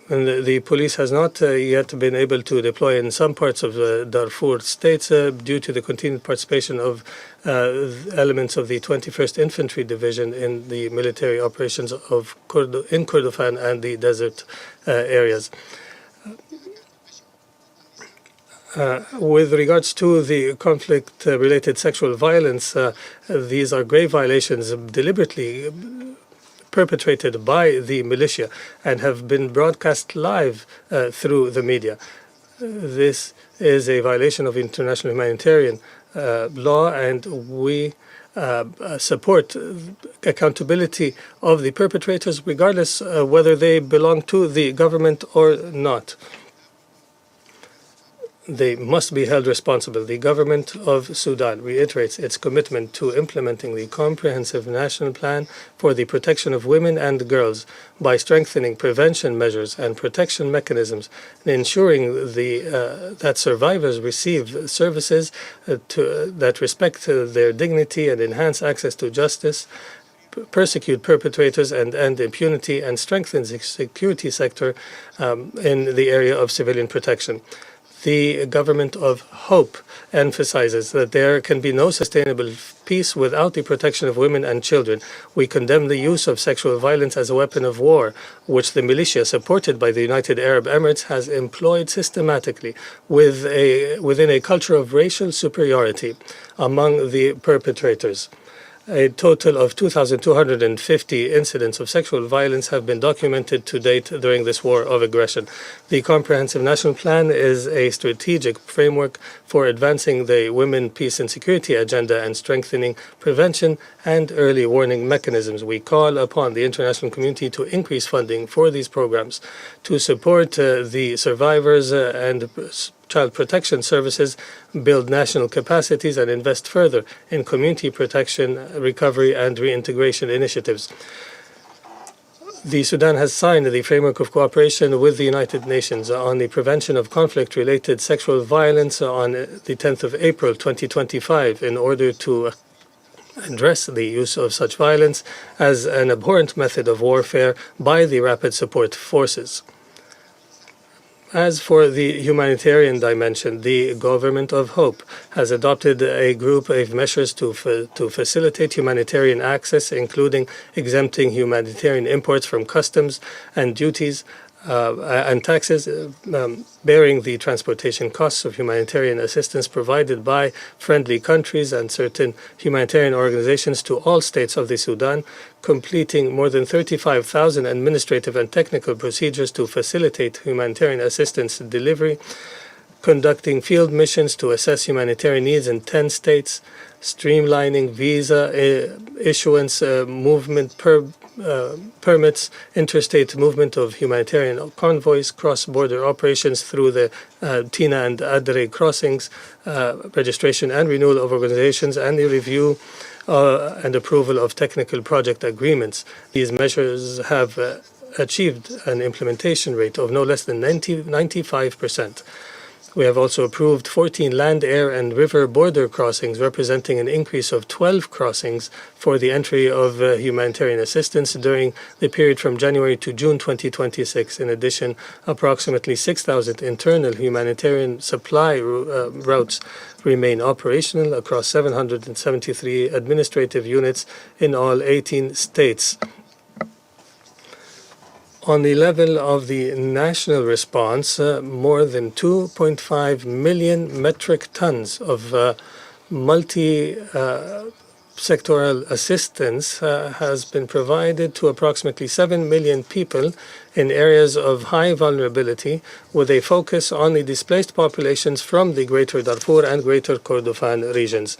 And the police has not yet been able to deploy in some parts of the Darfur states due to the continued participation of elements of the 21st Infantry Division in the military operations in Kordofan and the desert areas. With regards to the conflict-related sexual violence, these are grave violations deliberately perpetrated by the militia and have been broadcast live through the media. This is a violation of international humanitarian law, and we support accountability of the perpetrators, regardless whether they belong to the government or not. They must be held responsible. The government of Sudan reiterates its commitment to implementing the comprehensive national plan for the protection of women and girls by strengthening prevention measures and protection mechanisms, and ensuring that survivors receive services that respect their dignity and enhance access to justice, persecute perpetrators and end impunity, and strengthen the security sector in the area of civilian protection. The government of hope emphasizes that there can be no sustainable peace without the protection of women and children. We condemn the use of sexual violence as a weapon of war, which the militia, supported by the United Arab Emirates, has employed systematically within a culture of racial superiority among the perpetrators. A total of 2,250 incidents of sexual violence have been documented to date during this war of aggression. The Comprehensive National Plan is a strategic framework for advancing the women, peace and security agenda and strengthening prevention and early warning mechanisms. We call upon the international community to increase funding for these programs to support the survivors and child protection services, build national capacities, and invest further in community protection, recovery, and reintegration initiatives. The Sudan has signed the framework of cooperation with the United Nations on the prevention of conflict-related sexual violence on the 10th of April 2025 in order to address the use of such violence as an abhorrent method of warfare by the Rapid Support Forces. As for the humanitarian dimension, the Government of Hope has adopted a group of measures to facilitate humanitarian access, including exempting humanitarian imports from customs and duties and taxes, bearing the transportation costs of humanitarian assistance provided by friendly countries and certain humanitarian organizations to all states of the Sudan, completing more than 35,000 administrative and technical procedures to facilitate humanitarian assistance delivery, conducting field missions to assess humanitarian needs in 10 states, streamlining visa issuance, movement permits, interstate movement of humanitarian convoys, cross-border operations through the Tina and Adre crossings, registration and renewal of organizations, and the review and approval of technical project agreements. These measures have achieved an implementation rate of no less than 95%. We have also approved 14 land, air, and river border crossings, representing an increase of 12 crossings for the entry of humanitarian assistance during the period from January to June 2026. In addition, approximately 6,000 internal humanitarian supply routes remain operational across 773 administrative units in all 18 states. On the level of the national response, more than 2.5 million metric tons of multi-sectoral assistance has been provided to approximately 7 million people in areas of high vulnerability, with a focus on the displaced populations from the Greater Darfur and Greater Kordofan regions.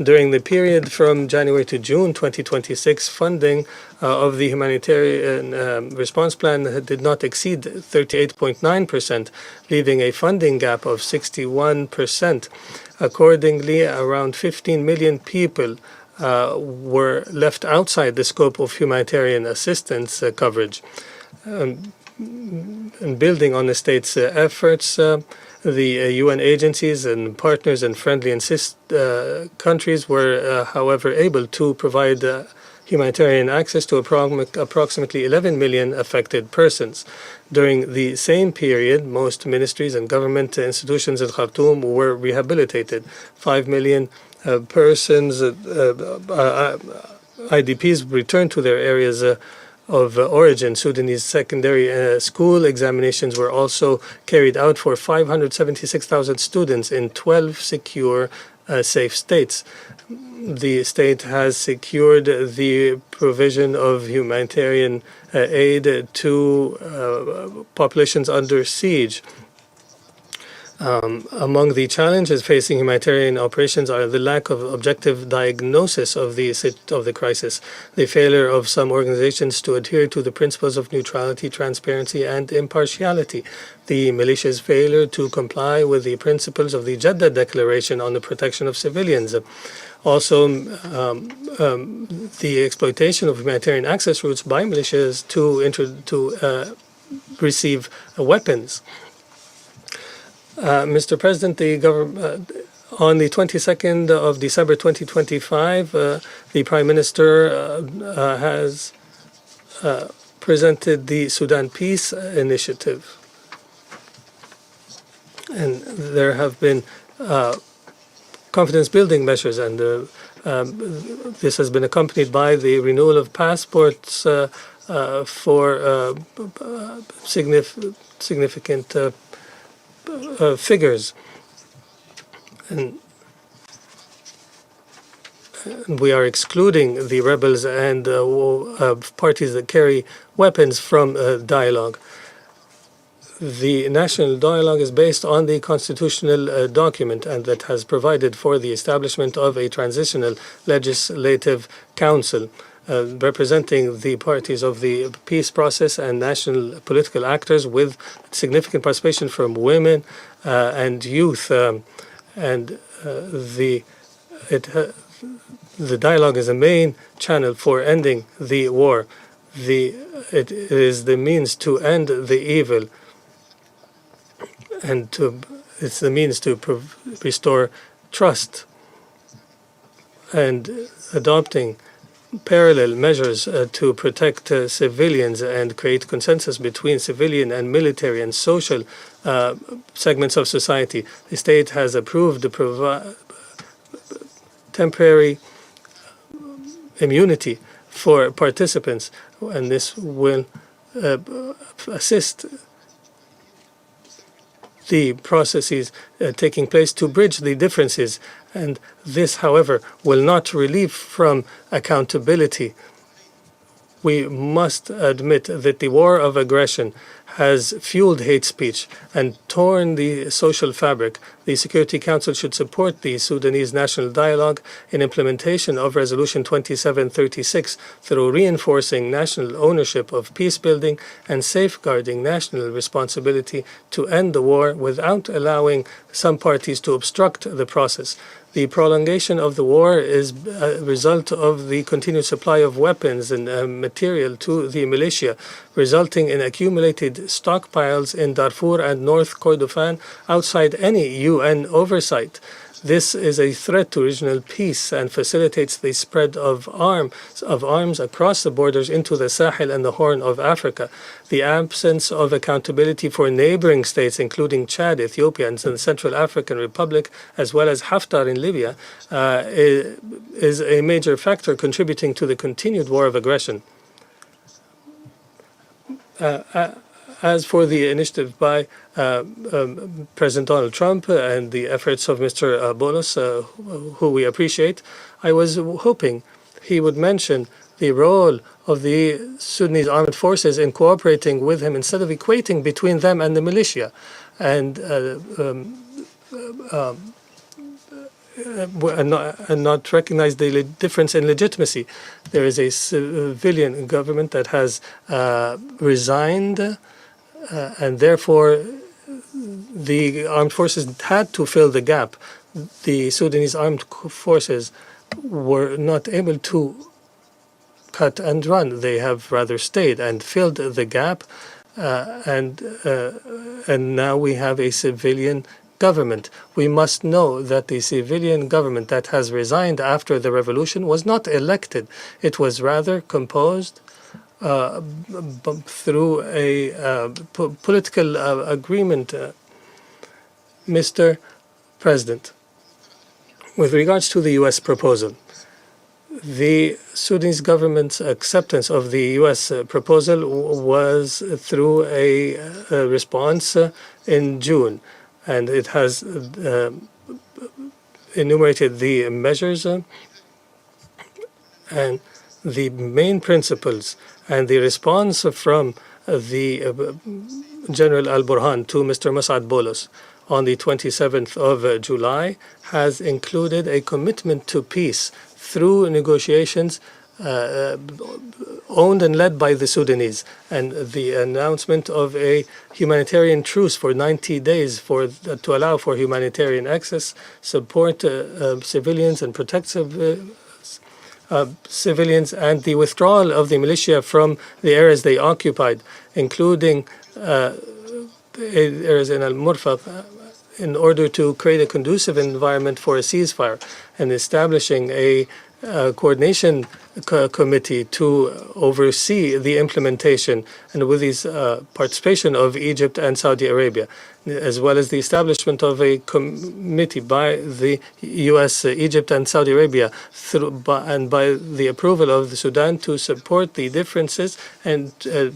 During the period from January to June 2026, funding of the humanitarian response plan did not exceed 38.9%, leaving a funding gap of 61%. Accordingly, around 15 million people were left outside the scope of humanitarian assistance coverage. And building on the state's efforts, the UN agencies and partners and friendly countries were, however, able to provide humanitarian access to approximately 11 million affected persons. During the same period, most ministries and government institutions in Khartoum were rehabilitated. 5 million persons, IDPs, returned to their areas of origin. Sudanese secondary school examinations were also carried out for 576,000 students in 12 secure, safe states. The state has secured the provision of humanitarian aid to populations under siege. Among the challenges facing humanitarian operations are the lack of objective diagnosis of the crisis, the failure of some organizations to adhere to the principles of neutrality, transparency, and impartiality, the militia's failure to comply with the principles of the Jeddah Declaration on the protection of civilians. Also, the exploitation of humanitarian access routes by militias to receive weapons. Mr. President, the government, on the 22nd of December 2025, the Prime Minister has presented the Sudan Peace Initiative. And there have been confidence-building measures, and this has been accompanied by the renewal of passports for significant figures. And we are excluding the rebels and parties that carry weapons from dialogue. The national dialogue is based on the constitutional document, and that has provided for the establishment of a transitional legislative council representing the parties of the peace process and national political actors, with significant participation from women and youth. The dialogue is a main channel for ending the war. It is the means to end the evil, and it's the means to restore trust, and adopting parallel measures to protect civilians and create consensus between civilian and military and social segments of society. The state has approved temporary immunity for participants, and this will assist the processes taking place to bridge the differences. And this, however, will not relieve from accountability. We must admit that the war of aggression has fueled hate speech and torn the social fabric. The Security Council should support the Sudanese National Dialogue in implementation of Resolution 2736 through reinforcing national ownership of peace building and safeguarding national responsibility to end the war without allowing some parties to obstruct the process. The prolongation of the war is a result of the continued supply of weapons and material to the militia, resulting in accumulated stockpiles in Darfur and North Kordofan outside any UN oversight. This is a threat to regional peace and facilitates the spread of arms across the borders into the Sahel and the Horn of Africa. The absence of accountability for neighboring states, including Chad, Ethiopia, and the Central African Republic, as well as Haftar in Libya, is a major factor contributing to the continued war of aggression. As for the initiative by President Donald Trump and the efforts of Mr. Bolos, who we appreciate, I was hoping he would mention the role of the Sudanese armed forces in cooperating with him instead of equating between them and the militia, and not recognize the difference in legitimacy. There is a civilian government that has resigned, and therefore the armed forces had to fill the gap. The Sudanese armed forces were not able to cut and run. They have rather stayed and filled the gap, and now we have a civilian government. We must know that the civilian government that has resigned after the revolution was not elected. It was rather composed through a political agreement. Mr. President, with regards to the U.S. proposal, The Sudanese government's acceptance of the U.S. Proposal was through a response in June, and it has enumerated the measures and the main principles, and the response from the General Al-Burhan to Mr. Masad Bolos on the 27th of July has included a commitment to peace through negotiations owned and led by the Sudanese, and the announcement of a humanitarian truce for 90 days to allow for humanitarian access, support civilians and protect civilians, and the withdrawal of the militia from the areas they occupied, including areas in Al-Murfaq, in order to create a conducive environment for a ceasefire, and establishing a coordination committee to oversee the implementation, and with the participation of Egypt and Saudi Arabia, as well as the establishment of a committee by the U.S., Egypt, and Saudi Arabia, and by the approval of the Sudan to support the differences and to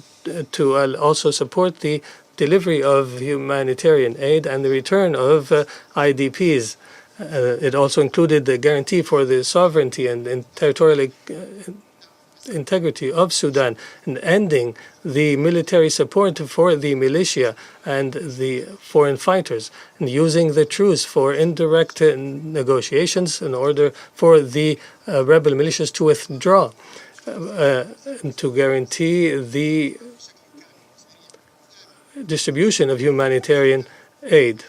also support the delivery of humanitarian aid and the return of IDPs. It also included the guarantee for the sovereignty and territorial integrity of Sudan, and ending the military support for the militia and the foreign fighters, and using the truce for indirect negotiations in order for the rebel militias to withdraw, and to guarantee the distribution of humanitarian aid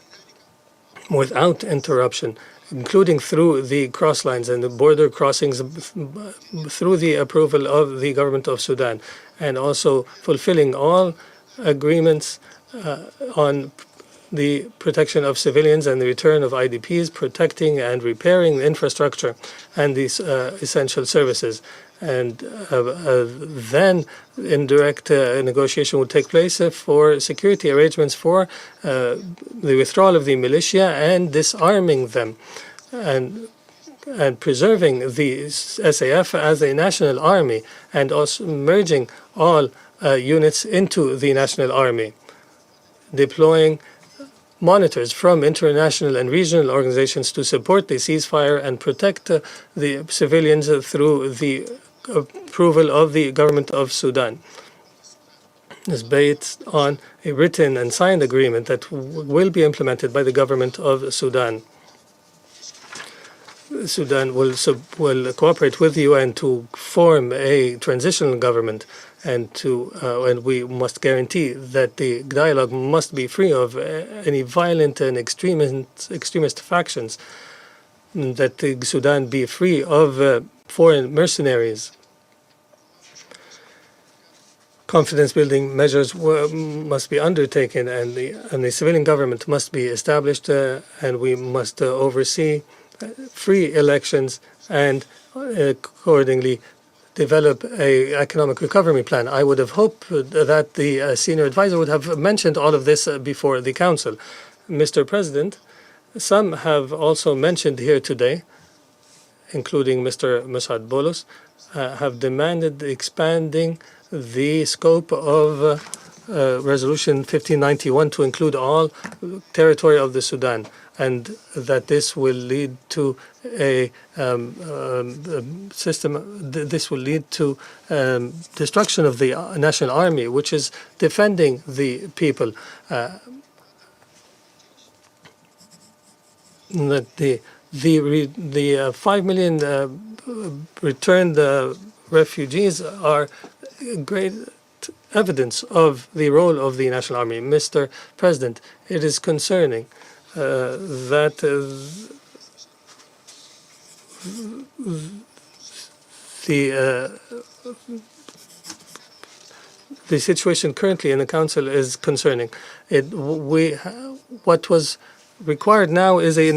without interruption, including through the cross lines and the border crossings, through the approval of the government of Sudan, and also fulfilling all agreements on the protection of civilians and the return of IDPs, protecting and repairing the infrastructure and these essential services. And then indirect negotiation would take place for security arrangements for the withdrawal of the militia and disarming them, and preserving the SAF as a national army, and also merging all units into the national army, deploying monitors from international and regional organizations to support the ceasefire and protect the civilians through the approval of the government of Sudan. Is based on a written and signed agreement that will be implemented by the government of Sudan. Sudan will cooperate with the UN to form a transitional government, and we must guarantee that the dialogue must be free of any violent and extremist factions, that the Sudan be free of foreign mercenaries. Confidence-building measures must be undertaken, and the civilian government must be established, and we must oversee free elections and accordingly develop an economic recovery plan. I would have hoped that the senior advisor would have mentioned all of this before the Council. Mr. President, some have also mentioned here today, including Mr. Masad Bolos, have demanded expanding the scope of Resolution 1591 to include all territory of the Sudan, and that this will lead to a system. This will lead to destruction of the national army, which is defending the people. That the 5 million returned refugees are great evidence of the role of the national army. Mr. President, it is concerning that the situation currently in the Council is concerning. What was required now is a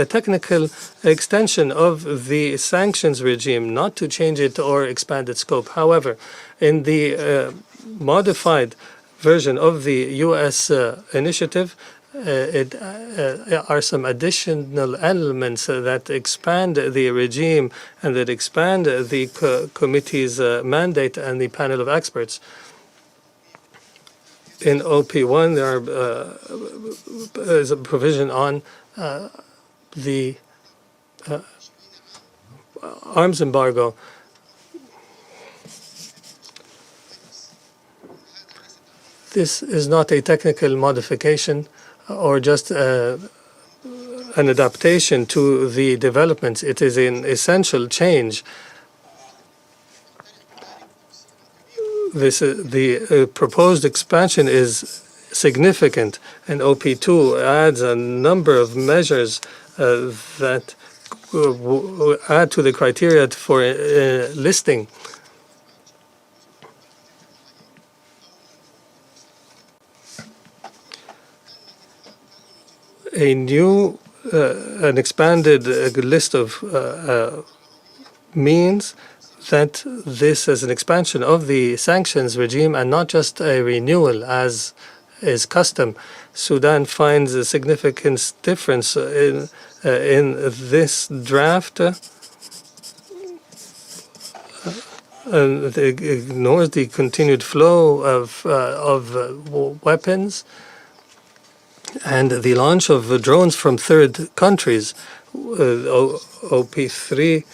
technical extension of the sanctions regime, not to change it or expand its scope. However, in the modified version of the U.S. initiative, are some additional elements that expand the regime and that expand the committee's mandate and the panel of experts. In OP1, there is a provision on the arms embargo. This is not a technical modification or just an adaptation to the developments. It is an essential change. The proposed expansion is significant, and OP2 adds a number of measures that add to the criteria for listing. An expanded list of means that this is an expansion of the sanctions regime and not just a renewal as is custom. Sudan finds a significant difference in this draft and it ignores the continued flow of weapons and the launch of drones from third countries. OP3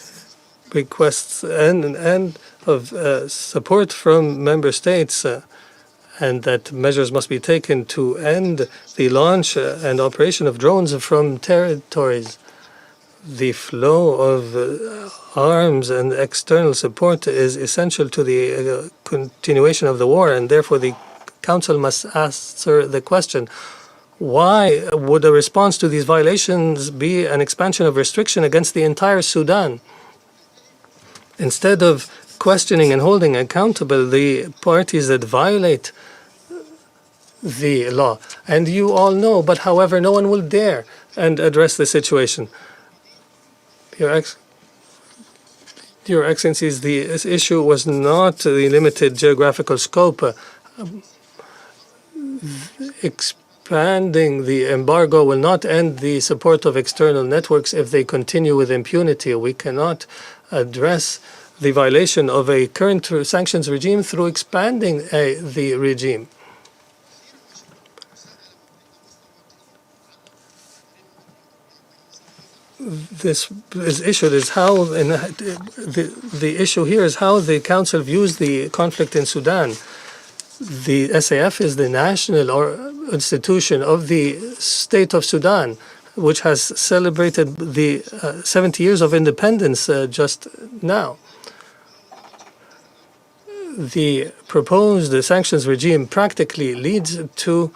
requests and of support from member states and that measures must be taken to end the launch and operation of drones from territories. The flow of arms and external support is essential to the continuation of the war, and therefore the Council must answer the question, why would a response to these violations be an expansion of restriction against the entire Sudan? Instead of questioning and holding accountable the parties that violate the law. And you all know, but however, no one will dare and address the situation. Your Excellencies, this issue was not the limited geographical scope. Expanding the embargo will not end the support of external networks if they continue with impunity. We cannot address the violation of a current sanctions regime through expanding the regime. This is issued is how the issue here is how the Council views the conflict in Sudan. The SAF is the national institution of the state of Sudan, which has celebrated the 70 years of independence just now. The proposed sanctions regime practically leads to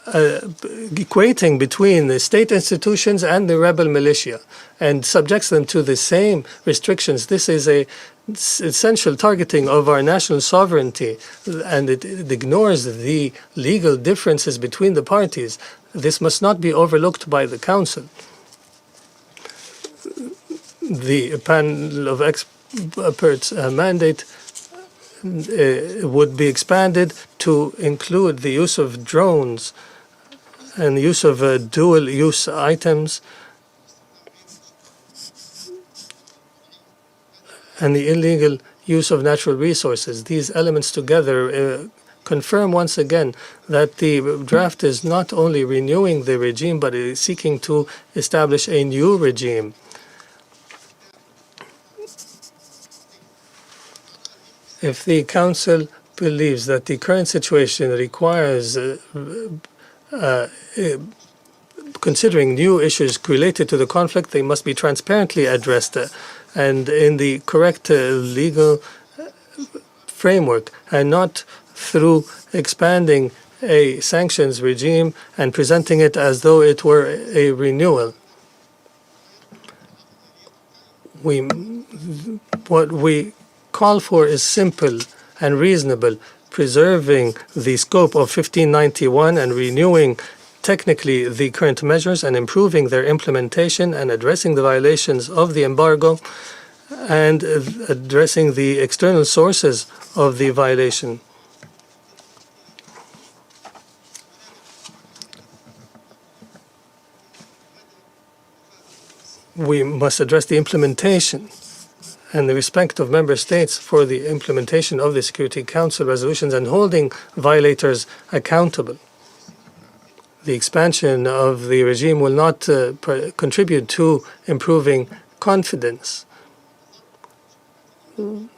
equating between the state institutions and the rebel militia and subjects them to the same restrictions. This is a essential targeting of our national sovereignty, and it ignores the legal differences between the parties. This must not be overlooked by the Council. The panel of experts mandate would be expanded to include the use of drones and the use of dual-use items and the illegal use of natural resources. These elements together confirm once again that the draft is not only renewing the regime, but is seeking to establish a new regime. If the Council believes that the current situation requires considering new issues related to the conflict, they must be transparently addressed and in the correct legal framework, and not through expanding a sanctions regime and presenting it as though it were a renewal. What we call for is simple and reasonable, preserving the scope of 1591 and renewing technically the current measures and improving their implementation and addressing the violations of the embargo and addressing the external sources of the violation. we must address the implementation and the respect of member states for the implementation of the Security Council resolutions and holding violators accountable. The expansion of the regime will not contribute to improving confidence,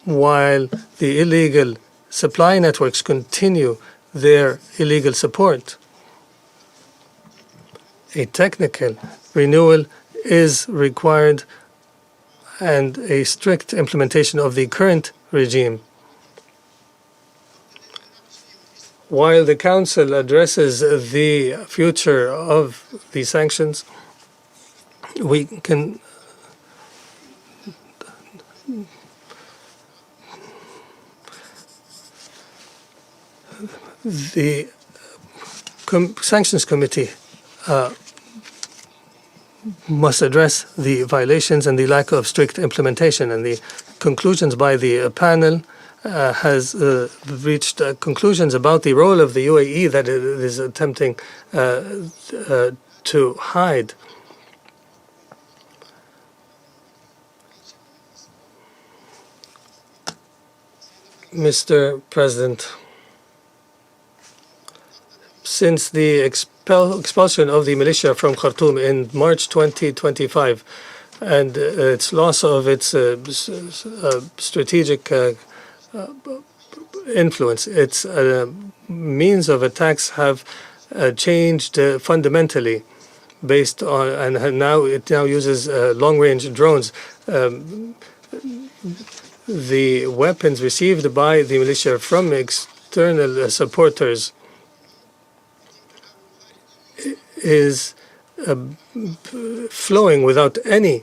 while the illegal supply networks continue their illegal support. A technical renewal is required and a strict implementation of the current regime. While the Council addresses the future of the sanctions, we can the Sanctions Committee must address the violations and the lack of strict implementation, and the conclusions by the panel has reached conclusions about the role of the UAE that it is attempting to hide. Mr. President, since the expulsion of the militia from Khartoum in March 2025 and its loss of its strategic influence, its means of attacks have changed fundamentally based on, and now it uses long-range drones. The weapons received by the militia from external supporters is flowing without any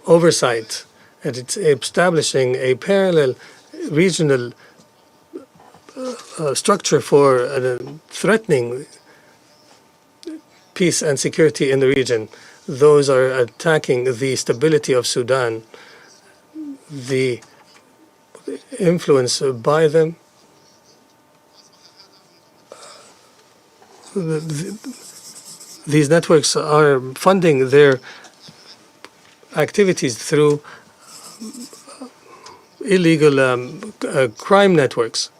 oversight, and it's establishing a parallel regional structure for threatening peace and security in the region. Those are attacking the stability of Sudan. The influence by them, these networks are funding their activities through illegal crime networks.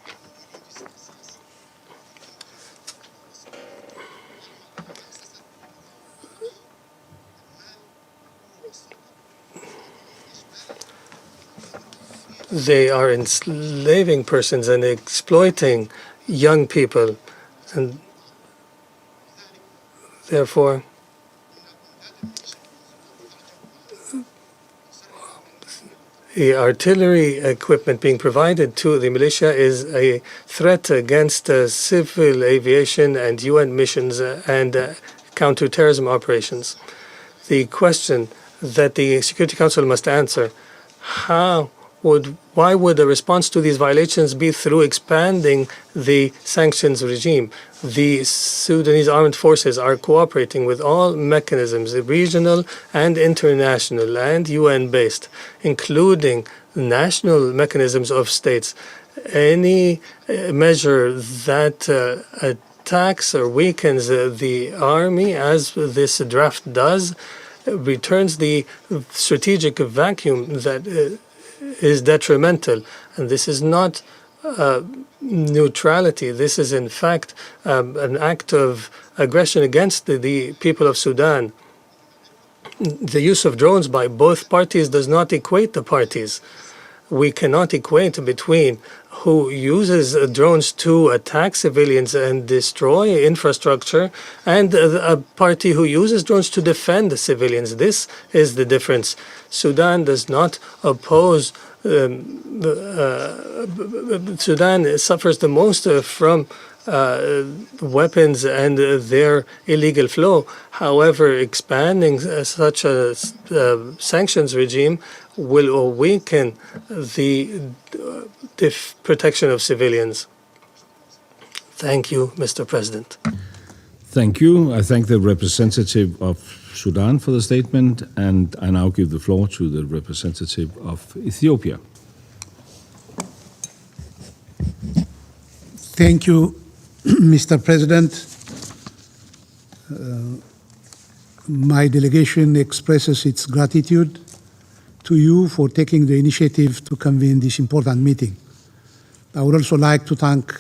They are enslaving persons and exploiting young people, and therefore the artillery equipment being provided to the militia is a threat against civil aviation and UN missions and counterterrorism operations. The question that the Security Council must answer: why would a response to these violations be through expanding the sanctions regime? The Sudanese armed forces are cooperating with all mechanisms, regional and international and UN-based, including national mechanisms of states. Any measure that attacks or weakens the army, as this draft does, returns the strategic vacuum that is detrimental. And this is not neutrality. This is, in fact, an act of aggression against the people of Sudan. The use of drones by both parties does not equate the parties. We cannot equate between who uses drones to attack civilians and destroy infrastructure and a party who uses drones to defend the civilians. This is the difference. Sudan does not oppose Sudan suffers the most from weapons and their illegal flow. However, expanding such a sanctions regime will weaken the protection of civilians. Thank you, Mr. President. Thank you. I thank the representative of Sudan for the statement, and I now give the floor to the representative of Ethiopia. Thank you, Mr. President. my delegation expresses its gratitude to you for taking the initiative to convene this important meeting. I would also like to thank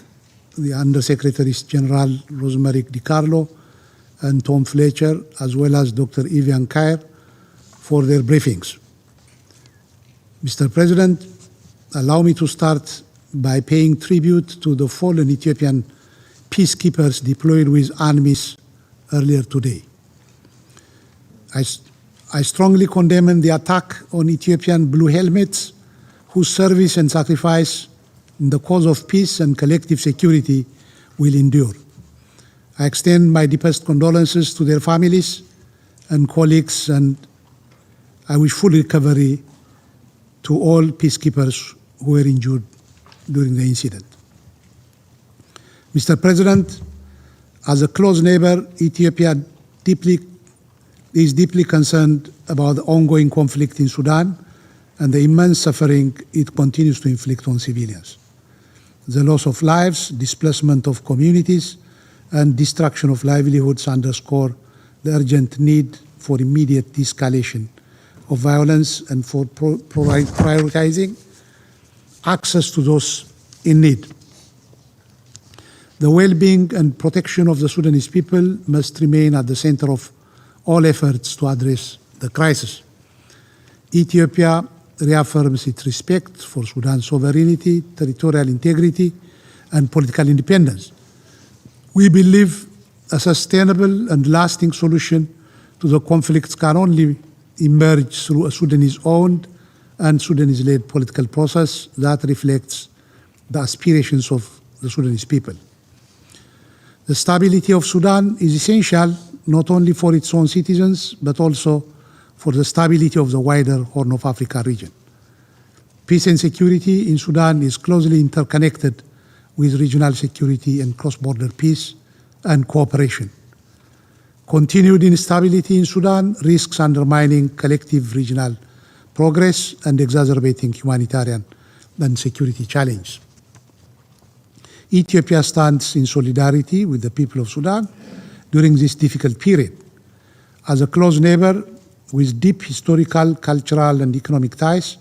the Undersecretaries General Rosemary DiCarlo and Tom Fletcher, as well as Dr. Evian Kair, for their briefings. Mr. President, allow me to start by paying tribute to the fallen Ethiopian peacekeepers deployed with ANMIS earlier today. I strongly condemn the attack on Ethiopian blue helmets whose service and sacrifice in the cause of peace and collective security will endure. I extend my deepest condolences to their families and colleagues, and I wish full recovery to all peacekeepers who were injured during the incident. Mr. President, as a close neighbor, Ethiopia is deeply concerned about the ongoing conflict in Sudan and the immense suffering it continues to inflict on civilians. The loss of lives, displacement of communities, and destruction of livelihoods underscore the urgent need for immediate de-escalation of violence and for prioritizing access to those in need. The well-being and protection of the Sudanese people must remain at the center of all efforts to address the crisis. Ethiopia reaffirms its respect for Sudan's sovereignty, territorial integrity, and political independence. We believe a sustainable and lasting solution to the conflicts can only emerge through a Sudanese-owned and Sudanese-led political process that reflects the aspirations of the Sudanese people. The stability of Sudan is essential not only for its own citizens, but also for the stability of the wider Horn of Africa region. Peace and security in Sudan is closely interconnected with regional security and cross-border peace and cooperation. Continued instability in Sudan risks undermining collective regional progress and exacerbating humanitarian and security challenges. Ethiopia stands in solidarity with the people of Sudan during this difficult period. As a close neighbor with deep historical, cultural, and economic ties,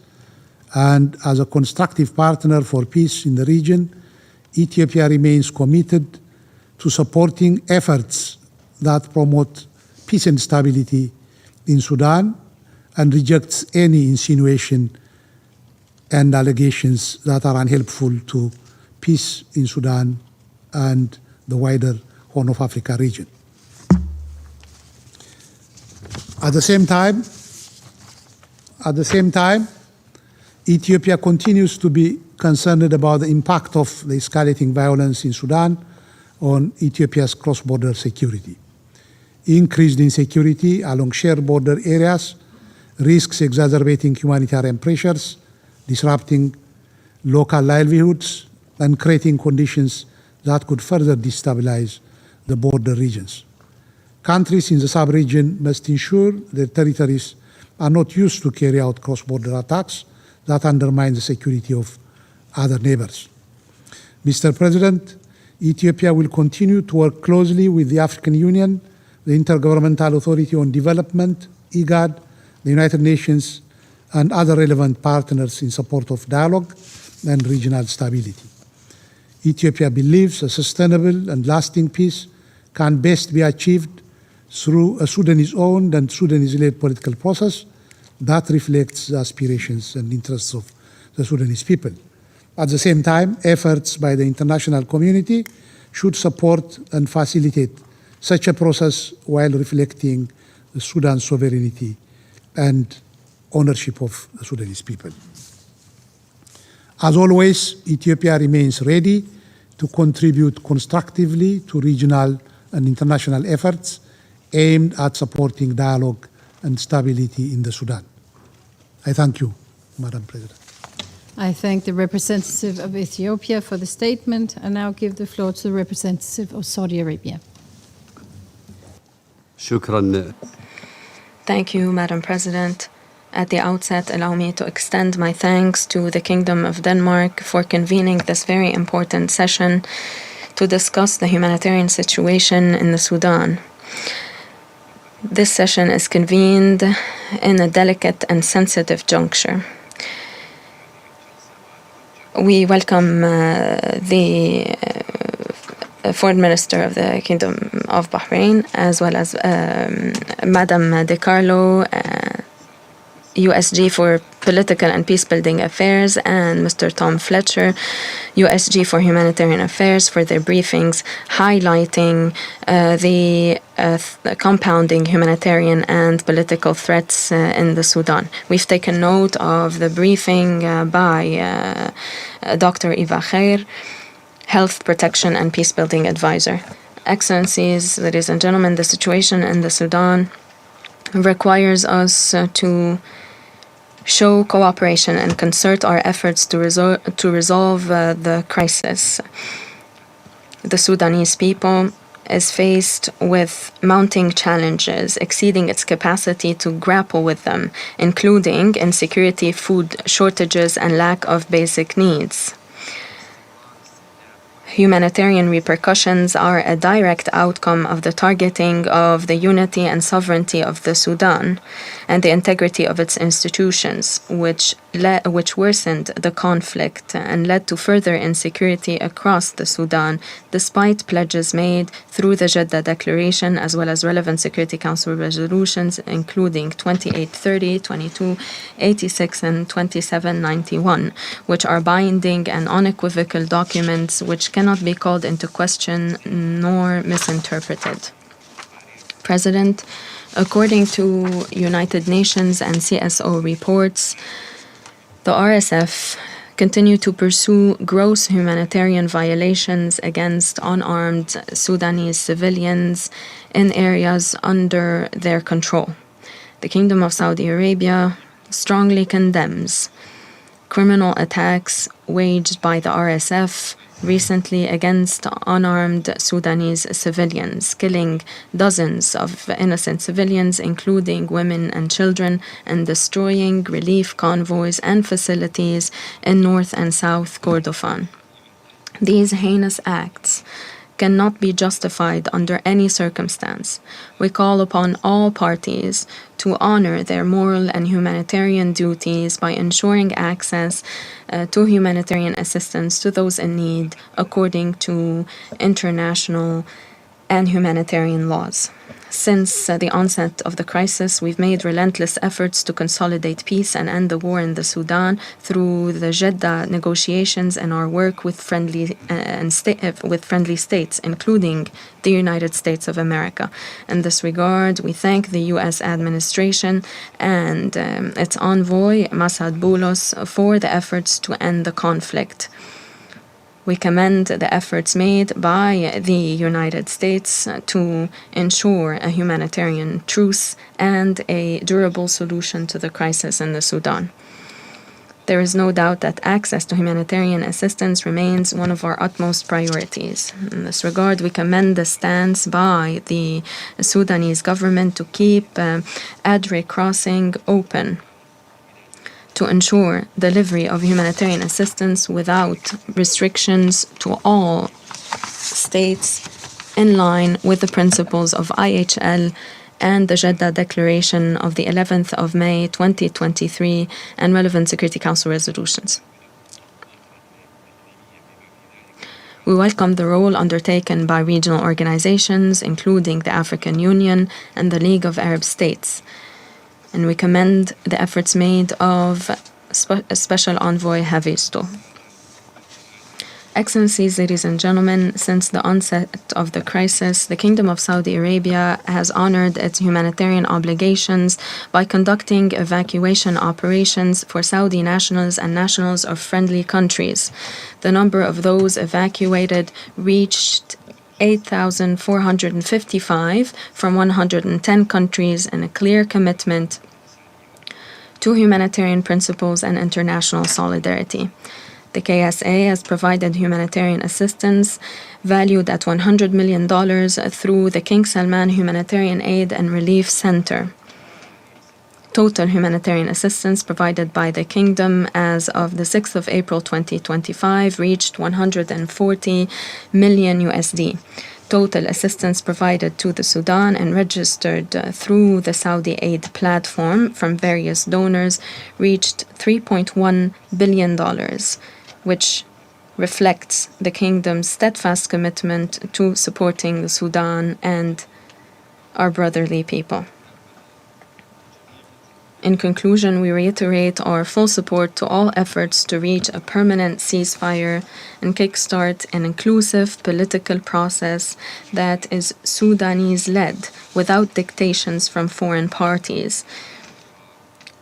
and as a constructive partner for peace in the region, Ethiopia remains committed to supporting efforts that promote peace and stability in Sudan and rejects any insinuation and allegations that are unhelpful to peace in Sudan and the wider Horn of Africa region. At the same time, Ethiopia continues to be concerned about the impact of the escalating violence in Sudan on Ethiopia's cross-border security. Increased insecurity along shared border areas risks exacerbating humanitarian pressures, disrupting local livelihoods, and creating conditions that could further destabilize the border regions. Countries in the sub-region must ensure their territories are not used to carry out cross-border attacks that undermine the security of other neighbors. Mr. President, Ethiopia will continue to work closely with the African Union, the Intergovernmental Authority on Development, IGAD, the United Nations, and other relevant partners in support of dialogue and regional stability. Ethiopia believes a sustainable and lasting peace can best be achieved through a Sudanese-owned and Sudanese-led political process that reflects the aspirations and interests of the Sudanese people. At the same time, efforts by the international community should support and facilitate such a process while reflecting Sudan's sovereignty and ownership of the Sudanese people. As always, Ethiopia remains ready to contribute constructively to regional and international efforts aimed at supporting dialogue and stability in the Sudan. I thank you, Madam President. I thank the representative of Ethiopia for the statement. I now give the floor to the representative of Saudi Arabia. Shukran. Thank you, Madam President. At the outset, allow me to extend my thanks to the Kingdom of Denmark for convening this very important session to discuss the humanitarian situation in the Sudan. This session is convened in a delicate and sensitive juncture. We welcome the Foreign Minister of the Kingdom of Bahrain, as well as Madam De Carlo, USG for Political and Peacebuilding Affairs, and Mr. Tom Fletcher, USG for Humanitarian Affairs, for their briefings highlighting the compounding humanitarian and political threats in the Sudan. We've taken note of the briefing by Dr. Eva Khair, Health Protection and Peacebuilding Advisor. Excellencies, ladies and gentlemen, the situation in the Sudan requires us to show cooperation and concert our efforts to resolve the crisis. The Sudanese people is faced with mounting challenges exceeding its capacity to grapple with them, including insecurity, food shortages, and lack of basic needs. Humanitarian repercussions are a direct outcome of the targeting of the unity and sovereignty of the Sudan and the integrity of its institutions, which worsened the conflict and led to further insecurity across the Sudan, despite pledges made through the Jeddah Declaration as well as relevant Security Council resolutions, including 2830, 2286, and 2791, which are binding and unequivocal documents which cannot be called into question nor misinterpreted. President, according to United Nations and CSO reports, the RSF continue to pursue gross humanitarian violations against unarmed Sudanese civilians in areas under their control. The Kingdom of Saudi Arabia strongly condemns criminal attacks waged by the RSF recently against unarmed Sudanese civilians, killing dozens of innocent civilians, including women and children, and destroying relief convoys and facilities in North and South Kordofan. These heinous acts cannot be justified under any circumstance. We call upon all parties to honor their moral and humanitarian duties by ensuring access to humanitarian assistance to those in need according to international and humanitarian laws. Since the onset of the crisis, we've made relentless efforts to consolidate peace and end the war in the Sudan through the Jeddah negotiations and our work with friendly states, including the United States of America. In this regard, we thank the U.S. administration and its envoy, Masad Boulos, for the efforts to end the conflict. We commend the efforts made by the United States to ensure a humanitarian truce and a durable solution to the crisis in the Sudan. There is no doubt that access to humanitarian assistance remains one of our utmost priorities. In this regard, we commend the stance by the Sudanese government to keep Adre crossing open to ensure delivery of humanitarian assistance without restrictions to all states in line with the principles of IHL and the Jeddah Declaration of the 11th of May 2023 and relevant Security Council resolutions. We welcome the role undertaken by regional organizations, including the African Union and the League of Arab States, and we commend the efforts made of Special Envoy Havisto. Excellencies, ladies and gentlemen, since the onset of the crisis, the Kingdom of Saudi Arabia has honored its humanitarian obligations by conducting evacuation operations for Saudi nationals and nationals of friendly countries. The number of those evacuated reached 8,455 from 110 countries, in a clear commitment to humanitarian principles and international solidarity. The KSA has provided humanitarian assistance valued at $100 million through the King Salman Humanitarian Aid and Relief Center. Total humanitarian assistance provided by the Kingdom as of the 6th of April 2025 reached 140 million USD. Total assistance provided to the Sudan and registered through the Saudi aid platform from various donors reached $3.1 billion, which reflects the Kingdom's steadfast commitment to supporting the Sudan and our brotherly people. In conclusion, we reiterate our full support to all efforts to reach a permanent ceasefire and kickstart an inclusive political process that is Sudanese-led, without dictations from foreign parties.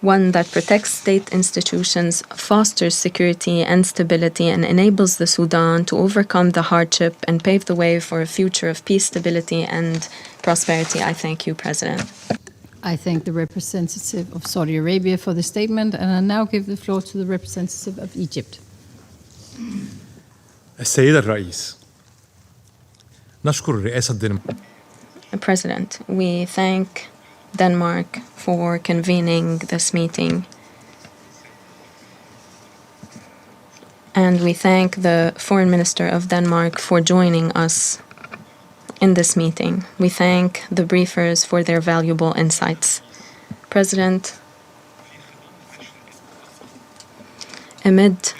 One that protects state institutions, fosters security and stability, and enables the Sudan to overcome the hardship and pave the way for a future of peace, stability, and prosperity. I thank you, President. I thank the representative of Saudi Arabia for the statement, and I now give the floor to the representative of Egypt. السيد الرئيس، نشكر الرئاسة الدنماركية. President, we thank Denmark for convening this meeting. And we thank the Foreign Minister of Denmark for joining us in this meeting. We thank the briefers for their valuable insights. President, amid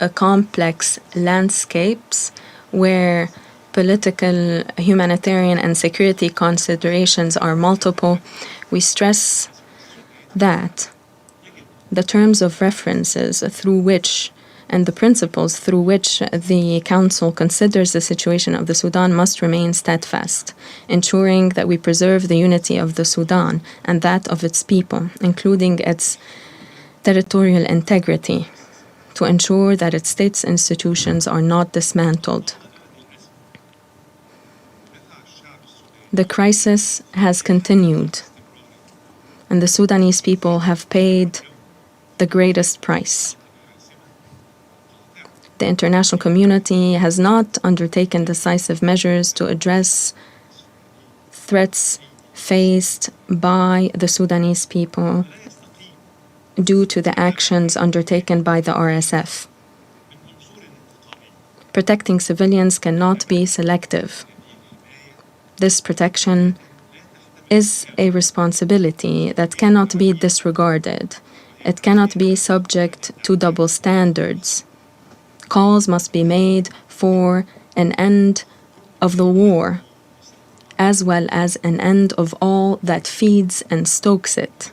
a complex landscapes where political, humanitarian, and security considerations are multiple, we stress that the terms of references through which and the principles through which the Council considers the situation of the Sudan must remain steadfast, ensuring that we preserve the unity of the Sudan and that of its people, including its territorial integrity, to ensure that its state's institutions are not dismantled. The crisis has continued, and the Sudanese people have paid the greatest price. The international community has not undertaken decisive measures to address threats faced by the Sudanese people due to the actions undertaken by the RSF. Protecting civilians cannot be selective. This protection is a responsibility that cannot be disregarded. It cannot be subject to double standards. Calls must be made for an end of the war, as well as an end of all that feeds and stokes it.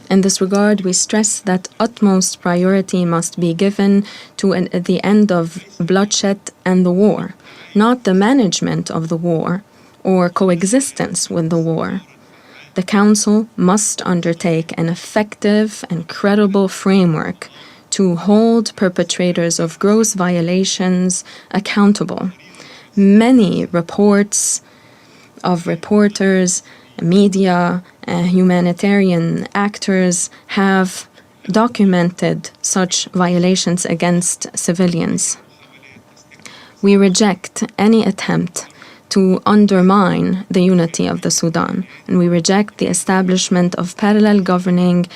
In this regard, we stress that utmost priority must be given to the end of bloodshed and the war, not the management of the war or coexistence with the war. The Council must undertake an effective and credible framework to hold perpetrators of gross violations accountable. Many reports of reporters, media, humanitarian actors have documented such violations against civilians. We reject any attempt to undermine the unity of the Sudan, and we reject the establishment of parallel governing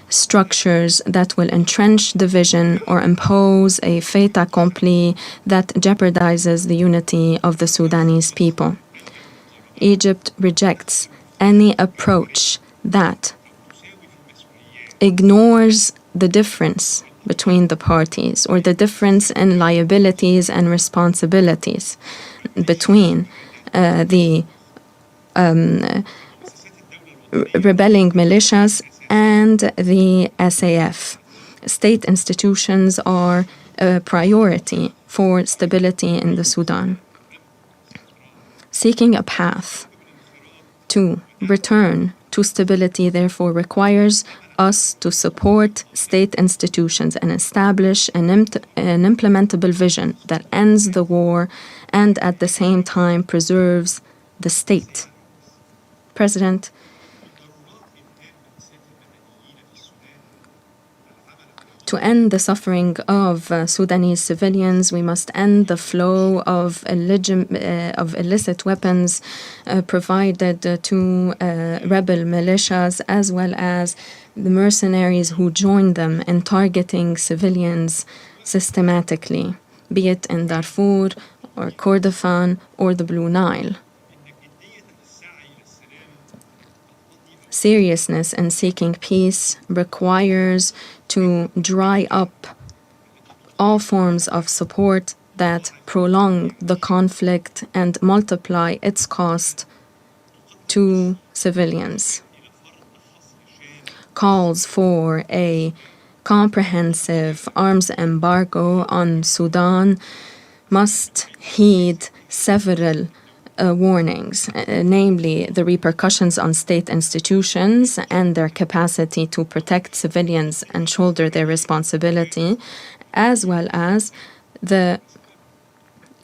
structures that will entrench division or impose a fait accompli that jeopardizes the unity of the Sudanese people. Egypt rejects any approach that ignores the difference between the parties or the difference in liabilities and responsibilities between the rebelling militias and the SAF. State institutions are a priority for stability in the Sudan. Seeking a path to return to stability, therefore, requires us to support state institutions and establish an implementable vision that ends the war and at the same time preserves the state. President, to To end the suffering of Sudanese civilians, we must end the flow of illicit weapons provided to rebel militias, as well as the mercenaries who join them in targeting civilians systematically, be it in Darfur or Kordofan or the Blue Nile. Seriousness in seeking peace requires to dry up all forms of support that prolong the conflict and multiply its cost to civilians. Calls for a comprehensive arms embargo on Sudan must heed several warnings, namely the repercussions on state institutions and their capacity to protect civilians and shoulder their responsibility, as well as the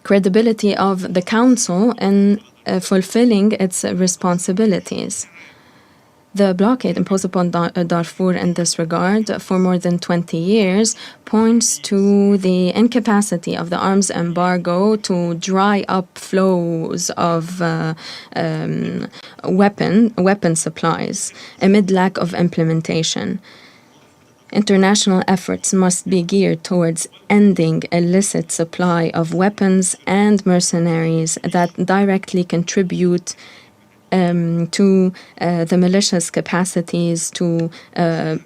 credibility of the Council in fulfilling its responsibilities. The blockade imposed upon Darfur in this regard for more than 20 years points to the incapacity of the arms embargo to dry up flows of weapon supplies amid lack of implementation. International efforts must be geared towards ending illicit supply of weapons and mercenaries that directly contribute to the militia's capacities to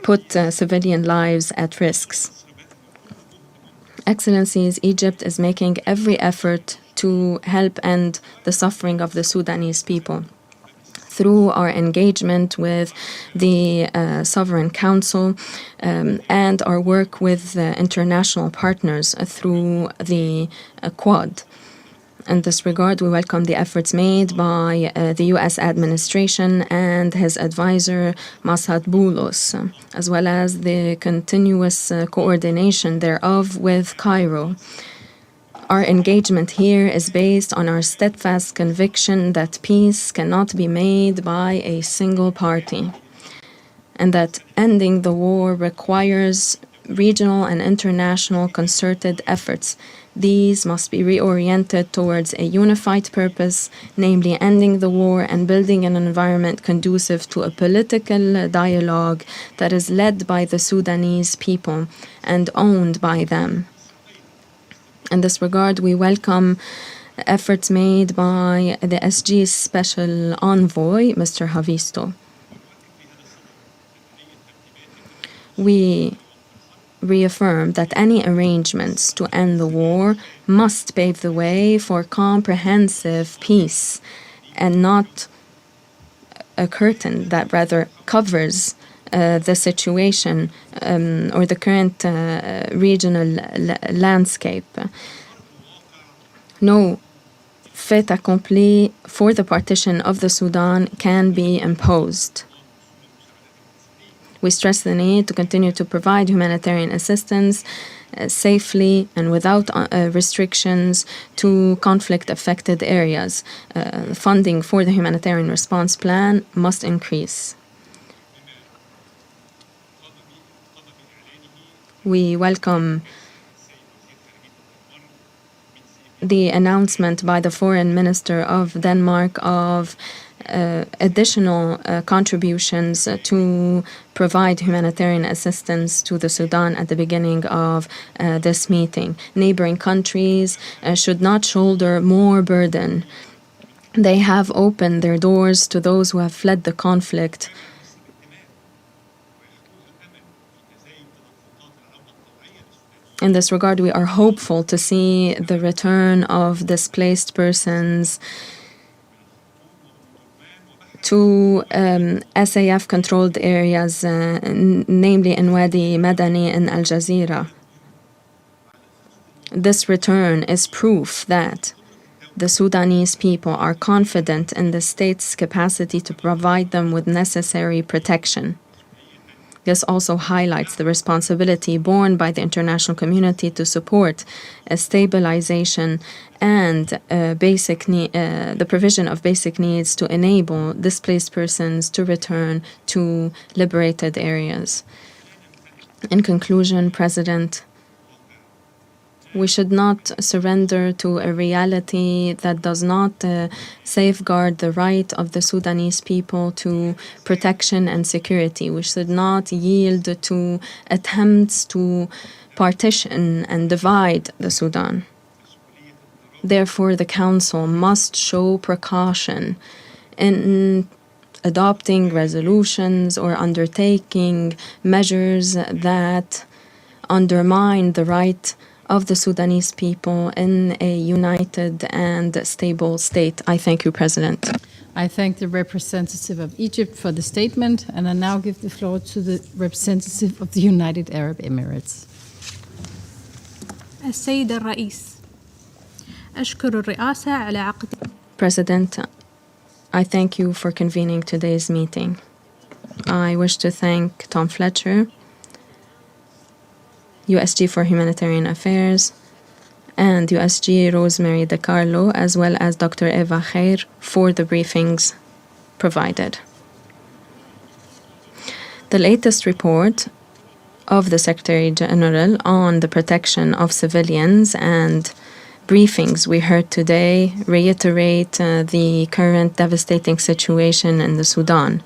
put civilian lives at risks. Excellencies, Egypt is making every effort to help end the suffering of the Sudanese people through our engagement with the Sovereign Council and our work with international partners through the Quad. In this regard, we welcome the efforts made by the U.S. administration and his advisor, Masad Boulos, as well as the continuous coordination thereof with Cairo. Our engagement here is based on our steadfast conviction that peace cannot be made by a single party, and that ending the war requires regional and international concerted efforts. These must be reoriented towards a unified purpose, namely ending the war and building an environment conducive to a political dialogue that is led by the Sudanese people and owned by them. In this regard, we welcome efforts made by the SG's special envoy, Mr. Havisto. We reaffirm that any arrangements to end the war must pave the way for comprehensive peace and not a curtain that rather covers the situation or the current regional landscape. No fait accompli for the partition of the Sudan can be imposed. We stress the need to continue to provide humanitarian assistance safely and without restrictions to conflict-affected areas. Funding for the humanitarian response plan must increase. We welcome the announcement by the Foreign Minister of Denmark of additional contributions to provide humanitarian assistance to the Sudan at the beginning of this meeting. Neighboring countries should not shoulder more burden. They have opened their doors to those who have fled the conflict. In this regard, we are hopeful to see the return of displaced persons to SAF-controlled areas, namely in Wadi Madani and Al Jazeera. This return is proof that the Sudanese people are confident in the state's capacity to provide them with necessary protection. This also highlights the responsibility borne by the international community to support a stabilization and the provision of basic needs to enable displaced persons to return to liberated areas. In conclusion, President, we should not surrender to a reality that does not safeguard the right of the Sudanese people to protection and security. We should not yield to attempts to partition and divide the Sudan. Therefore, the Council must show precaution in adopting resolutions or undertaking measures that undermine the right of the Sudanese people in a united and stable state. I thank you, President. I thank the representative of Egypt for the statement, and I now give the floor to the representative of the United Arab Emirates. السيد الرئيس أشكر الرئاسة على عقد President, I thank you for convening today's meeting. I wish to thank Tom Fletcher, USG for Humanitarian Affairs, and USG Rosemary DeCarlo, as well as Dr. Eva Khair for the briefings provided. The latest report of the Secretary General on the protection of civilians and briefings we heard today reiterate the current devastating situation in the Sudan,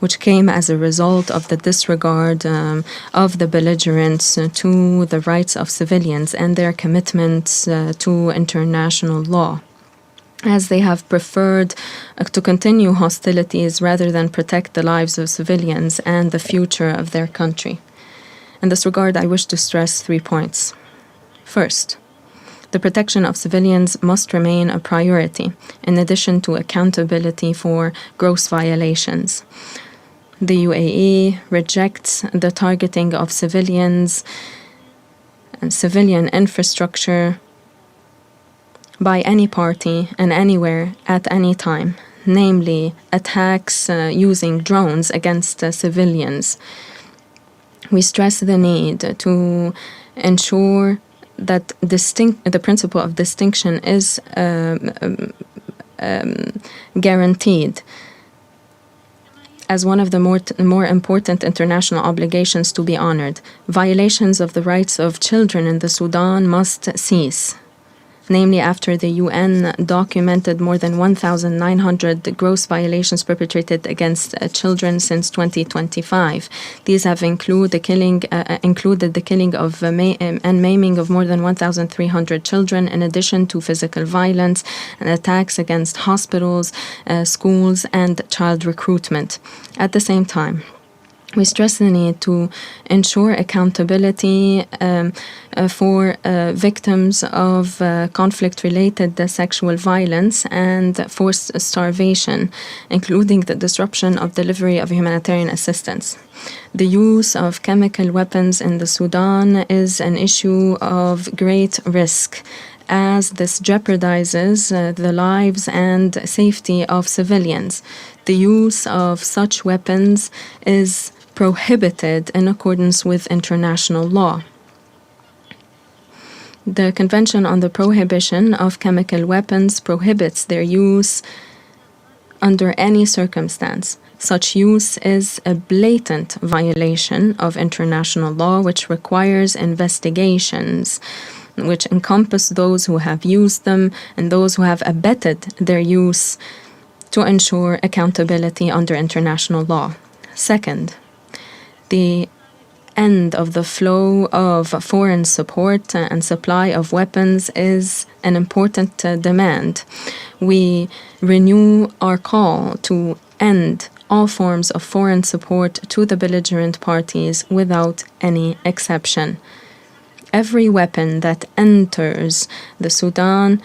which came as a result of the disregard of the belligerents to the rights of civilians and their commitments to international law, as they have preferred to continue hostilities rather than protect the lives of civilians and the future of their country. In this regard, I wish to stress 3 points. First, the protection of civilians must remain a priority, in addition to accountability for gross violations. The UAE rejects the targeting of civilians and civilian infrastructure by any party and anywhere at any time, namely attacks using drones against civilians. We stress the need to ensure that the principle of distinction is guaranteed as one of the more important international obligations to be honored. Violations of the rights of children in the Sudan must cease, namely after the UN documented more than 1,900 gross violations perpetrated against children since 2025. These have included the killing of and maiming of more than 1,300 children, in addition to physical violence and attacks against hospitals, schools, and child recruitment. At the same time, we stress the need to ensure accountability for victims of conflict-related sexual violence and forced starvation, including the disruption of delivery of humanitarian assistance. The use of chemical weapons in the Sudan is an issue of great risk, as this jeopardizes the lives and safety of civilians. The use of such weapons is prohibited in accordance with international law. The Convention on the Prohibition of Chemical Weapons prohibits their use under any circumstance. Such use is a blatant violation of international law, which requires investigations, which encompass those who have used them and those who have abetted their use, to ensure accountability under international law. Second, the end of the flow of foreign support and supply of weapons is an important demand. We renew our call to end all forms of foreign support to the belligerent parties without any exception. Every weapon that enters the Sudan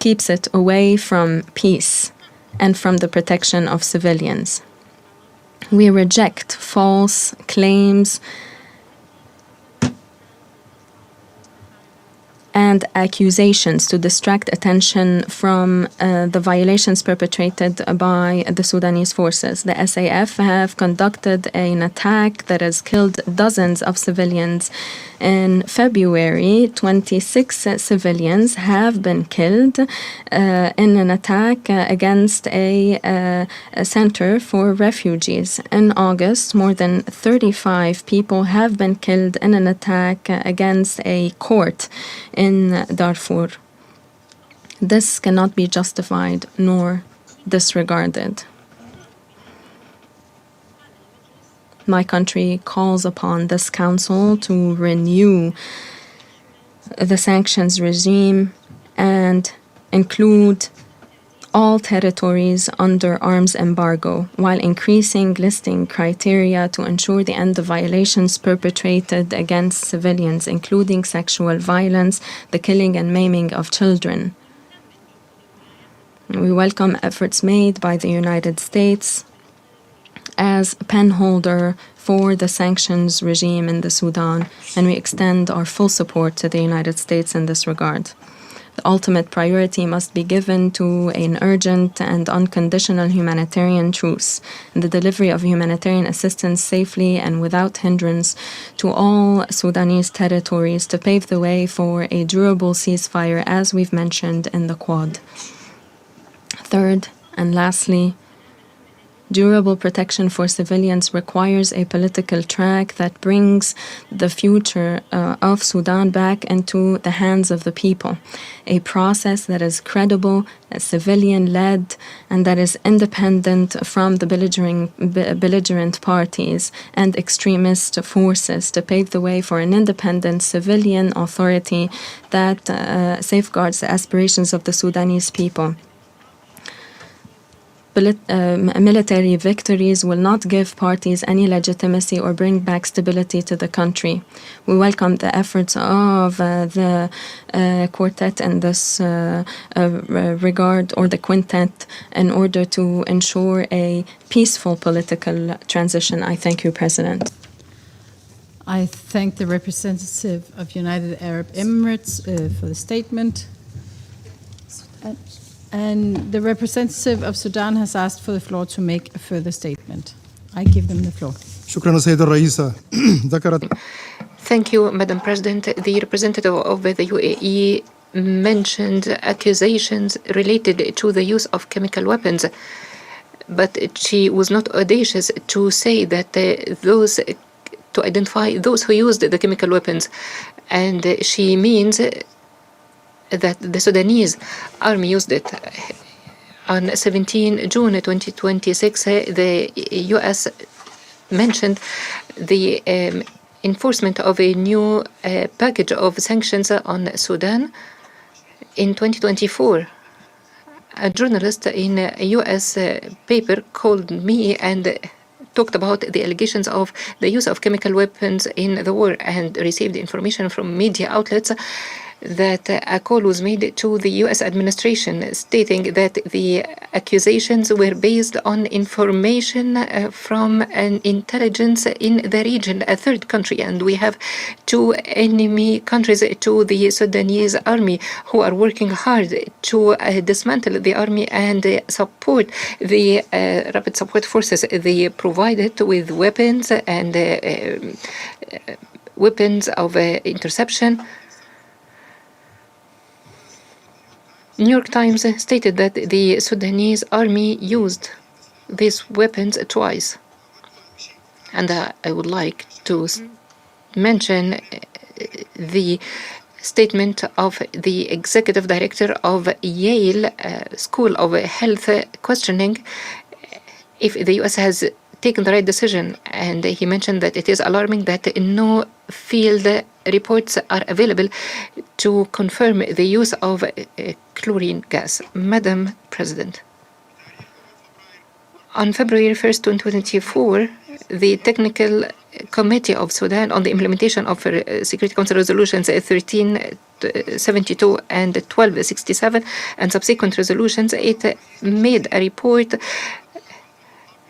keeps it away from peace and from the protection of civilians. We reject false claims and accusations to distract attention from the violations perpetrated by the Sudanese forces. The SAF have conducted an attack that has killed dozens of civilians. In February, 26 civilians have been killed in an attack against a center for refugees. In August, more than 35 people have been killed in an attack against a court in Darfur. This cannot be justified nor disregarded. My country calls upon this council to renew the sanctions regime and include all territories under arms embargo, while increasing listing criteria to ensure the end of violations perpetrated against civilians, including sexual violence, the killing and maiming of children. We welcome efforts made by the United States as penholder for the sanctions regime in the Sudan, and we extend our full support to the United States in this regard. The ultimate priority must be given to an urgent and unconditional humanitarian truce and the delivery of humanitarian assistance safely and without hindrance to all Sudanese territories to pave the way for a durable ceasefire, as we've mentioned in the Quad. Third, and lastly, durable protection for civilians requires a political track that brings the future of Sudan back into the hands of the people. A process that is credible, civilian-led, and that is independent from the belligerent parties and extremist forces to pave the way for an independent civilian authority that safeguards the aspirations of the Sudanese people. Military victories will not give parties any legitimacy or bring back stability to the country. We welcome the efforts of the quartet in this regard, or the quintet, in order to ensure a peaceful political transition. I thank you, President. I thank the representative of United Arab Emirates for the statement. And the representative of Sudan has asked for the floor to make a further statement. I give them the floor. شكرا سيدة الرئيسة. ذكرت Thank you, Madam President. The representative of the UAE mentioned accusations related to the use of chemical weapons, but she was not audacious to say that to identify those who used the chemical weapons. And she means that the Sudanese army used it. On 17 June 2026, the U.S. mentioned the enforcement of a new package of sanctions on Sudan. In 2024, a journalist in a U.S. paper called me and talked about the allegations of the use of chemical weapons in the war, and received information from media outlets that a call was made to the U.S. administration stating that the accusations were based on information from an intelligence in the region, a third country. And we have two enemy countries to the Sudanese army who are working hard to dismantle the army and support the rapid support forces. They provided with weapons and weapons of interception. New York Times stated that the Sudanese army used these weapons twice. And I would like to mention the statement of the executive director of Yale School of Health questioning if the U.S. has taken the right decision. And he mentioned that it is alarming that no field reports are available to confirm the use of chlorine gas. Madam President, on February 1st, 2024, the Technical Committee of Sudan on the implementation of Security Council Resolutions 1372 and 1267 and subsequent resolutions, it made a report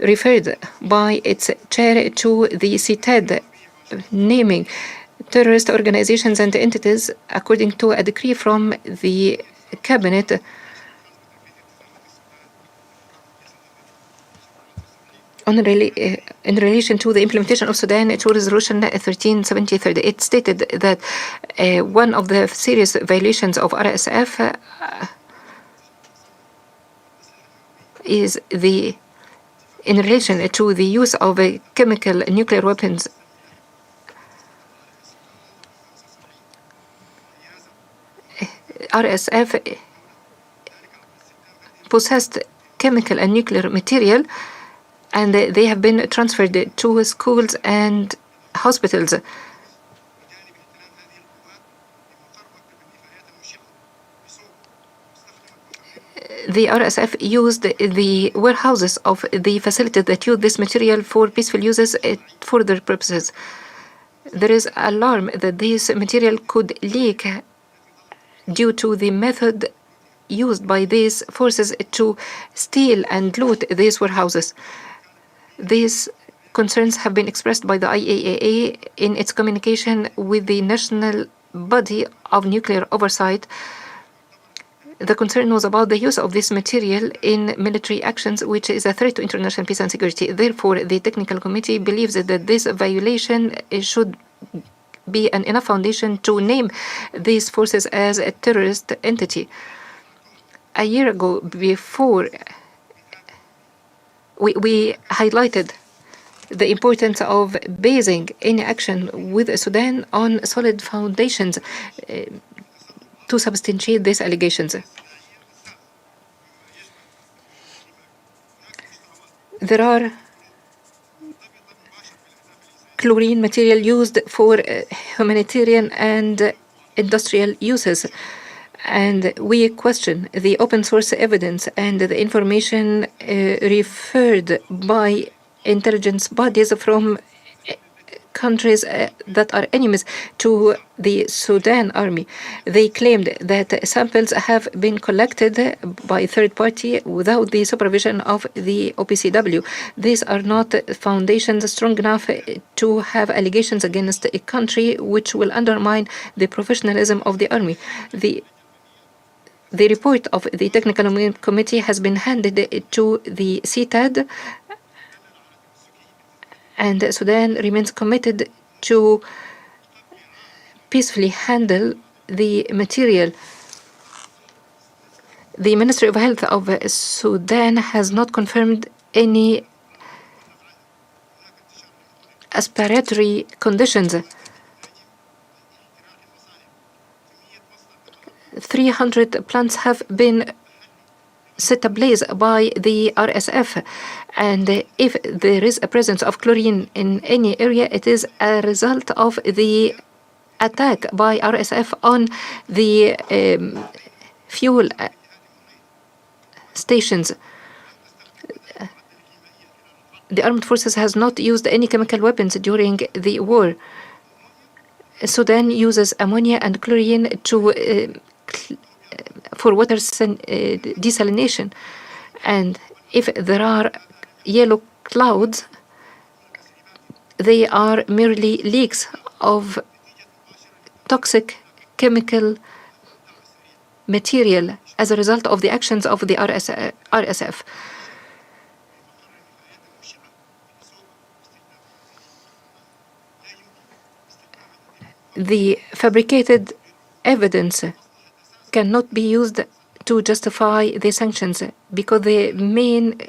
referred by its chair to the CITED, naming terrorist organizations and entities according to a decree from the cabinet in relation to the implementation of Sudan to Resolution 1373. It stated that one of the serious violations of RSF is in relation to the use of chemical nuclear weapons. RSF possessed chemical and nuclear material, and they have been transferred to schools and hospitals. The RSF used the warehouses of the facilities that use this material for peaceful uses for their purposes. There is alarm that this material could leak due to the method used by these forces to steal and loot these warehouses. These concerns have been expressed by the IAEA in its communication with the National Body of Nuclear Oversight. The concern was about the use of this material in military actions, which is a threat to international peace and security. Therefore, the technical committee believes that this violation should be an enough foundation to name these forces as a terrorist entity. A year ago, before we highlighted the importance of basing any action with Sudan on solid foundations to substantiate these allegations. There are chlorine material used for humanitarian and industrial uses, and we question the open source evidence and the information referred by intelligence bodies from countries that are enemies to the Sudan army. They claimed that samples have been collected by third party without the supervision of the OPCW. These are not foundations strong enough to have allegations against a country which will undermine the professionalism of the army. The report of the technical committee has been handed to the CTAD, and Sudan remains committed to peacefully handle the material. The Ministry of Health of Sudan has not confirmed any aspiratory conditions. 300 plants have been set ablaze by the RSF, and if there is a presence of chlorine in any area, it is a result of the attack by RSF on the fuel stations. The armed forces has not used any chemical weapons during the war. Sudan uses ammonia and chlorine for water desalination, and if there are yellow clouds, they are merely leaks of toxic chemical material as a result of the actions of the RSF. The fabricated evidence cannot be used to justify the sanctions because the main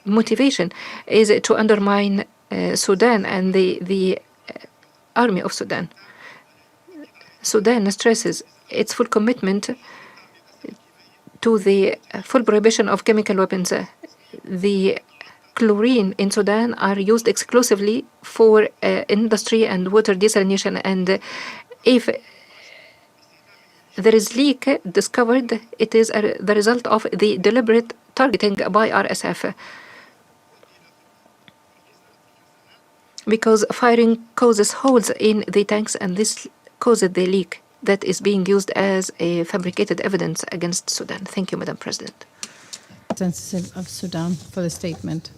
motivation is to undermine Sudan and the army of Sudan. Sudan stresses its full commitment to the full prohibition of chemical weapons. The chlorine in Sudan are used exclusively for industry and water desalination, and if there is leak discovered, it is the result of the deliberate targeting by RSF. Because firing causes holes in the tanks, and this causes the leak that is being used as a fabricated evidence against Sudan. Thank you, Madam President. Representative of Sudan for the statement.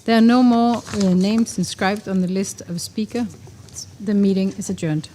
There are no more names inscribed on the list of speakers, The meeting is adjourned.